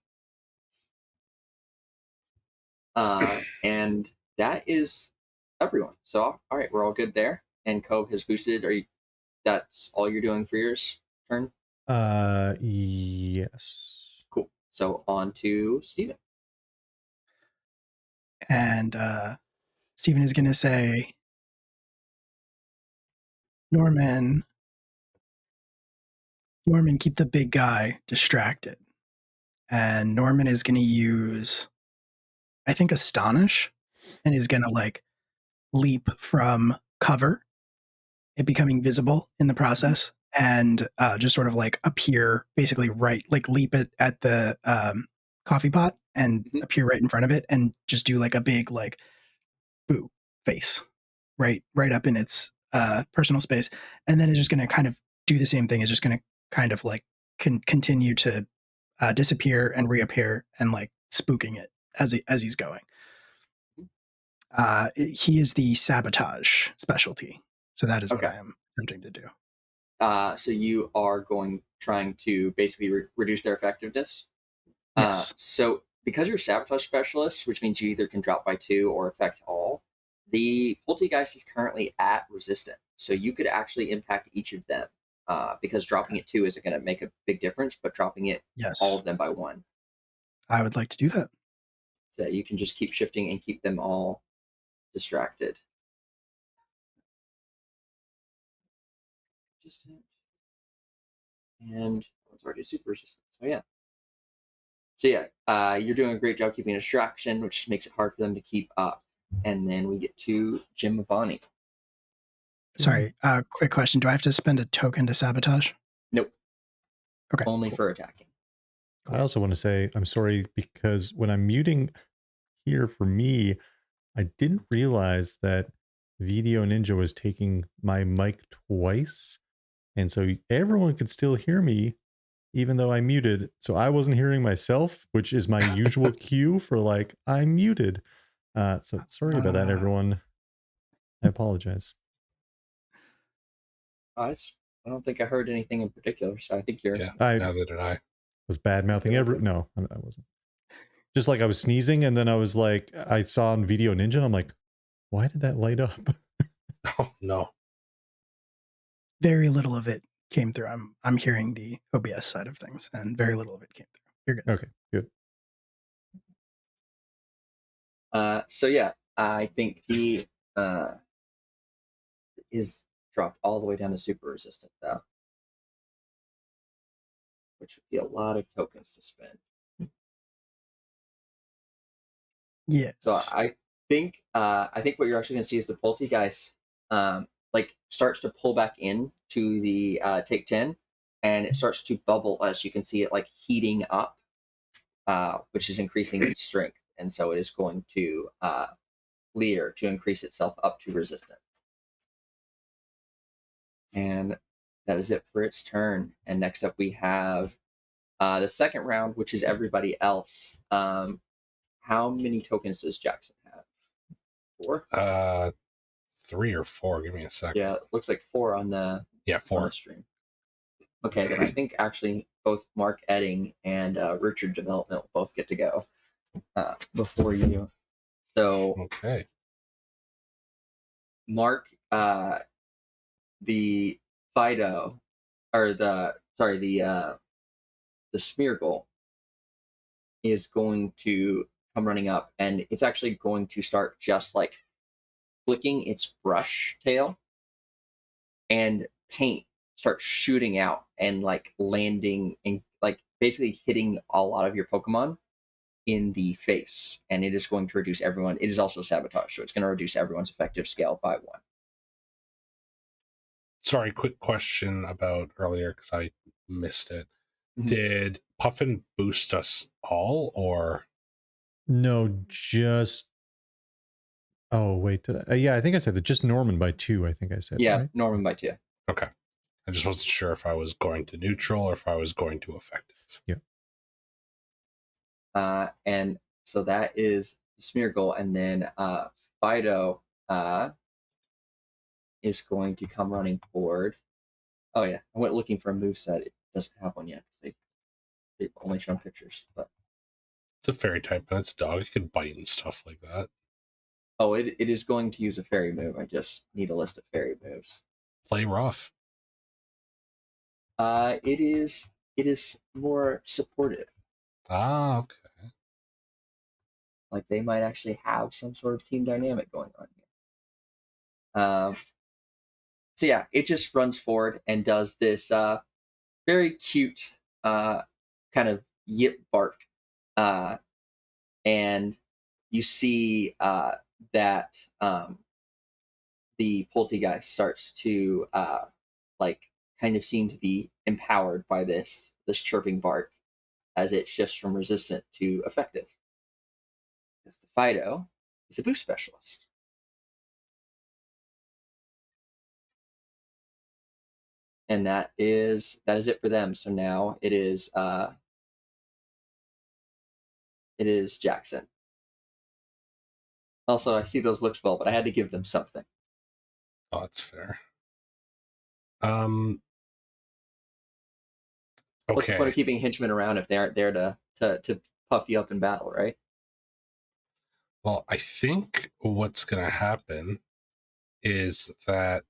And that is everyone. So all right, we're all good there. And Cove has boosted. That's all you're doing for yours turn? Yes. Cool. So on to Steven. And Steven is going to say, Norman, keep the big guy distracted. And Norman is going to use, I think, Astonish, and is going to like leap from cover, it becoming visible in the process, and just sort of like appear basically right, like leap it at the coffee pot and appear right in front of it, and just do like a big like boo face right up in its personal space, and then is just going to kind of do the same thing. Is just going to kind of like continue to disappear and reappear and like spooking it as he's going. He is the sabotage specialty, so that is what Okay. I am attempting to do. So you are trying to basically reduce their effectiveness. Yes. So because you're a sabotage specialist, which means you either can drop by 2 or affect all, the Poltergeist is currently at resistant. So you could actually impact each of them. Because dropping it 2 isn't going to make a big difference, but dropping it Yes. all of them by 1. I would like to do that. So you can just keep shifting and keep them all distracted. And it's already super resistant. So yeah. You're doing a great job keeping a distraction, which makes it hard for them to keep up. And then we get to Jim Mavani. Sorry, quick question. Do I have to spend a token to sabotage? Nope. Okay. Only cool. for attacking. I also want to say I'm sorry because when I'm muting here for me, I didn't realize that Video Ninja was taking my mic twice. And so everyone could still hear me even though I muted. So I wasn't hearing myself, which is my usual cue for like, I'm muted. So sorry about that, everyone. I apologize. I don't think I heard anything in particular, so I think you're. Yeah, I neither did I. was bad mouthing No, I wasn't. Just like I was sneezing and then I was like, I saw on Video Ninja and I'm like, why did that light up? Oh, no. Very little of it came through. I'm hearing the OBS side of things, and very little of it came through. You're good. Okay, good. I think he is dropped all the way down to super resistant though, which would be a lot of tokens to spend. Yes. So I think what you're actually going to see is the Poltergeist like starts to pull back in to the take 10, and it starts to bubble as you can see it like heating up, which is increasing its strength, and so it is going to clear to increase itself up to resistant. And that is it for its turn. And next up we have the second round, which is everybody else. How many tokens does Jackson have? 4? 3 or 4. Give me a second. Yeah, it looks like 4 on the 4 on the stream. Okay, then I think actually both Mark Edding and Richard Development will both get to go before you. So okay. Mark, the Fido, or the Smeargle is going to come running up, and it's actually going to start just like flicking its brush tail, and paint starts shooting out and like landing and like basically hitting a lot of your Pokemon in the face, and it is going to reduce everyone. It is also sabotage, so it's going to reduce everyone's effective scale by 1. Sorry, quick question about earlier because I missed it. Mhm. Did Puffin boost us all, or No, just. Oh, wait. Yeah, I think I said that. Just Norman by 2, I think I said. Yeah, right? Norman by 2. okay? I just wasn't sure if I was going to neutral or if I was going to effective. Yeah. And so that is Smeargle, and then Fido is going to come running forward. Oh yeah, I went looking for a moveset. It doesn't have one yet. They've only shown pictures, but It's a fairy type, and it's a dog. It could bite and stuff like that. oh, it is going to use a fairy move. I just need a list of fairy moves. Play rough. It is more supportive. Ah, okay. Like they might actually have some sort of team dynamic going on here. So yeah, it just runs forward and does this very cute kind of yip bark, and you see that the Poltergeist starts to like kind of seem to be empowered by this chirping bark as it shifts from resistant to effective. Because the Fido is a boost specialist. And that is it for them. So now it is Jackson. Also, I see those looks well, but I had to give them something. Oh, that's fair. Okay. What's the point of keeping henchmen around if they aren't there to puff you up in battle, right? Well, I think what's going to happen is that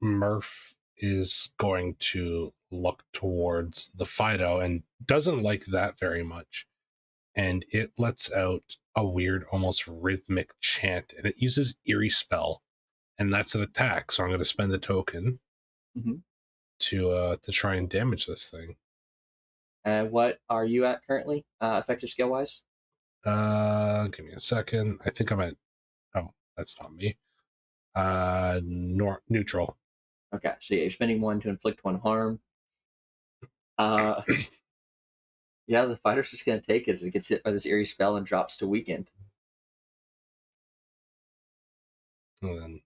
Murph is going to look towards the Fido and doesn't like that very much. And it lets out a weird, almost rhythmic chant, and it uses Eerie Spell, and that's an attack. So I'm going to spend the token to try and damage this thing. And what are you at currently, effective skill wise? Give me a second. I think I'm at. Oh, that's not me. Neutral. Okay, so yeah, you're spending 1 to inflict 1 harm. Yeah, the fighter's just gonna take it as it gets hit by this eerie spell and drops to weakened. And then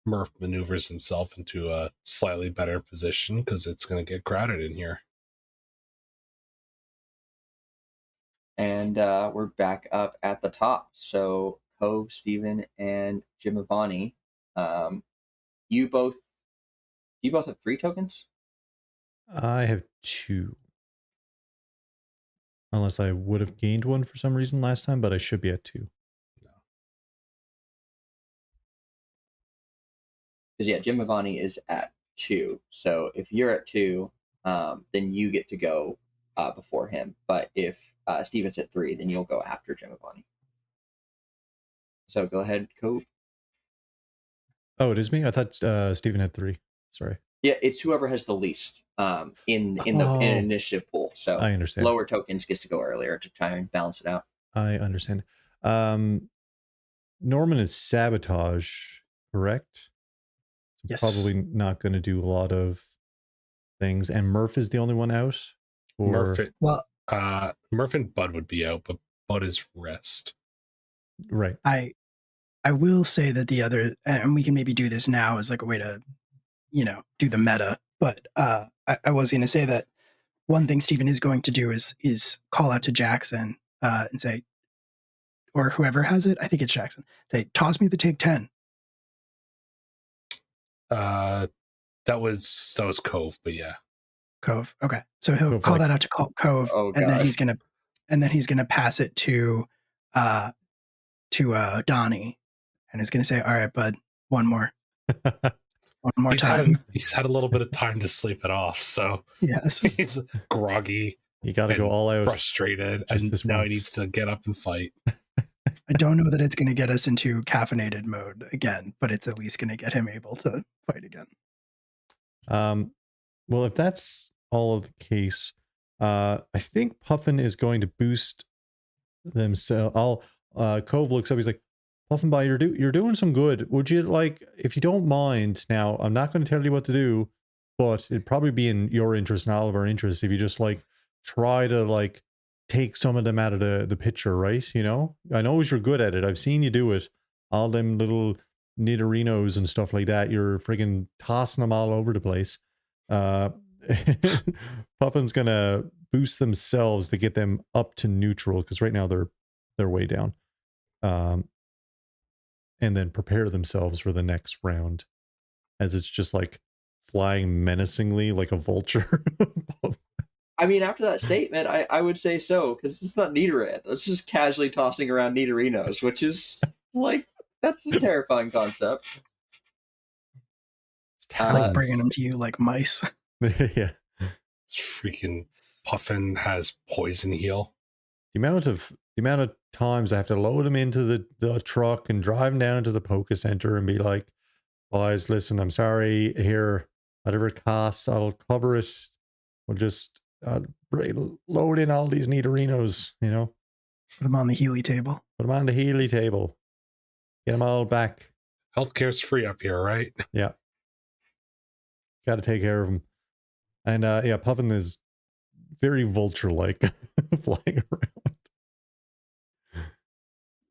Murph maneuvers himself into a slightly better position because it's going to get crowded in here. And we're back up at the top. So Cove, Steven, and Jim Avani, you both have 3 tokens? I have 2. Unless I would have gained 1 for some reason last time, but I should be at 2. Because yeah, Jim Avani is at 2. So if you're at 2, then you get to go before him. But if Steven's at 3, then you'll go after Jim Avani. So go ahead, Cove. Oh, it is me? I thought Steven had 3. Sorry. Yeah, it's whoever has the least in the initiative pool. So I understand. Lower tokens gets to go earlier to try and balance it out. I understand. Norman is sabotage, correct? So Yes. probably not going to do a lot of things. And Murph is the only one out? Or... Murph and Bud would be out, but Bud is rest. Right. I will say that the other, and we can maybe do this now as like a way to, do the meta. But I was going to say that one thing Steven is going to do is call out to Jackson and say, or whoever has it, I think it's Jackson, say, toss me the take 10. That was Cove, but yeah. Cove. Okay. So he'll call that out to Cove, and then he's gonna pass it to Donnie, and he's gonna say, all right, bud, one more time. He's had a little bit of time to sleep it off, so yes, he's groggy. You got to go all out, frustrated, and now he needs to get up and fight. I don't know that it's going to get us into caffeinated mode again, but it's at least going to get him able to fight again. Well, if that's all of the case, I think Puffin is going to boost themselves. Cove looks up. He's like, Puffin, you're doing some good. Would you like, if you don't mind, now I'm not going to tell you what to do, but it'd probably be in your interest and all of our interests if you just like try to like take some of them out of the picture, right? I know you're good at it. I've seen you do it. All them little nidorinos and stuff like that. You're friggin' tossing them all over the place. Puffin's gonna boost themselves to get them up to neutral because right now they're way down. And then prepare themselves for the next round, as it's just like flying menacingly like a vulture. I mean, after that statement, I would say so, because it's not Nidoran. It's just casually tossing around Nidorinos, which is, like, that's a terrifying concept. It's like bringing them to you like mice. Yeah. Freaking Puffin has poison heal. The amount of times I have to load them into the truck and drive them down to the Poke Center and be like, guys, listen, I'm sorry, here, whatever it costs, I'll cover it. We'll just load in all these Nidorinos, Put them on the Healy table. Get them all back. Healthcare's free up here, right? Yeah. Got to take care of them. And yeah, Puffin is very vulture-like flying around.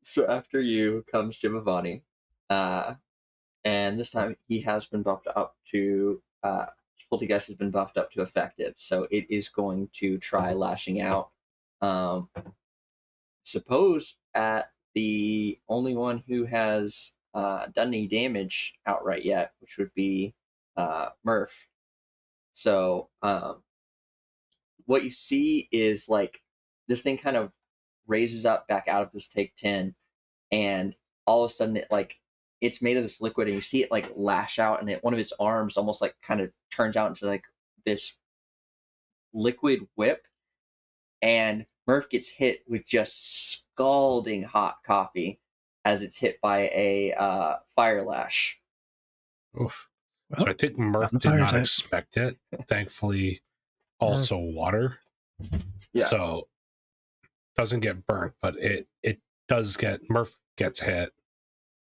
So after you comes Jim Avani, and this time he has been buffed up to Poltergeist has been buffed up to effective, so it is going to try lashing out. Suppose at the only one who has done any damage outright yet, which would be Murph. So what you see is like this thing kind of raises up back out of this take 10, and all of a sudden it's made of this liquid, and you see it like lash out, and one of its arms almost like kind of turns out into like this liquid whip, and Murph gets hit with just scalding hot coffee as it's hit by a fire lash. Oof. Well, So I think Murph the did fire not type. expect it. Thankfully, also water. Yeah. So doesn't get burnt, but it does get Murph gets hit.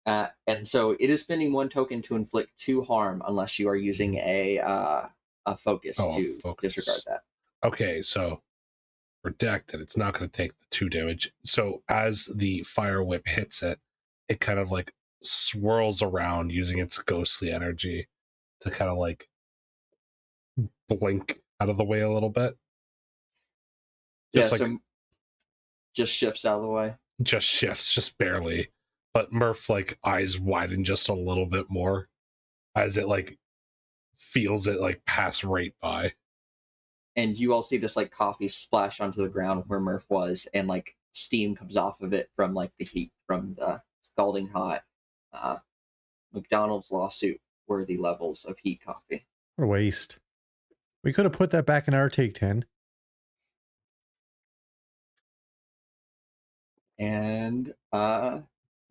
And so it is spending 1 token to inflict 2 harm unless you are using a focus to disregard that. Okay, so for deck that it's not going to take the 2 damage. So as the fire whip hits it, it kind of like swirls around using its ghostly energy to kind of like blink out of the way a little bit. So just shifts out of the way. Just shifts, just barely. But Murph like eyes widen just a little bit more as it like feels it like pass right by. And you all see this like coffee splash onto the ground where Murph was, and like steam comes off of it from like the heat from the scalding hot McDonald's lawsuit worthy levels of heat coffee. What a waste. We could have put that back in our take 10. And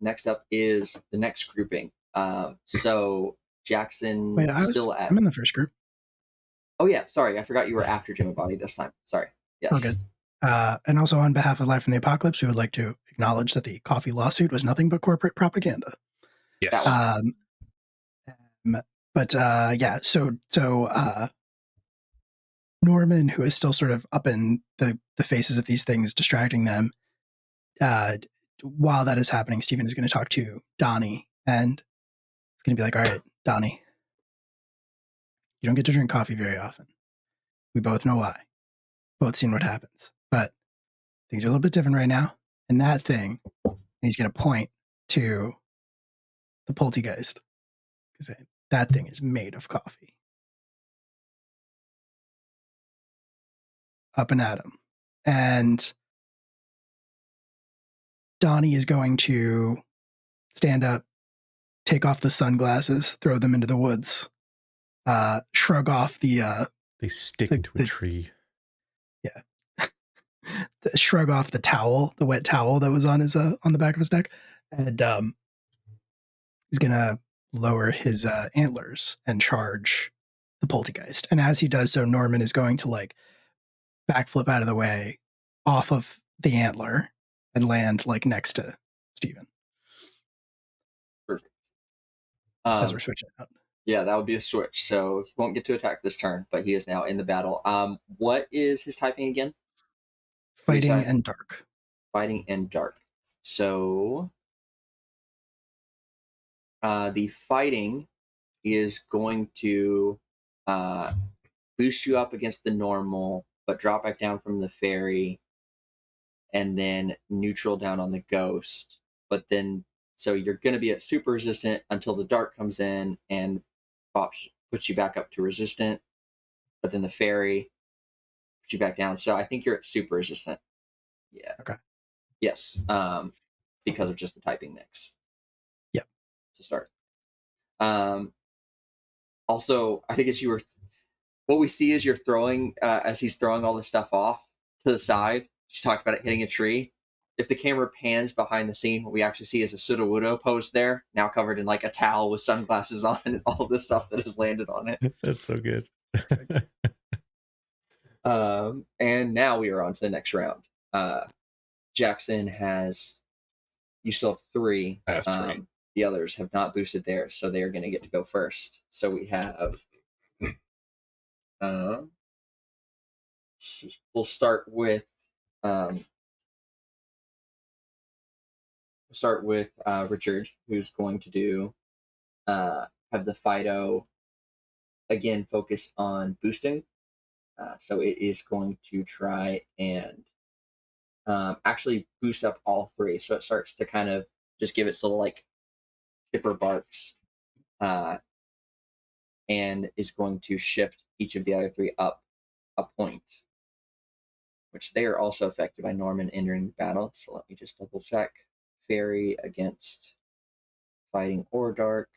next up is the next grouping. So Jackson Wait, I'm in the first group. Oh yeah, sorry, I forgot you were after Jim Body this time. Sorry. Yes. All good. And also on behalf of Live from the Apocalypse, we would like to acknowledge that the coffee lawsuit was nothing but corporate propaganda. Yes. So Norman, who is still sort of up in the faces of these things, distracting them. While that is happening, Stephen is going to talk to Donnie, and it's going to be like, all right, Donnie, you don't get to drink coffee very often. We both know why. Both seen what happens. But things are a little bit different right now. And that thing, and he's going to point to the poltergeist, because that thing is made of coffee. Up and at him. And Donnie is going to stand up, take off the sunglasses, throw them into the woods, shrug off the... They stick into a tree. Yeah. Shrug off the towel, the wet towel that was on his on the back of his neck. And he's going to lower his antlers and charge the poltergeist. And as he does so, Norman is going to like backflip out of the way off of the antler and land like next to Stephen. Perfect. As we're switching out. Yeah, that would be a switch. So he won't get to attack this turn, but he is now in the battle. What is his typing again? Fighting and dark. Fighting and dark. So the fighting is going to boost you up against the normal, but drop back down from the fairy, and then neutral down on the ghost. But then, so you're going to be at super resistant until the dark comes in and puts you back up to resistant. But then the fairy puts you back down. So I think you're at super resistant. Yeah. Okay. Yes. Because of just the typing mix. Yep. To start. Also, I think as you were, what we see is you're throwing, as he's throwing all this stuff off to the side. She talked about it hitting a tree. If the camera pans behind the scene, what we actually see is a Sudowoodo posed there, now covered in like a towel with sunglasses on and all this stuff that has landed on it. That's so good. And now we are on to the next round. Jackson you still have 3. I have 3. The others have not boosted theirs, so they are going to get to go first. So we have, we'll start with, Richard, who's going to do, have the Fido again focus on boosting. So it is going to try and actually boost up all three. So it starts to kind of just give its little like chipper barks, and is going to shift each of the other three up a point, which they are also affected by Norman entering the battle. So let me just double check. Fairy against fighting or dark.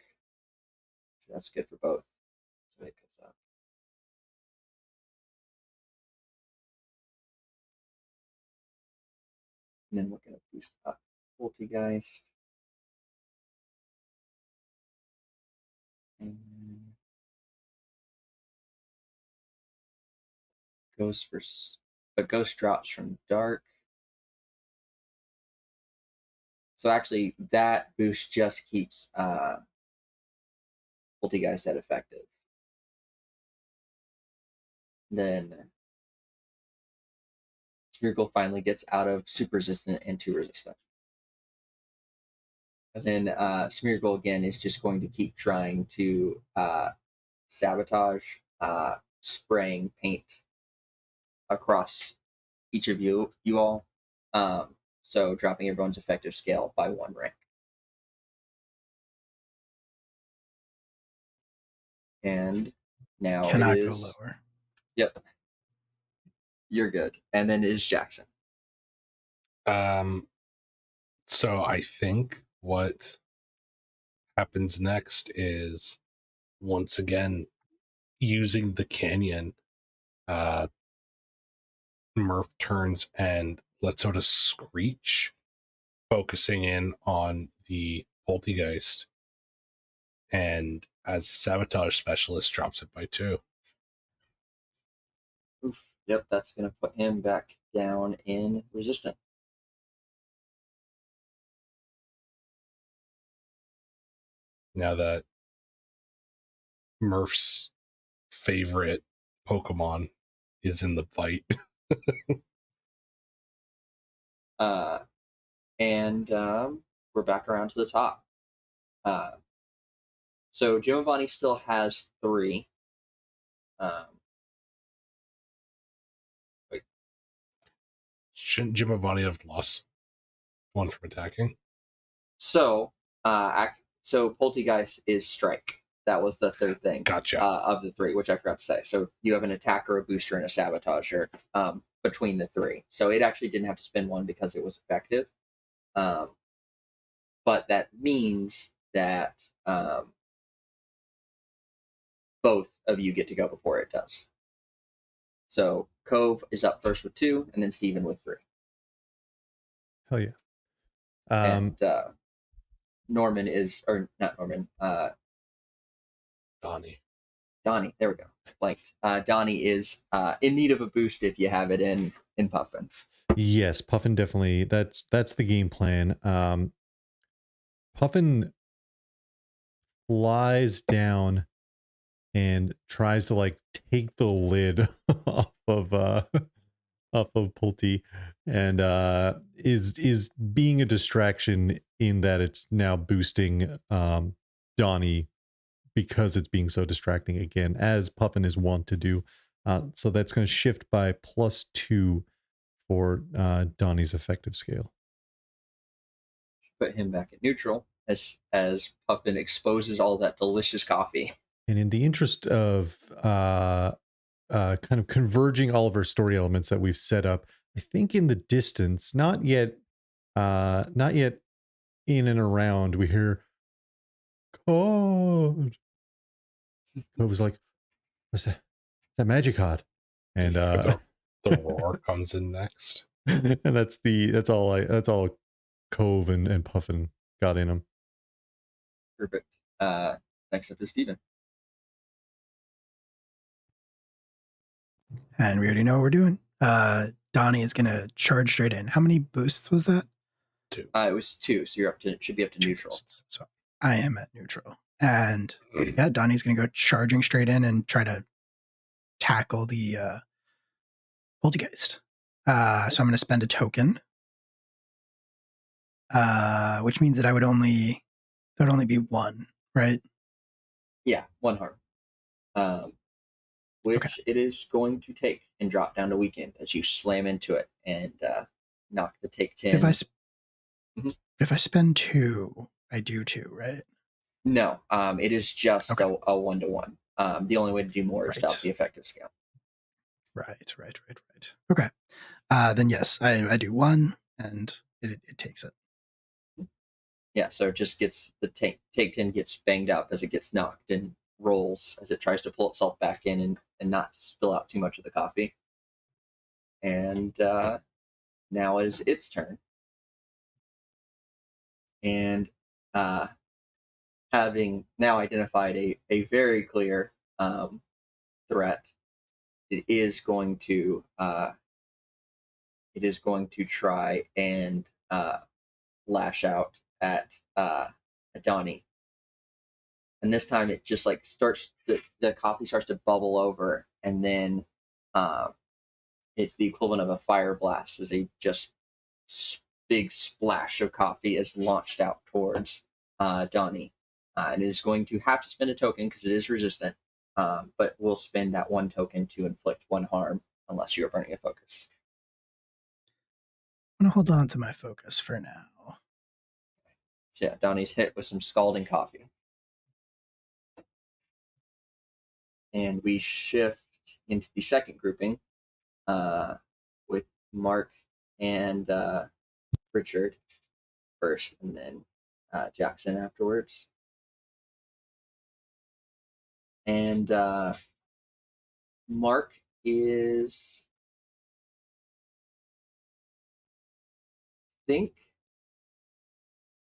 That's good for both. So it goes up. And then we're going to boost up Poltergeist. And Ghost versus. But Ghost drops from Dark. So actually, that boost just keeps Poltergeist at effective. Then Spherical finally gets out of super resistant into resistant. And then Smeargle again is just going to keep trying to sabotage, spraying paint across each of you all. So dropping everyone's effective scale by 1 rank. And now Cannot it go is. lower. Yep. You're good. And then it is Jackson. So I think what happens next is once again using the canyon. Murph turns and lets out a screech, focusing in on the poltergeist, and as a sabotage specialist, drops it by 2. Oof. Yep, that's going to put him back down in resistant. Now that Murph's favorite Pokemon is in the fight. And we're back around to the top. So Giovanni still has 3. Shouldn't Giovanni have lost 1 from attacking? So Poltergeist is strike. That was the third thing. Gotcha. Of the 3, which I forgot to say. So you have an attacker, a booster, and a sabotager between the 3. So it actually didn't have to spend 1 because it was effective. But that means that both of you get to go before it does. So Cove is up first with 2, and then Steven with 3. Hell yeah. And Norman is, or not Norman, Donnie. There we go. Blanked. Donnie is in need of a boost if you have it in Puffin. Yes, Puffin definitely. That's the game plan. Puffin flies down and tries to like take the lid off of Pulty, and is being a distraction in that it's now boosting Donnie because it's being so distracting again, as Puffin is wont to do. So that's going to shift by +2 for Donnie's effective scale. Put him back at neutral as Puffin exposes all that delicious coffee. And in the interest of kind of converging all of our story elements that we've set up, I think in the distance, not yet in and around, we hear code. Code was like, what's that? That magic card. And the roar comes in next. and that's all Cove and Puffin got in them. Perfect. Next up is Steven. And we already know what we're doing. Donnie is going to charge straight in. How many boosts was that? 2. It was 2, so should be up to neutral. Boosts. So I am at neutral. And yeah, Donnie's going to go charging straight in and try to tackle the poltergeist. So I'm going to spend a token, which means that there would only be 1, right? Yeah, 1 harm. Which it is going to take and drop down to weakened as you slam into it and knock the take If 10. I if I spend 2, I do 2, right? No, it is just Okay. a 1-to-1. The only way to do more is to up Right. the effective scale. Right. Okay. Then yes, I do 1, and it takes it. Yeah, so it just gets the take 10 gets banged up as it gets knocked and rolls as it tries to pull itself back in and not spill out too much of the coffee. And now is its turn. And having now identified a very clear threat, it is going to try and lash out at Donnie. And this time it just like starts the coffee starts to bubble over, and then it's the equivalent of a fire blast as a just big splash of coffee is launched out towards Donnie. And it is going to have to spend a token because it is resistant, but we'll spend that 1 token to inflict 1 harm unless you are burning a focus. I'm gonna hold on to my focus for now. So yeah, Donnie's hit with some scalding coffee. And we shift into the second grouping with Mark and Richard first, and then Jackson afterwards. And Mark is, think,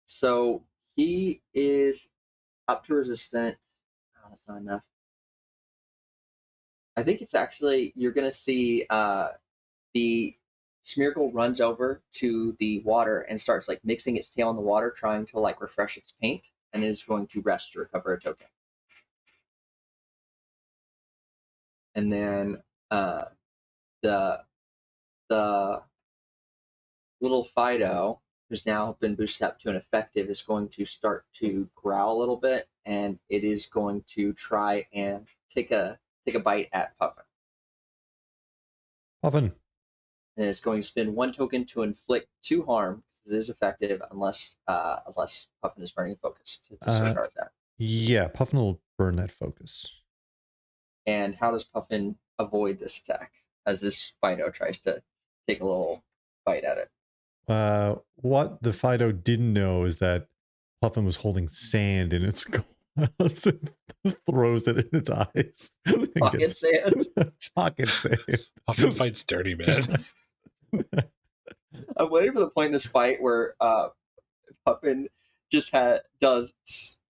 so he is up to resistant. Oh, that's not enough. I think it's actually, you're going to see the Smeargle runs over to the water and starts like mixing its tail in the water, trying to like refresh its paint, and it is going to rest to recover a token. And then the little Fido, who's now been boosted up to an effective, is going to start to growl a little bit, and it is going to try and take a bite at Puffin. Puffin. And it's going to spend 1 token to inflict 2 harm. It is effective unless Puffin is burning focus to disregard that. Yeah, Puffin will burn that focus. And how does Puffin avoid this attack as this Fido tries to take a little bite at it? What the Fido didn't know is that Puffin was holding sand in its glass and throws it in its eyes. Pocket sand. Pocket sand. Puffin fights dirty, man. I'm waiting for the point in this fight where Puffin just does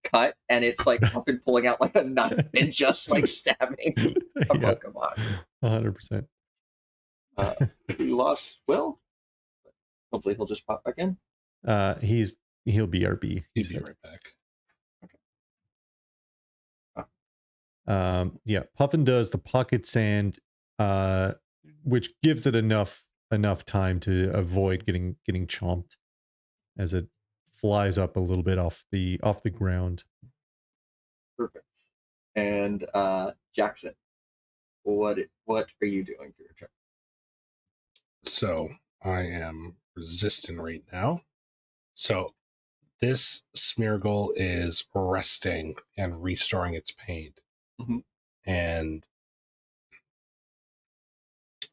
cut, and it's like Puffin pulling out like a knife and just like stabbing a Pokemon. 100%. We lost Will. Hopefully he'll just pop back in. He'll be RB. He'll be right back. Yeah, Puffin does the pocket sand, which gives it enough time to avoid getting chomped as it flies up a little bit off the ground. Perfect. And Jackson, what are you doing for your turn? So I am resistant right now. So this Smeargle is resting and restoring its paint. Mm-hmm. And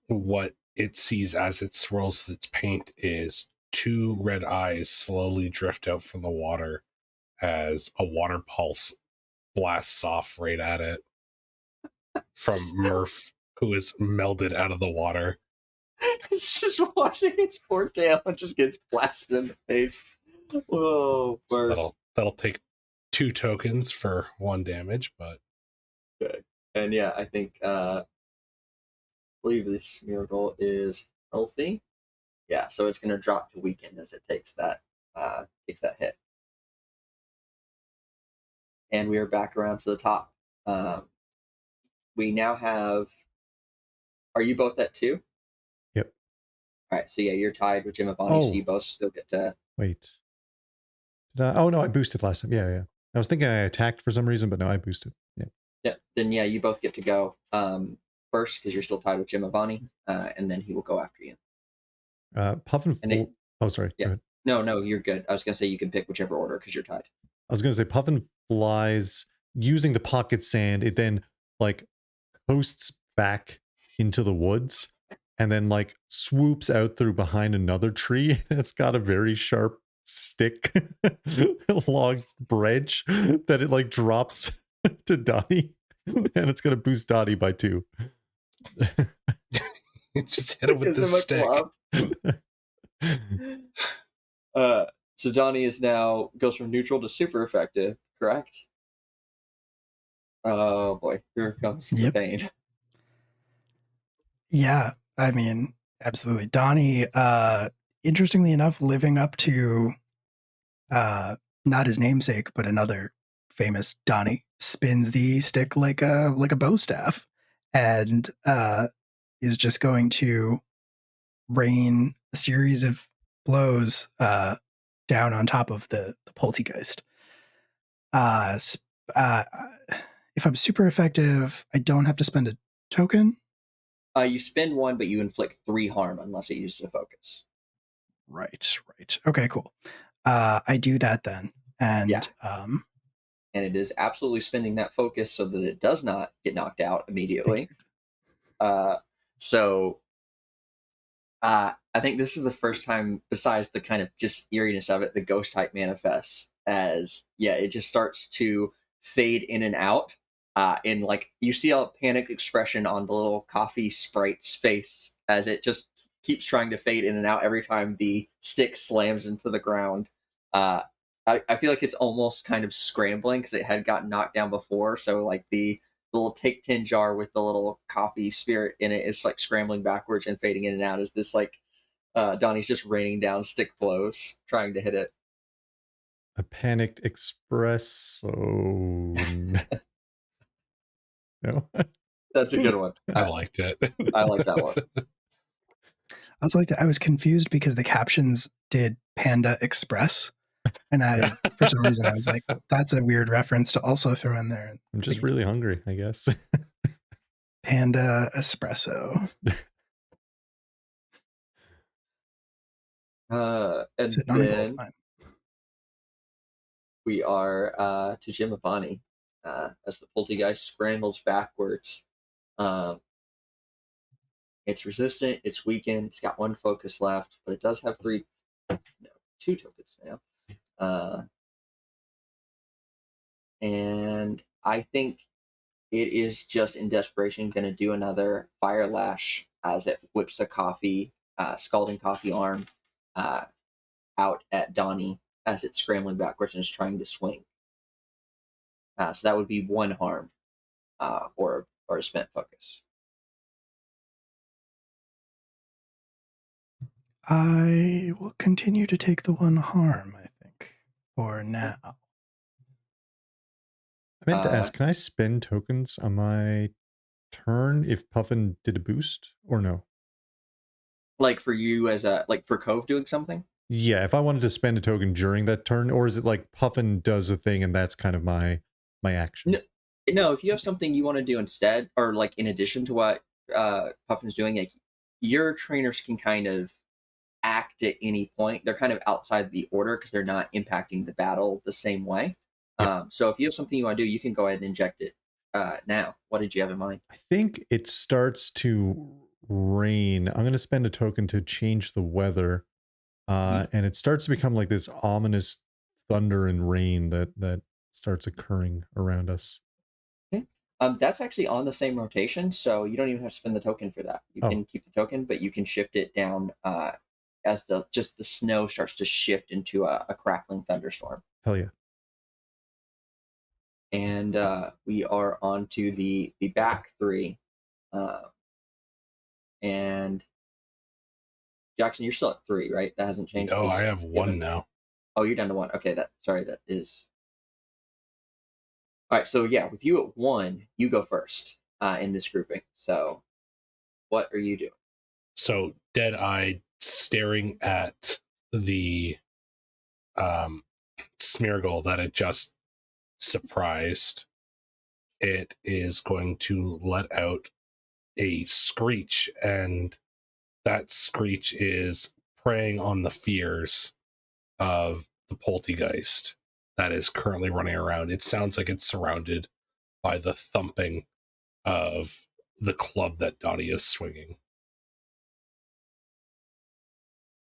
what it sees as it swirls its paint is 2 red eyes slowly drift out from the water as a water pulse blasts off right at it from Murph, who is melded out of the water. It's just watching its poor tail and just gets blasted in the face. Whoa, So that'll take 2 tokens for 1 damage, but okay. And yeah, I think I believe this miracle is healthy. Yeah, so it's going to drop to weaken as it takes that hit. And we are back around to the top. We now have. Are you both at 2? Yep. All right, so yeah, you're tied with Jim and Bonnie, so you both still get to. Wait. Oh no, I boosted last time. Yeah. I was thinking I attacked for some reason, but no, I boosted. Yeah. Yeah. Then yeah, you both get to go first because you're still tied with Jim and Bonnie, and then he will go after you. Puff and And it- oh, sorry. Yeah. Go ahead. No, you're good. I was gonna say you can pick whichever order because you're tied. I was going to say Puffin flies using the pocket sand. It then like coasts back into the woods and then like swoops out through behind another tree. It's got a very sharp stick, log branch that it like drops to Donnie, and it's going to boost Donnie by 2. Just hit him with the Gives him a stick. club. So Donnie is now goes from neutral to super effective, correct? Oh boy, here comes the Yep. pain. Yeah, I mean, absolutely. Donnie, interestingly enough, living up to not his namesake, but another famous Donnie, spins the stick like a bow staff, and is just going to rain a series of blows down on top of the poltergeist. If I'm super effective, I don't have to spend a token. You spend 1, but you inflict 3 harm unless it uses a focus. Right. Okay, cool. I do that then, and Yeah. And it is absolutely spending that focus so that it does not get knocked out immediately. I think this is the first time, besides the kind of just eeriness of it, the ghost type manifests as, it just starts to fade in and out. And like you see a panicked expression on the little coffee sprite's face as it just keeps trying to fade in and out every time the stick slams into the ground. I feel like it's almost kind of scrambling because it had gotten knocked down before. So like the little take 10 jar with the little coffee spirit in it is like scrambling backwards and fading in and out. Is this like Donnie's just raining down stick blows, trying to hit it? A panicked espresso. No. That's a good one. I liked it. I like that one. I was confused because the captions did Panda Express, and for some reason I was like, that's a weird reference to also throw in there. I'm just really hungry, I guess. Panda Espresso. And then we are to Jimavani as the poltergeist scrambles backwards. It's resistant, it's weakened, it's got 1 focus left, but it does have 2 tokens now. And I think it is just in desperation going to do another fire lash as it whips a scalding coffee arm out at Donnie as it's scrambling backwards and is trying to swing. So that would be 1 harm or a spent focus. I will continue to take the 1 harm, I think, for now. I meant to ask, can I spend tokens on my turn if Puffin did a boost or no? Like for you like for Cove doing something? Yeah, if I wanted to spend a token during that turn, or is it like Puffin does a thing and that's kind of my action? No, if you have something you want to do instead, or like in addition to what Puffin's doing, like your trainers can kind of act at any point. They're kind of outside the order because they're not impacting the battle the same way. Yep. So if you have something you want to do, you can go ahead and inject it now. What did you have in mind? I think it starts to rain. I'm going to spend a token to change the weather. And it starts to become like this ominous thunder and rain that starts occurring around us. Okay. That's actually on the same rotation, so you don't even have to spend the token for that. You can keep the token, but you can shift it down as the snow starts to shift into a crackling thunderstorm. Hell yeah. And we are on to the back 3. And Jackson, you're still at 3, right? That hasn't changed. No, I have 1 now. Oh, you're down to 1. Okay, that is. All right, so yeah, with you at 1, you go first in this grouping. So, what are you doing? So, dead-eyed, staring at the Smeargle that it just surprised, it is going to let out a screech, and that screech is preying on the fears of the poltergeist that is currently running around. It sounds like it's surrounded by the thumping of the club that Donnie is swinging.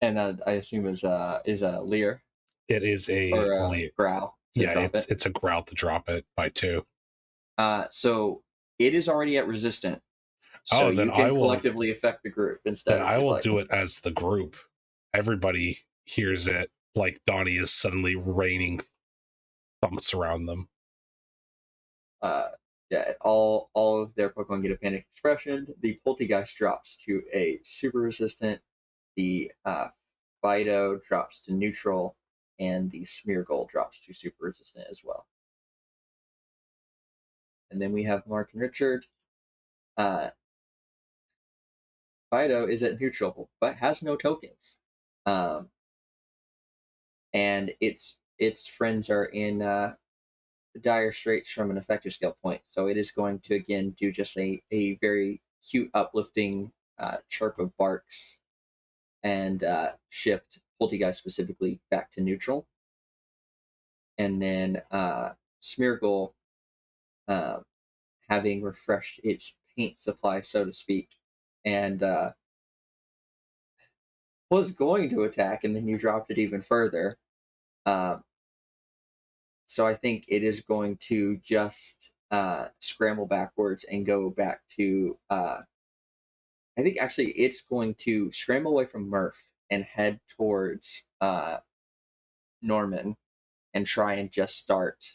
And that I assume is a leer It is a or a growl to drop it. It's a growl to drop it by 2. So it is already at resistant. So Oh, then you can I will- collectively affect the group instead. Then I will do it as the group. Everybody hears it like Donnie is suddenly raining thumps around them. Yeah, all of their Pokemon get a panic expression. The Poltegeist drops to a super resistant. The Fido drops to neutral, and the Smeargle drops to super resistant as well. And then we have Mark and Richard. Fido is at neutral, but has no tokens. And its friends are in dire straits from an effective skill point. So it is going to, again, do just a very cute, uplifting chirp of barks and shift Poltegeist specifically back to neutral. And then Smeargle, having refreshed its paint supply, so to speak, and was going to attack, and then you dropped it even further. So I think it is going to just scramble backwards and go back to. I think actually it's going to scramble away from Murph and head towards Norman and try and just start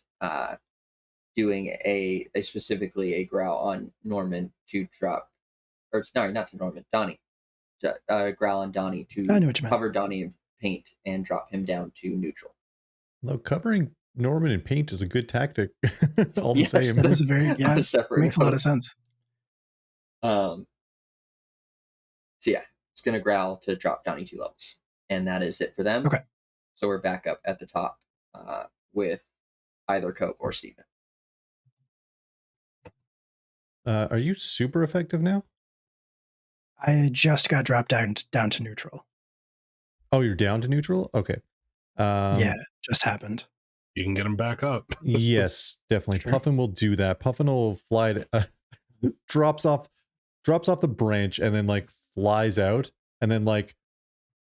doing a specifically a growl on Norman to drop, or sorry, not to Norman, Donnie. Growl on Donnie to I know what you meant. cover Donnie in paint and drop him down to neutral. Though covering Norman in paint is a good tactic. All Yes, the same. That is a very, yeah, On a separate makes a lot note. of sense. So yeah, it's gonna growl to drop Donnie 2 levels, and that is it for them. Okay. So we're back up at the top with either Cope or Steven. Are you super effective now? I just got dropped down to neutral. Oh, you're down to neutral? Okay. Yeah, just happened. You can get him back up. Yes, definitely. Sure. Puffin will do that. Puffin will fly to, drops off the branch and then like flies out and then like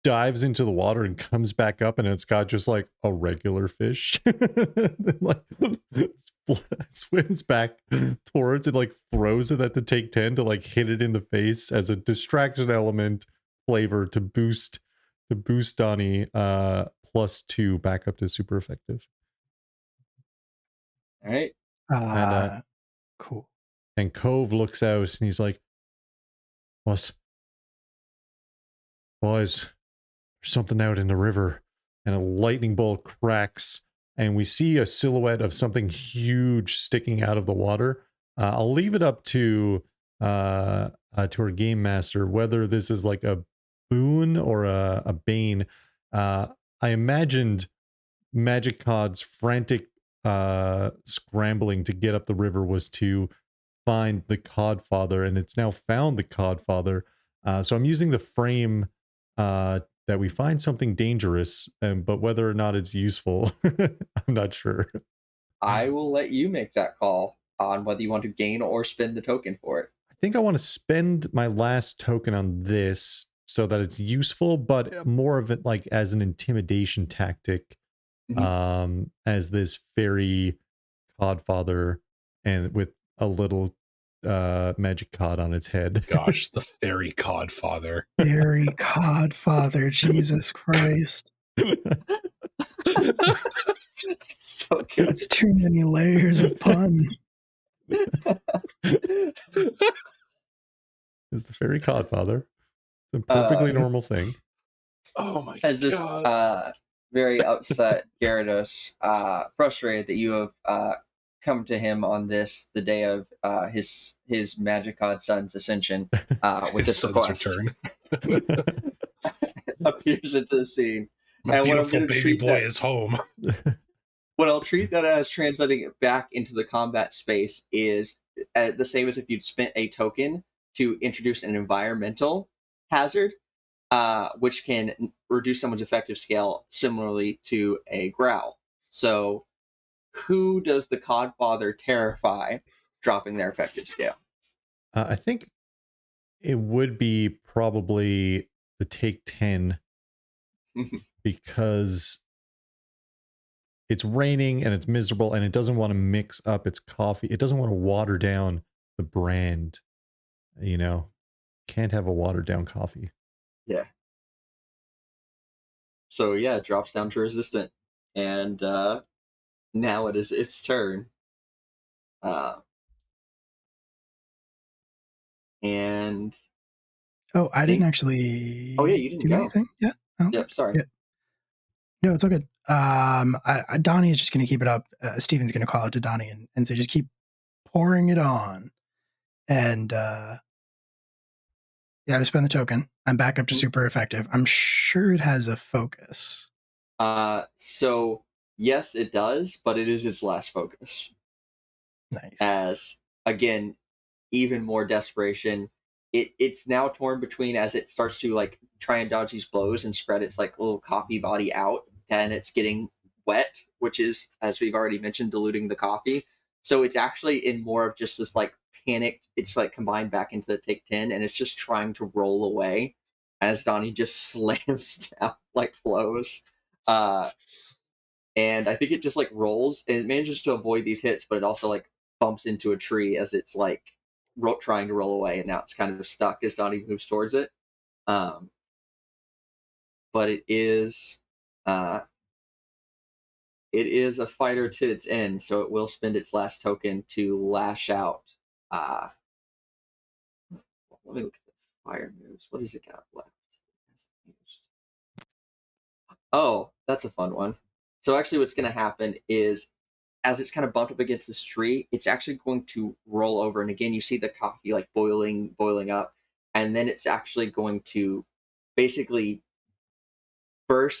dives into the water and comes back up, and it's got just like a regular fish. Then, like swims back towards it, like throws it at the take 10 to like hit it in the face as a distraction element flavor to boost Donnie +2 back up to super effective. All right. And, Cool. And Cove looks out and he's like, boys, there's something out in the river. And a lightning bolt cracks, and we see a silhouette of something huge sticking out of the water. I'll leave it up to our game master whether this is like a boon or a bane. I imagined Magic Cod's frantic scrambling to get up the river was to find the Codfather, and it's now found the Codfather. So I'm using the frame that we find something dangerous, but whether or not it's useful, I'm not sure. I will let you make that call on whether you want to gain or spend the token for it. I think I want to spend my last token on this so that it's useful, but more of it like as an intimidation tactic, as this fairy Codfather, and with a little magic cod on its head. Gosh, the fairy Codfather. Fairy Codfather, Jesus Christ. So good. It's too many layers of pun. Is the fairy Codfather. It's a perfectly normal thing. Oh my As this god. very upset Gyarados, frustrated that you have come to him on this, the day of his Magicod son's ascension, with His this son's request, return. appears into the scene. My And what I'm beautiful gonna baby treat boy that- is home. What I'll treat that as translating it back into the combat space is the same as if you'd spent a token to introduce an environmental hazard. which can reduce someone's effective scale similarly to a growl. So, who does the Codfather terrify, dropping their effective scale? I think it would be probably the Take 10 because it's raining and it's miserable and it doesn't want to mix up its coffee. It doesn't want to water down the brand. You know, can't have a watered down coffee. Yeah. So yeah, it drops down to resistant, and now it is its turn. And Oh, I didn't think- actually. Oh, yeah, you didn't do go. anything. Yeah. Oh, Yep, sorry. Yeah. No, it's all good. Donnie is just going to keep it up. Steven's going to call out to Donnie and say, just keep pouring it on. And yeah, I spend the token. I'm back up to super effective. I'm sure it has a focus. So yes, it does, but it is its last focus. Nice. As again, even more desperation. It's now torn between, as it starts to like try and dodge these blows and spread its like little coffee body out, and it's getting wet, which is, as we've already mentioned, diluting the coffee. So it's actually in more of just this like panicked, it's like combined back into the Take 10, and it's just trying to roll away as Donnie just slams down like blows. And I think it just like rolls and it manages to avoid these hits, but it also like bumps into a tree as it's like trying to roll away, and now it's kind of stuck as Donnie moves towards it. But it is a fighter to its end, so it will spend its last token to lash out. Let me look at the fire moves. What has it got left? Oh, that's a fun one. So actually what's going to happen is, as it's kind of bumped up against this tree, it's actually going to roll over. And again, you see the coffee like boiling up. And then it's actually going to basically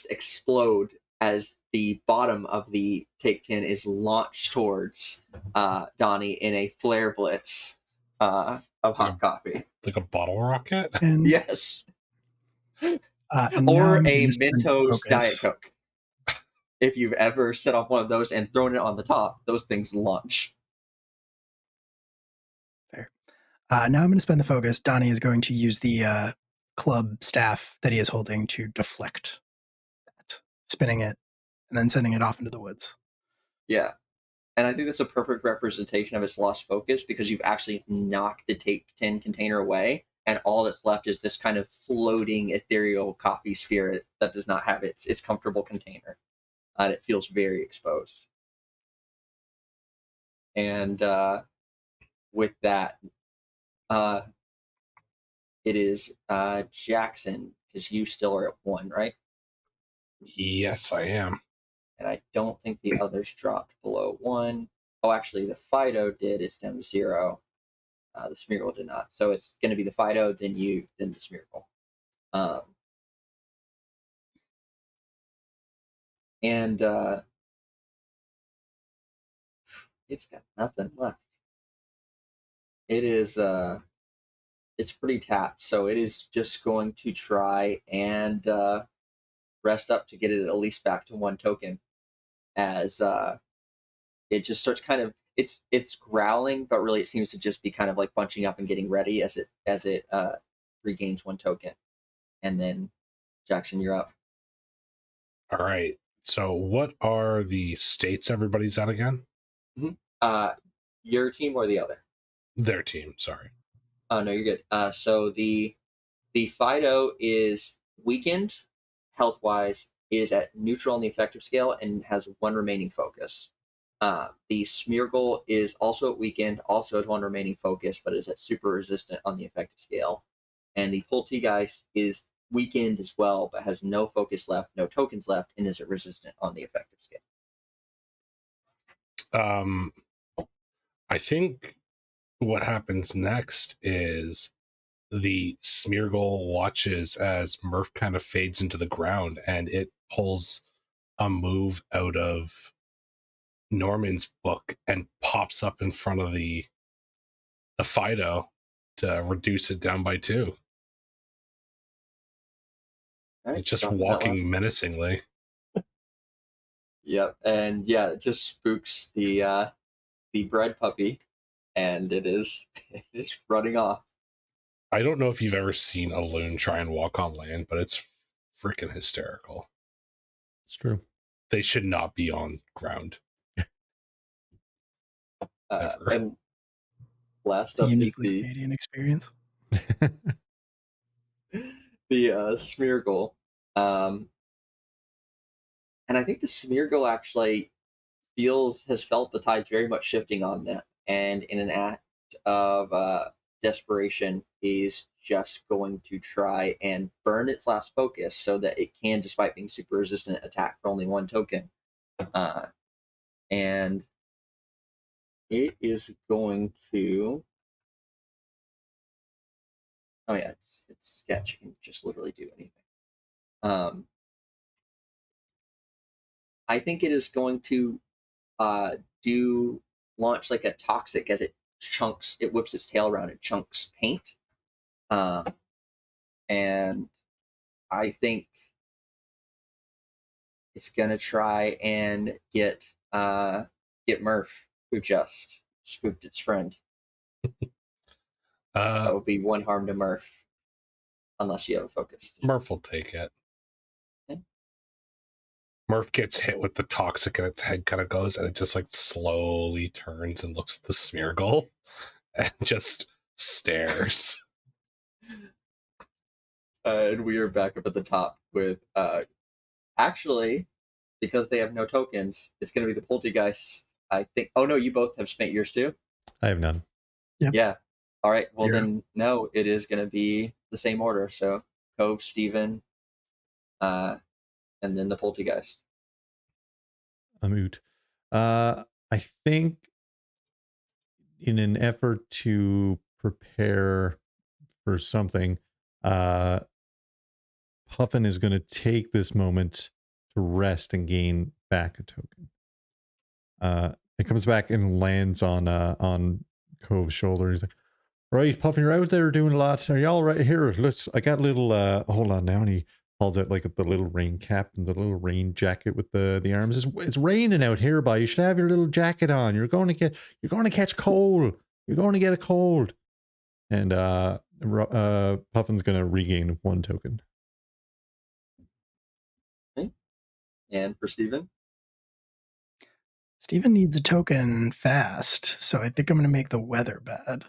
explode as the bottom of the Take 10 is launched towards Donnie in a flare blitz of hot coffee. Like a bottle rocket? And, Yes. and now Or I'm a gonna spend Mentos focus. Diet Coke. If you've ever set off one of those and thrown it on the top, those things launch. Fair. Now I'm going to spend the focus. Donnie is going to use the club staff that he is holding to deflect that, spinning it, and then sending it off into the woods. Yeah. And I think that's a perfect representation of its lost focus, because you've actually knocked the Take 10 container away, and all that's left is this kind of floating ethereal coffee spirit that does not have its comfortable container. And it feels very exposed. And with that, it is Jackson, because you still are at 1, right? Yes, I am. And I don't think the others dropped below 1. Oh, actually, the Fido did. It's down to 0. The Smeargle did not. So it's going to be the Fido, then you, then the Smeargle. And it's got nothing left. It is it's pretty tapped, so it is just going to try and rest up to get it at least back to 1 token, as it just starts kind of it's growling, but really it seems to just be kind of like bunching up and getting ready as it regains 1 token. And then Jackson, you're up. All right. So what are the states everybody's at again? Your team or the other? Their team, sorry. Oh no, you're good. So the Fido is weakened health wise, is at neutral on the effective scale, and has 1 remaining focus. The Smeargle is also at weakened, also has 1 remaining focus, but is at super resistant on the effective scale. And the Poltergeist is weakened as well, but has no focus left, no tokens left, and is at resistant on the effective scale. I think what happens next is the Smeargle watches as Murph kind of fades into the ground, and it pulls a move out of Norman's book and pops up in front of the Fido to reduce it down by 2. All right, It's just drop that walking last- menacingly. Yep, and yeah, it just spooks the bread puppy, and it is it is running off. I don't know if you've ever seen a loon try and walk on land, but it's freaking hysterical. It's true. They should not be on ground. Ever. And last The up is uniquely Canadian experience. the Smeargle. And I think the Smeargle actually has felt the tides very much shifting on them, and in an act of desperation, is just going to try and burn its last focus so that it can, despite being super resistant, attack for only one token. And it is going to. Oh yeah, it's sketch. It can just literally do anything. I think it is going to do launch like a toxic as it whips its tail around and chunks paint. And I think it's gonna try and get Murph, who just spooked its friend. So that would be one harm to Murph, unless you have a focus. Murph will take it. Okay. Murph gets hit with the toxic and its head kind of goes and it just like slowly turns and looks at the Smeargle and just stares. And we are back up at the top with actually, because they have no tokens, it's going to be the Poltergeist. I think. Oh no, you both have spent yours too. I have none. Yep. Yeah. All right. Well, 0. then no, it is going to be the same order. So Cove, Steven, and then the Poltergeist. I'm out. I think in an effort to prepare for something, Puffin is going to take this moment to rest and gain back a token. It comes back and lands on Cove's shoulder. He's like, "Right, Puffin, you're out there doing a lot. Are y'all right here? I got a little. Hold on now." And he pulls out like the little rain cap and the little rain jacket with the arms. It's raining out here, boy. You should have your little jacket on. You're going to catch cold. You're going to get a cold. And Puffin's going to regain 1 token. Okay. And for Steven? Steven needs a token fast, so I think I'm going to make the weather bad.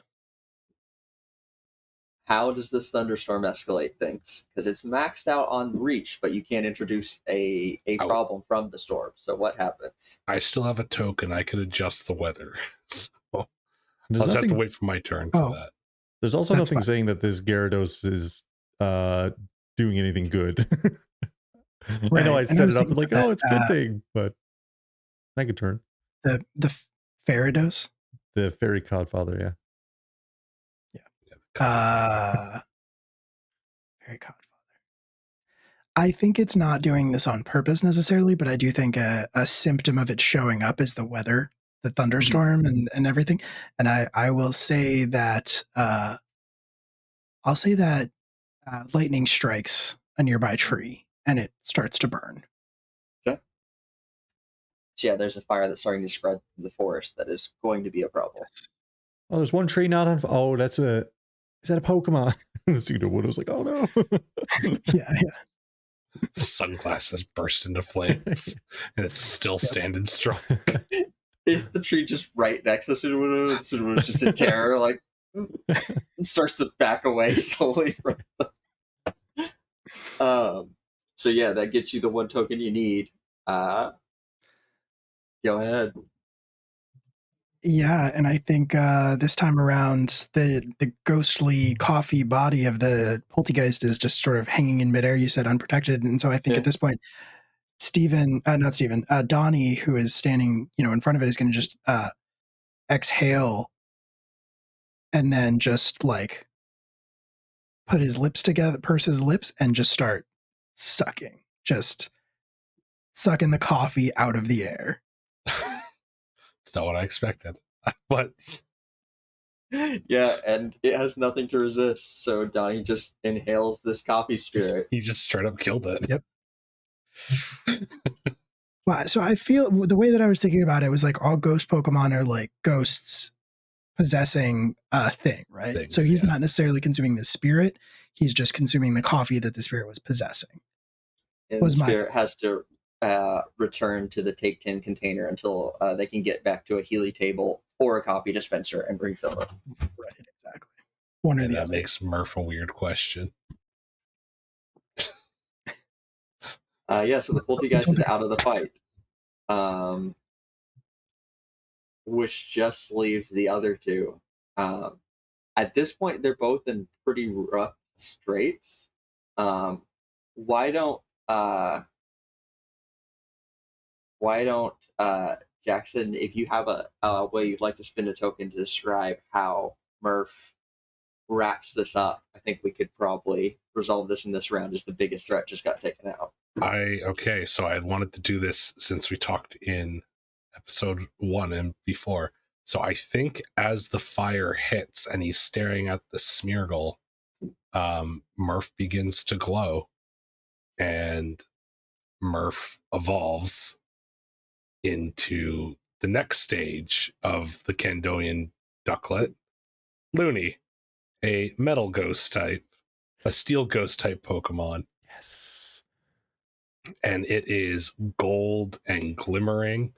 How does this thunderstorm escalate things? Because it's maxed out on reach, but you can't introduce a problem from the storm. So what happens? I still have a token. I could adjust the weather. So I'll There's just have to nothing- wait for my turn for that. There's also That's nothing fine. saying that this Gyarados is doing anything good. I know Right, I and I set was it up thinking like, that, oh, it's a good thing, but I could turn. The Farados? The fairy codfather, Fairy Godfather. I think it's not doing this on purpose necessarily, but I do think a symptom of it showing up is the weather, the thunderstorm and everything. And I will say that lightning strikes a nearby tree and it starts to burn. Okay. So yeah, there's a fire that's starting to spread through the forest that is going to be a problem. Oh, there's one tree not on. Oh, is that a Pokemon? Cedarwood was like, oh no. Yeah. Sunglasses burst into flames and it's still standing strong. Is the tree just right next to Cedarwood? Cedarwood's just in terror, like starts to back away slowly from so yeah, that gets you the 1 token you need. Go ahead. Yeah, and I think this time around, the ghostly coffee body of the Poltergeist is just sort of hanging in midair. You said unprotected, and so I think at this point, Donnie, who is standing, in front of it, is going to just exhale, and then just like put his lips together, purse his lips, and just start sucking the coffee out of the air. It's not what I expected, but Yeah, and it has nothing to resist. So Donnie just inhales this coffee spirit. He just straight up killed it. Yep. Well, so I feel the way that I was thinking about it was like all ghost Pokemon are like ghosts possessing a thing, right? Things, so he's yeah. not necessarily consuming the spirit; he's just consuming the coffee that the spirit was possessing. And Was the my spirit has to return to the Take 10 container until they can get back to a Healy table or a coffee dispenser and refill it. right, exactly. One or And the that other. makes Murph a weird question. So the Poltergeist is out of the fight. Which just leaves the other two. At this point, they're both in pretty rough straits. Why don't Jackson, if you have a way you'd like to spend a token to describe how Murph wraps this up, I think we could probably resolve this in this round as the biggest threat just got taken out. Okay, so I had wanted to do this since we talked in episode 1 and before. So I think as the fire hits and he's staring at the Smeargle, Murph begins to glow, and Murph evolves into the next stage of the Kandoyan ducklet, Looney, a metal ghost type, a steel ghost type Pokemon. Yes. And it is gold and glimmering.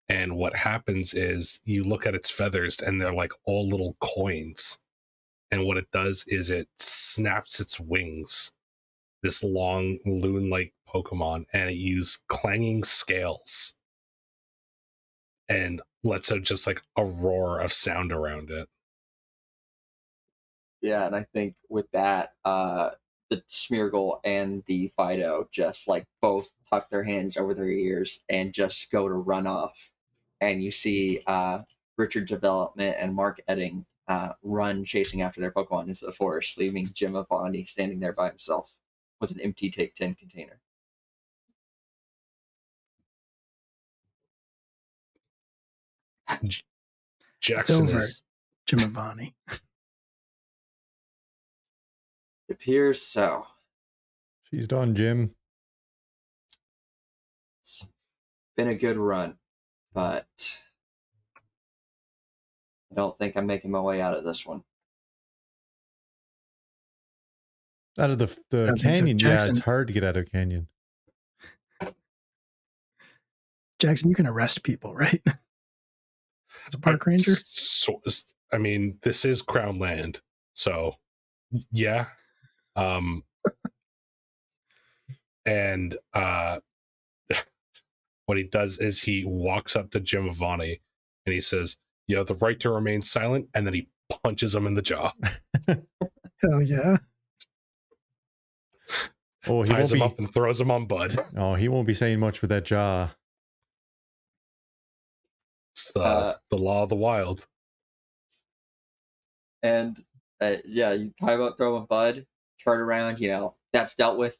And what happens is you look at its feathers and they're like all little coins. And what it does is it snaps its wings, this long loon-like Pokemon, and it uses clanging scales and lets out just like a roar of sound around it. Yeah, and I think with that, the Smeargle and the Fido just like both tuck their hands over their ears and just go to run off. And you see Richard Development and Mark Edding run chasing after their Pokemon into the forest, leaving Jim Avani standing there by himself with an empty Take 10 container. It's Jackson over, is Jim Avani. It appears so. She's done, Jim. It's been a good run, but I don't think I'm making my way out of this one. Out of the don't think so. canyon, yeah, Jackson. it's hard to get out of canyon. Jackson, you can arrest people, right? As a park ranger? So, I mean, this is Crown Land, so yeah. And what he does is he walks up to Jim Avani and he says, "You have the right to remain silent," and then he punches him in the jaw. Hell yeah. Oh, he ties won't him be. up and throws him on Bud. Oh, he won't be saying much with that jaw. It's the law of the wild. And yeah, you tie him up, throw him a Bud, turn around, that's dealt with,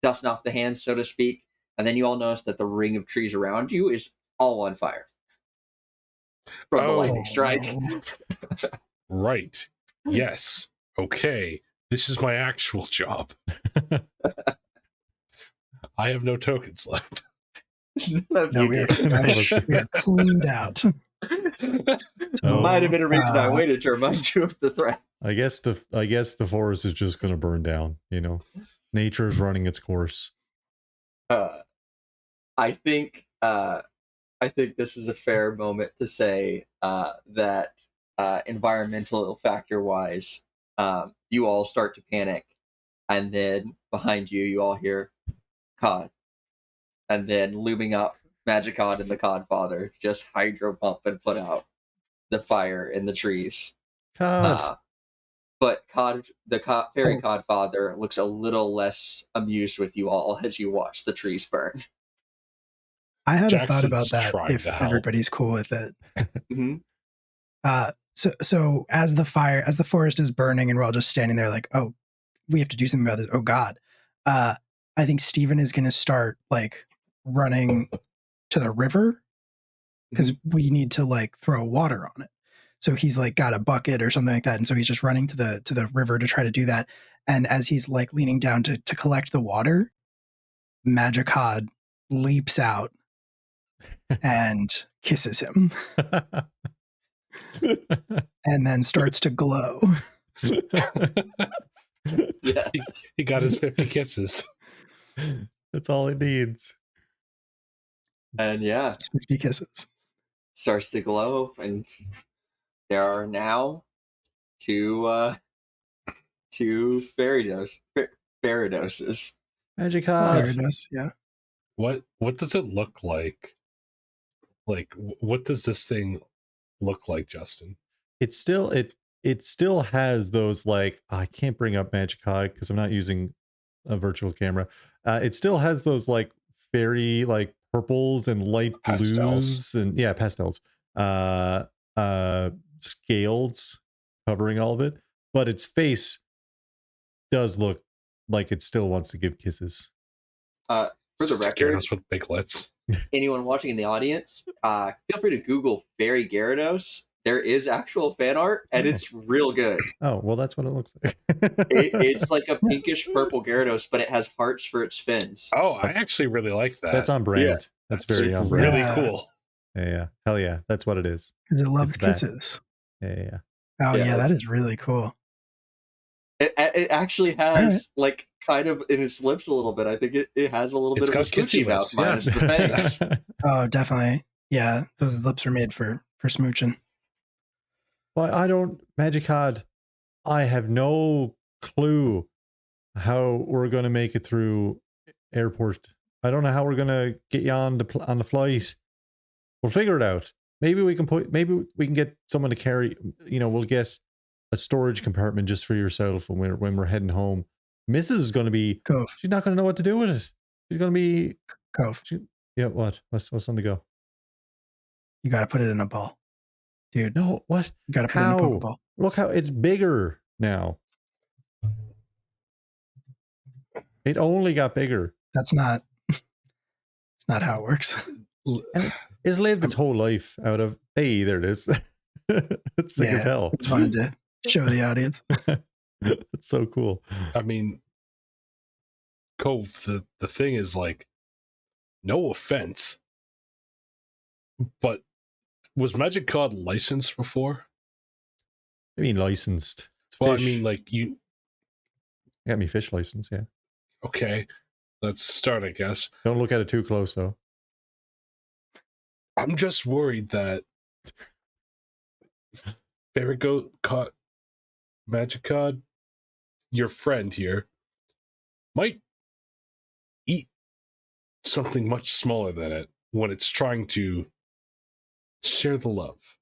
dusting off the hands, so to speak. And then you all notice that the ring of trees around you is all on fire from the lightning strike. no. Right. Yes. Okay. This is my actual job. I have no tokens left. None of No, you we are, did. we are cleaned out. Oh. Might have been a reason I waited to remind you of the threat. I guess the forest is just going to burn down. Nature is running its course. I think this is a fair moment to say that environmental factor wise, you all start to panic, and then behind you, you all hear Cod, and then looming up, Magicod and the Codfather just hydro pump and put out the fire in the trees. God. But fairy Codfather looks a little less amused with you all as you watch the trees burn. I had a thought Jackson's about that trying if to help. everybody's cool with it. Mm-hmm. So as the forest is burning and we're all just standing there like, oh, we have to do something about this. Oh God. I think Steven is going to start like running to the river because we need to like throw water on it. So he's like got a bucket or something like that, and so he's just running to the river to try to do that. And as he's like leaning down to collect the water, Magicod leaps out and kisses him, and then starts to glow. Yes. He got his 50 kisses. That's all it needs. And yeah, Just 50 kisses. starts to glow, and there are now two Faradoses. Magic There cards. it is. Yeah. What does it look like? Like, what does this thing look like, Justin? It still has those, like, I can't bring up Magic Card because I'm not using a virtual camera. It still has those like fairy like purples and light Pastels. blues and pastels. Scales covering all of it, but its face does look like it still wants to give kisses. For the Just a record, Gyarados with big lips. anyone watching in the audience, feel free to Google Fairy Gyarados. There is actual fan art, and it's real good. Oh, well, that's what it looks like. It's like a pinkish purple Gyarados, but it has hearts for its fins. Oh, I actually really like that. That's on brand. Yeah. That's very on really brand. Yeah. cool. Yeah. Hell yeah. That's what it is. Because it loves It's that. kisses. Yeah. Oh, Yeah, yeah, that it's- is really cool. It actually has like kind of in its lips a little bit. I think it has a little It's bit of a got kissy smoochy mouth lips, yeah. minus the fangs. Oh, definitely. Yeah, those lips are made for smooching. Well, I don't, Magicod, I have no clue how we're going to make it through airport. I don't know how we're going to get you on the flight. We'll figure it out. Maybe we can get someone to carry, we'll get a storage compartment just for yourself when we're heading home. Mrs. is going to be, Cove. she's not going to know what to do with it. She's going to be, Cove. what's on the go? You got to put it in a ball. Dude, No, what? you got to put it in a How? Pokeball. Look how it's bigger now. It only got bigger. It's not how it works. It's lived its whole life out of, hey, there it is. It's sick as hell. Just wanted to show the audience. It's so cool. I mean, Cove, the thing is, like, no offense, but was Magicod licensed before? I mean, licensed. It's Well, fish. I mean, like, you got me fish license, yeah. okay, let's start, I guess. Don't look at it too close, though. I'm just worried that Magicod, your friend here, might eat something much smaller than it when it's trying to share the love.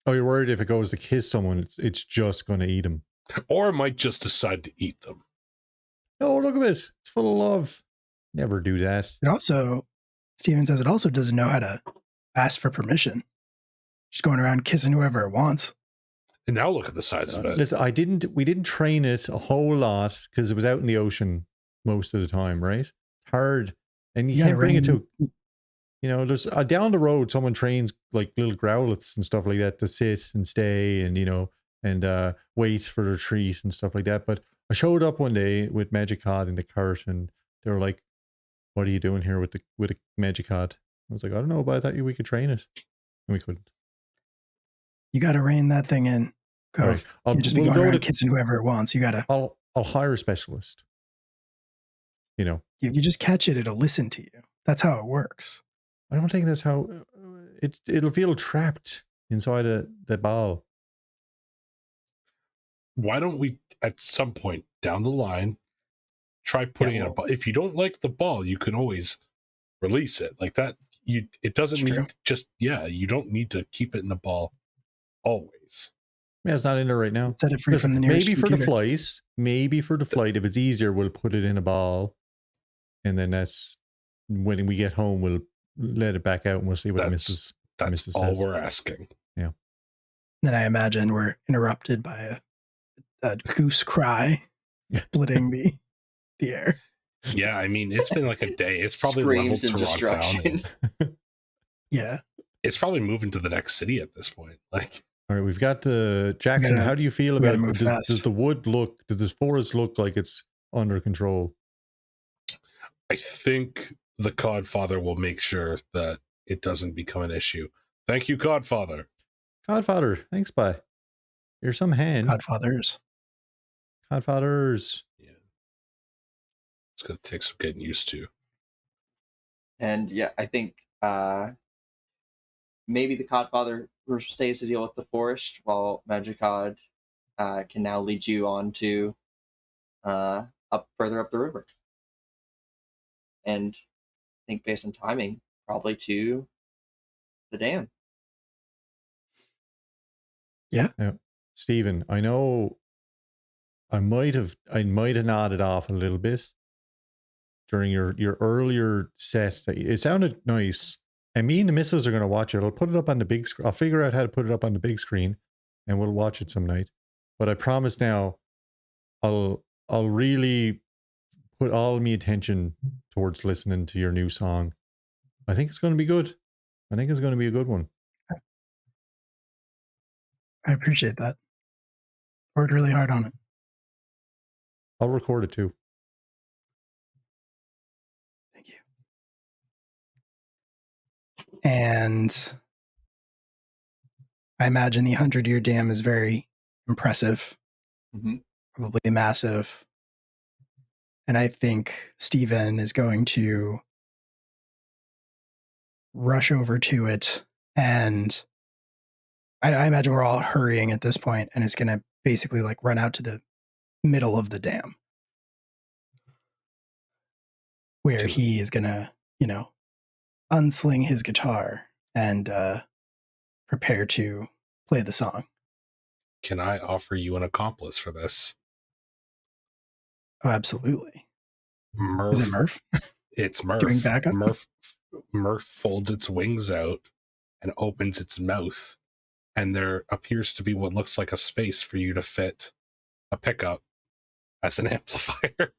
Oh, you're worried if it goes to kiss someone, it's just going to eat him. Or it might just decide to eat them. Oh, look at it. It's full of love. Never do that. It also, Steven says, it also doesn't know how to ask for permission. Just going around kissing whoever it wants. And now look at the size of it. Listen, we didn't train it a whole lot because it was out in the ocean most of the time, right? Hard. And you can't bring it to, there's down the road, someone trains like little growlets and stuff like that to sit and stay and, and wait for their treat and stuff like that. But I showed up one day with Magicod in the cart and they were like, what are you doing here with a Magicod? I was like, I don't know, but I thought we could train it. And we couldn't. You got to rein that thing in. All right. You just be going around kissing whoever it wants. You got to. I'll hire a specialist. You just catch it, it'll listen to you. That's how it works. I don't think that's how it'll feel trapped inside the ball. Why don't we, at some point down the line, try putting in a ball? If you don't like the ball, you can always release it like that. It doesn't need you don't need to keep it in the ball always. Yeah, it's not in there right now. Set it free from the nearest maybe computer. for the flight. If it's easier, we'll put it in a ball, and then that's when we get home. We'll let it back out, and we'll see what Mrs. all says. we're asking. Yeah. Then I imagine we're interrupted by a goose cry, splitting the air. Yeah, I mean, it's been like a day. It's probably Screams leveled and to Rocktown. destruction. Yeah. It's probably moving to the next city at this point. Like, All right, we've got the Jackson. gotta- How do you feel we gotta about move does fast. the wood look? Does this forest look like it's under control? I think the Codfather will make sure that it doesn't become an issue. Thank you, Codfather. Godfather, thanks, bye. You're some hand. Godfathers. Godfathers. Yeah. It's going to take some getting used to. And yeah, I think maybe the Codfather stays to deal with the forest, while Magicod can now lead you on to up further up the river. And I think based on timing, probably to the dam. Stephen, I know I might have nodded off a little bit during your earlier set. It sounded nice. And me and the missus are going to watch it. I'll put it up on the big screen. I'll figure out how to put it up on the big screen and we'll watch it some night. But I promise now I'll really put all of my attention towards listening to your new song. I think it's going to be good. I think it's going to be a good one. I appreciate that. Worked really hard on it. I'll record it too. Thank you. And I imagine the 100-year dam is very impressive, Mhm. probably massive. And I think Steven is going to rush over to it. And I imagine we're all hurrying at this point, and it's going to basically like run out to the middle of the dam where he is going to, unsling his guitar and prepare to play the song. Can I offer you an accomplice for this? Oh, absolutely. Murph. Is it Murph? It's Murph. Doing backup? Murph folds its wings out and opens its mouth, and there appears to be what looks like a space for you to fit a pickup as an amplifier.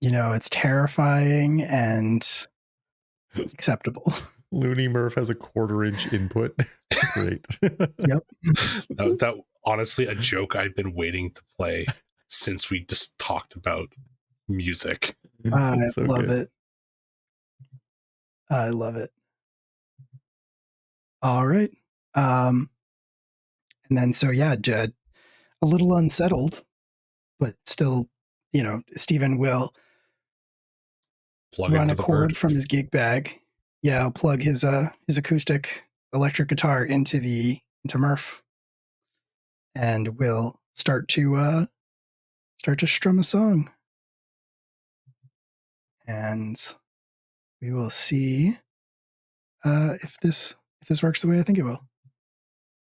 It's terrifying and acceptable. Looney Murph has a 1/4-inch input. Great. Yep. that honestly a joke I've been waiting to play since we just talked about music. I It's so love good. it. I love it. All right. And then, so yeah, a little unsettled, but still, Stephen will Plug run into a the cord bird. from his gig bag. Yeah, I'll plug his acoustic electric guitar into Murph, and we'll start to strum a song. And we will see if this works the way I think it will.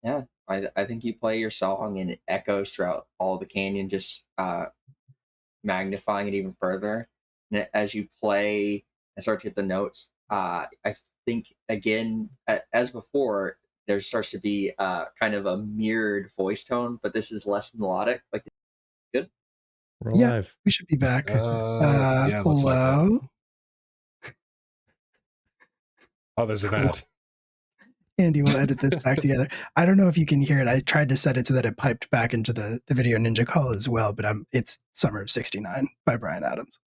Yeah, I think you play your song and it echoes throughout all the canyon, just magnifying it even further. And as you play and start to hit the notes, I think again, as before, there starts to be kind of a mirrored voice tone, but this is less melodic. Like, good. We're Yeah. alive. We should be back. Yeah, looks like it. Hello. Oh, there's an Cool. ad. Andy will edit this back together. I don't know if you can hear it. I tried to set it so that it piped back into the Video Ninja call as well, but it's Summer of '69 by Bryan Adams,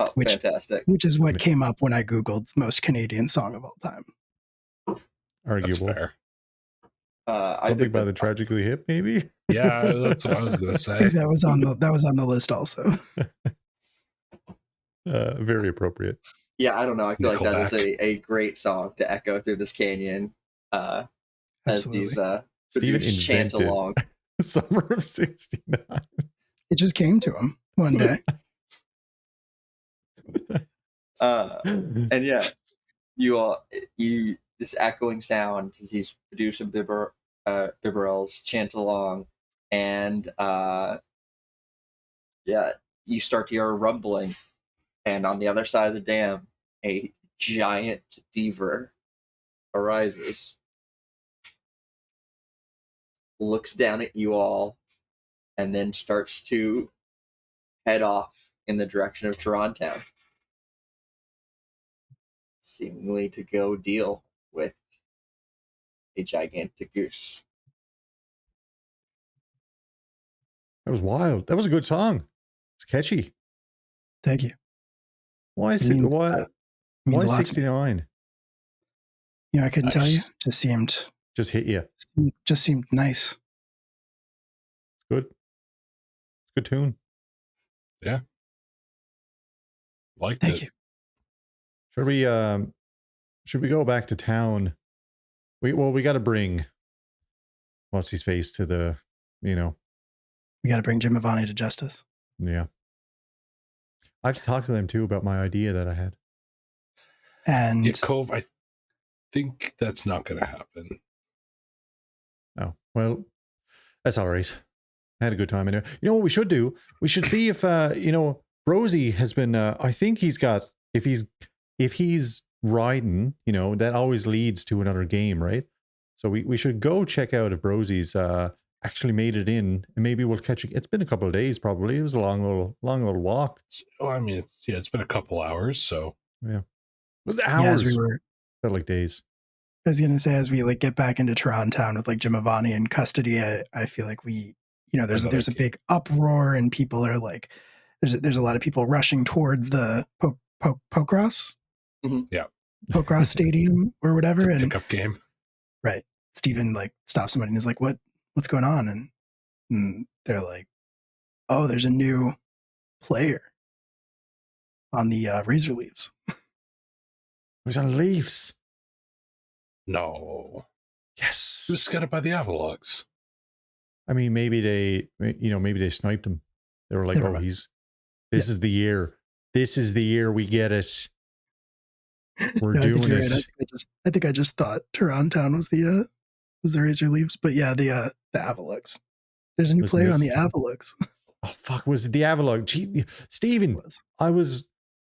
Oh, fantastic. which is what came up when I Googled most Canadian song of all time. That's Arguable. fair. I Something think by that- the Tragically Hip, maybe? Yeah, that's what I was gonna I say. think that was on the list also. Very appropriate. Yeah, I don't know. I feel like that is Nickelback. a great song to echo through this canyon as Absolutely. these Steven producers chant invented along. Summer of '69. It just came to him one day. And yeah, you this echoing sound as these producer bibberels chant along, and yeah, you start to hear a rumbling, and on the other side of the dam, a giant beaver arises, looks down at you all, and then starts to head off in the direction of Toronto. seemingly to go deal with a gigantic goose. That was wild. That was a good song. It's catchy. Thank you. Why It means, why it means why a lot to me. 69? I couldn't tell you. Nice. Just seemed Just hit you. nice. Good. Good tune. Yeah. Liked Thank it. you. Should we go back to town? We got to bring what's his face to the, We got to bring Jim Avani to justice. yeah. I have to talk to them too about my idea that I had. And Yeah, Cove, I think that's not going to happen. Oh, well, that's all right. I had a good time in there. You know what we should do? We should see if Rosie has been I think he's got if he's riding, that always leads to another game, right? So we should go check out if Rosie's actually made it in, and maybe we'll catch it. It's been a couple of days probably. It was a long little walk. Oh, I mean, it's been a couple hours, so Yeah. It was yeah, hours. I Felt like days. was gonna say, as we like get back into Toronto town with like Jim Avani in custody, I feel like we, there's a big uproar and people are like, there's a lot of people rushing towards the Pocross, yeah, Pocross Stadium or whatever, it's a and pickup game. right, Steven like stops somebody and is like, what's going on? And they're like, oh, there's a new player on the Razor Leaves. It was on Leafs. No, Yes. he was scouted by the Avalogs. I mean, maybe they sniped him. They were like, Never "Oh, mind. this is the year. This is the year we get it. We're No, doing I it." think I think I just thought Toronto town was the Razor Leaves, but yeah, the Avalogs. There's a new Listen, player on the Avalogs. Oh fuck! Was it the Avalon? Gee, Stephen,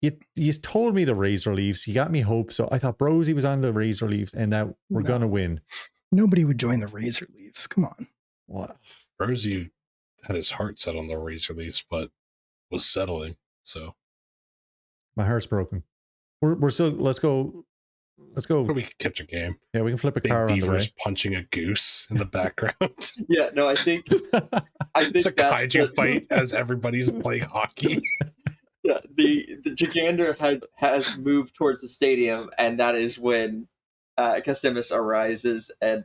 You told me the Razor Leafs. You got me hope. So I thought Brosy was on the Razor Leafs, and that we're gonna win. Nobody would join the Razor Leafs. Come on. What? Rosie had his heart set on the Razor Leafs, but was settling. So My heart's broken. We're still. Let's go. we could catch a game. Yeah, we can flip a Big car on the way. beavers punching a goose in the background. Yeah, no, I think It's a that's kaiju fight as everybody's playing hockey. Yeah, the Gigander has moved towards the stadium, and that is when Customus arrives and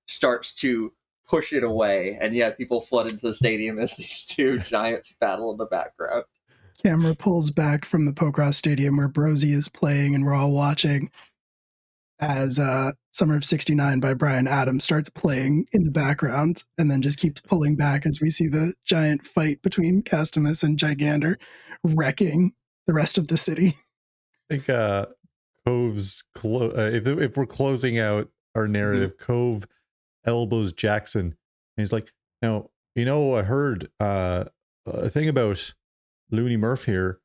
starts to push it away, and yeah, people flood into the stadium as these two giants battle in the background. Camera pulls back from the Pocross Stadium where Brosy is playing, and we're all watching as Summer of '69 by Bryan Adams starts playing in the background, and then just keeps pulling back as we see the giant fight between Customus and Gigander wrecking the rest of the city. I think Cove's if we're closing out our narrative, Cove elbows Jackson, and he's like, "Now, I heard a thing about Looney Murph here.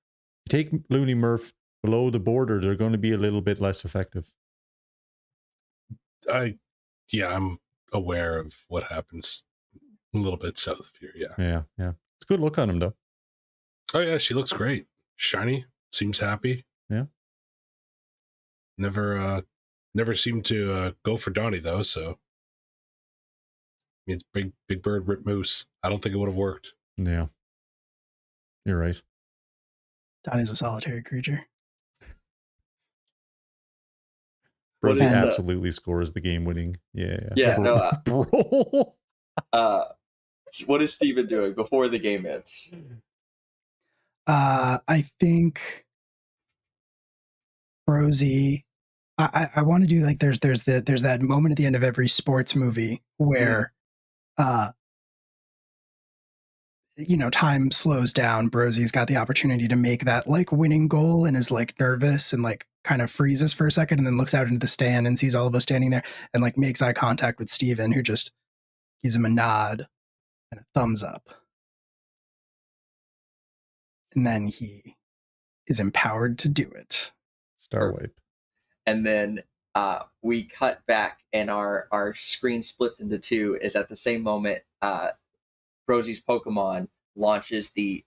Take Looney Murph below the border, they're going to be a little bit less effective." I'm aware of what happens a little bit south of here. Yeah. It's a good look on him though. Oh yeah, she looks great. Shiny, seems happy. Yeah. Never seemed to go for Donnie though, so I mean, it's big bird rip moose. I don't think it would have worked. Yeah. You're right. Donnie's a solitary creature. Rosie absolutely scores the game winning. Yeah, no, bro. What is Steven doing before the game ends? I think Rosie. I want to do like there's that moment at the end of every sports movie where time slows down. Brosie's got the opportunity to make that like winning goal and is like nervous and like kind of freezes for a second and then looks out into the stand and sees all of us standing there and like makes eye contact with Steven, who just gives him a nod and a thumbs up. And then he is empowered to do it. Star wipe. And then we cut back and our screen splits into two. Is at the same moment Rosie's Pokemon launches the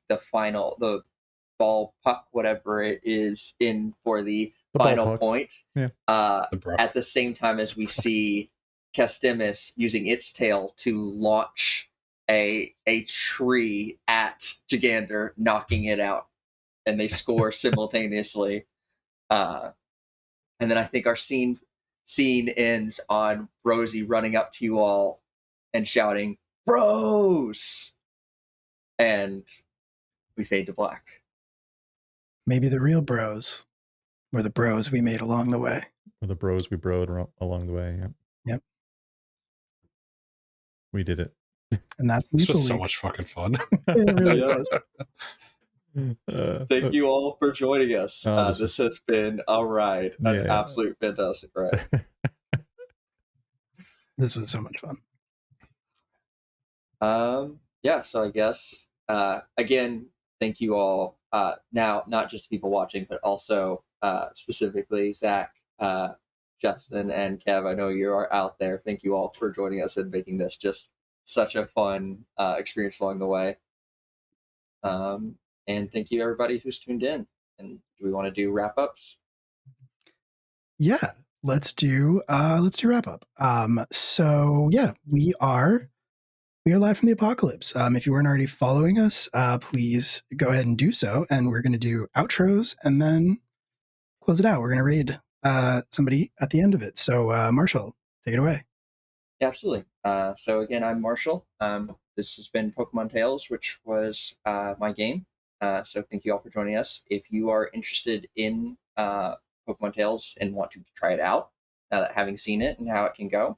ball puck, whatever it is, in for the ball final puck. point. Yeah. At the same time as we see Castimus using its tail to launch a tree at Gigander, knocking it out, and they score simultaneously. And then I think our scene ends on Rosie running up to you all and shouting, "Bros!" And we fade to black. Maybe the real bros were the bros we made along the way. Or the bros we broed along the way. Yep. Yep. We did it. And that's This was Maple so Leaf. much fucking fun. It really Yeah. was. Thank you all for joining us. This has been a ride, an absolute fantastic ride. This was so much fun. Yeah, so I guess again, thank you all. Now, not just people watching, but also specifically Zach, Justin, and Kev. I know you are out there. Thank you all for joining us and making this just such a fun experience along the way. And thank you everybody who's tuned in. And do we want to do wrap ups? Yeah, let's do wrap up. So yeah, we are live from the apocalypse. If you weren't already following us, please go ahead and do so. And we're going to do outros and then close it out. We're going to raid somebody at the end of it. So Marshall, take it away. Yeah, absolutely. So again, I'm Marshall. This has been Pokemon Tales, which was my game. So thank you all for joining us. If you are interested in Pokemon Tales and want to try it out, having seen it and how it can go,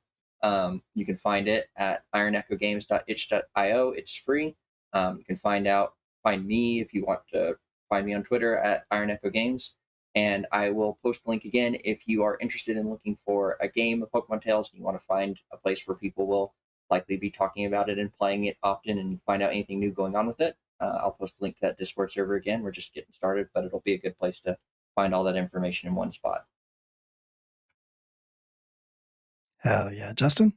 you can find it at ironechogames.itch.io. It's free. You can find me if you want to find me on Twitter at ironechogames. And I will post the link again if you are interested in looking for a game of Pokemon Tales and you want to find a place where people will likely be talking about it and playing it often and find out anything new going on with it. I'll post the link to that Discord server again. We're just getting started, but it'll be a good place to find all that information in one spot. Hell yeah, Justin.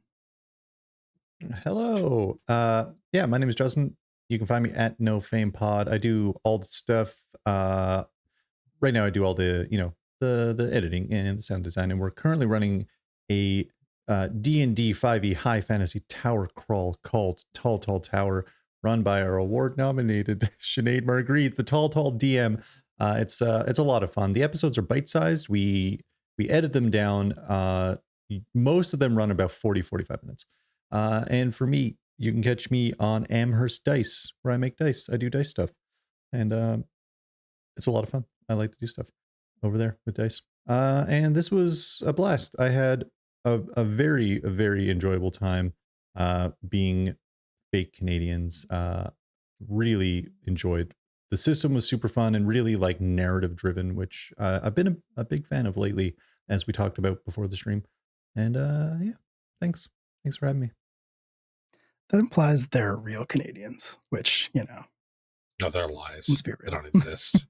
Hello. Yeah, my name is Justin. You can find me at NoFamePod. I do all the stuff. Right now I do all the, the editing and the sound design, and we're currently running a D&D 5e high fantasy tower crawl called Tall Tower, run by our award-nominated Sinead Marguerite, the Tall DM. It's a lot of fun. The episodes are bite-sized. We edit them down. Most of them run about 40-45 minutes. And for me, you can catch me on Amherst Dice, where I make dice. I do dice stuff, and it's a lot of fun. I like to do stuff over there with dice. And this was a blast. I had a very enjoyable time being fake Canadians. Really enjoyed. The system was super fun and really like narrative driven, which I've been a big fan of lately, as we talked about before the stream. And yeah, thanks for having me. That implies that they're real Canadians, which, No, they're lies. Let's be real. They don't exist.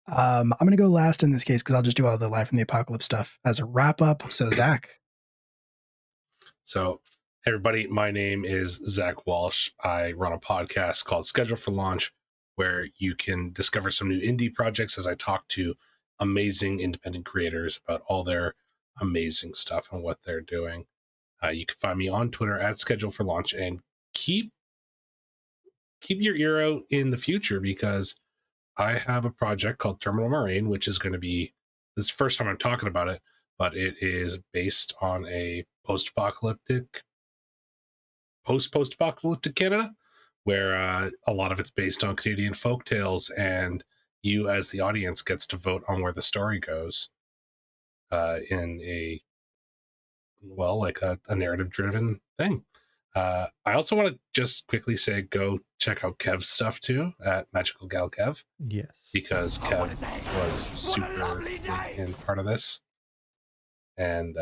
I'm going to go last in this case because I'll just do all the Live from the Apocalypse stuff as a wrap up. So, Zach. So, everybody, my name is Zach Walsh. I run a podcast called Schedule for Launch, where you can discover some new indie projects as I talk to amazing independent creators about all their amazing stuff and what they're doing. You can find me on Twitter at Schedule for Launch, and keep your ear out in the future because I have a project called Terminal Moraine, which is going to be, this is the first time I'm talking about it, but it is based on a post-apocalyptic Canada, where a lot of it's based on Canadian folk tales, and you as the audience gets to vote on where the story goes in a narrative-driven thing. I also want to just quickly say, go check out Kev's stuff too at Magical Gal Kev. Yes. Because Kev was super big in part of this. And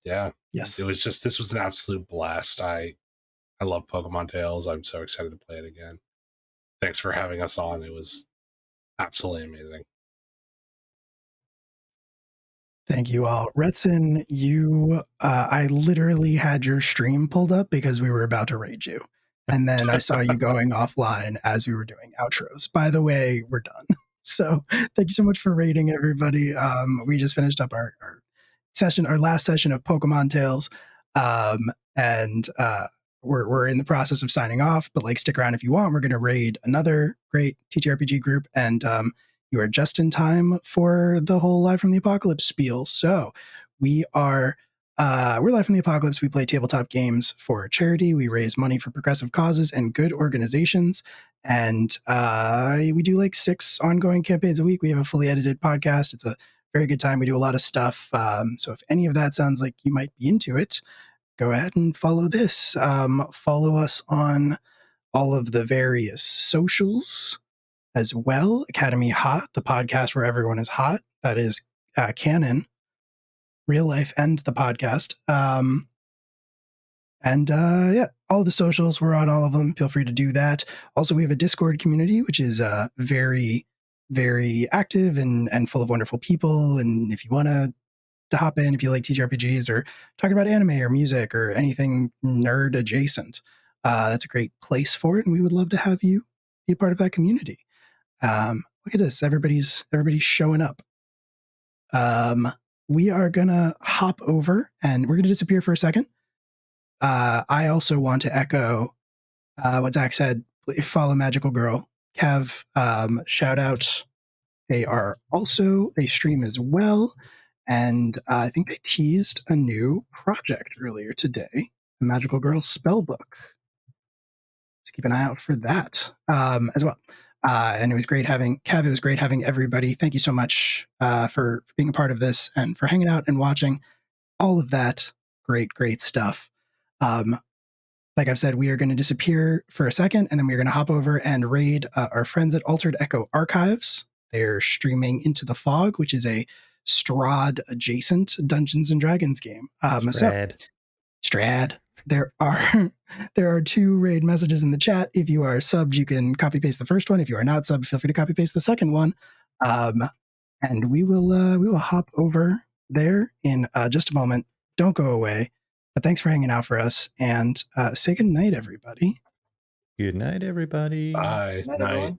yeah. Yes. It was just, this was an absolute blast. I love Pokemon Tales. I'm so excited to play it again. Thanks for having us on. It was absolutely amazing. Thank you all. Retson, I literally had your stream pulled up because we were about to raid you. And then I saw you going offline as we were doing outros. By the way, we're done. So thank you so much for rating, everybody. We just finished up our session, our last session of Pokemon Tales. And we're in the process of signing off, but like stick around if you want. We're going to raid another great TTRPG group, and you are just in time for the whole Live from the Apocalypse spiel. So we're Live from the Apocalypse. We play tabletop games for charity. We raise money for progressive causes and good organizations. And we do like 6 ongoing campaigns a week. We have a fully edited podcast. It's a very good time. We do a lot of stuff. So if any of that sounds like you might be into it, go ahead and follow this. Follow us on all of the various socials as well. Academy Hot, the podcast where everyone is hot. That is canon, real life, and the podcast. Yeah, all the socials, we're on all of them. Feel free to do that. Also, we have a Discord community, which is very, very active and full of wonderful people. And if you want to hop in, if you like TTRPGs or talking about anime or music or anything nerd adjacent, that's a great place for it. And we would love to have you be a part of that community. Look at this. Everybody's showing up. We are going to hop over and we're going to disappear for a second. I also want to echo what Zach said. Follow Magical Girl. Kev, shout out. They are also, they stream as well. And I think they teased a new project earlier today, the Magical Girl Spellbook. So keep an eye out for that as well. And it was great having Kev. It was great having everybody. Thank you so much for being a part of this and for hanging out and watching all of that great stuff. Like I've said, we are going to disappear for a second, and then we're going to hop over and raid our friends at Altered Echo Archives. They're streaming Into the Fog, which is a Strahd adjacent Dungeons and Dragons game. Strahd. There are 2 raid messages in the chat. If you are subbed, you can copy paste the first one. If you are not subbed, feel free to copy paste the second one. And we will hop over there in just a moment. Don't go away. But thanks for hanging out for us, and say good night, everybody. Good night, everybody. Bye. Night, everyone.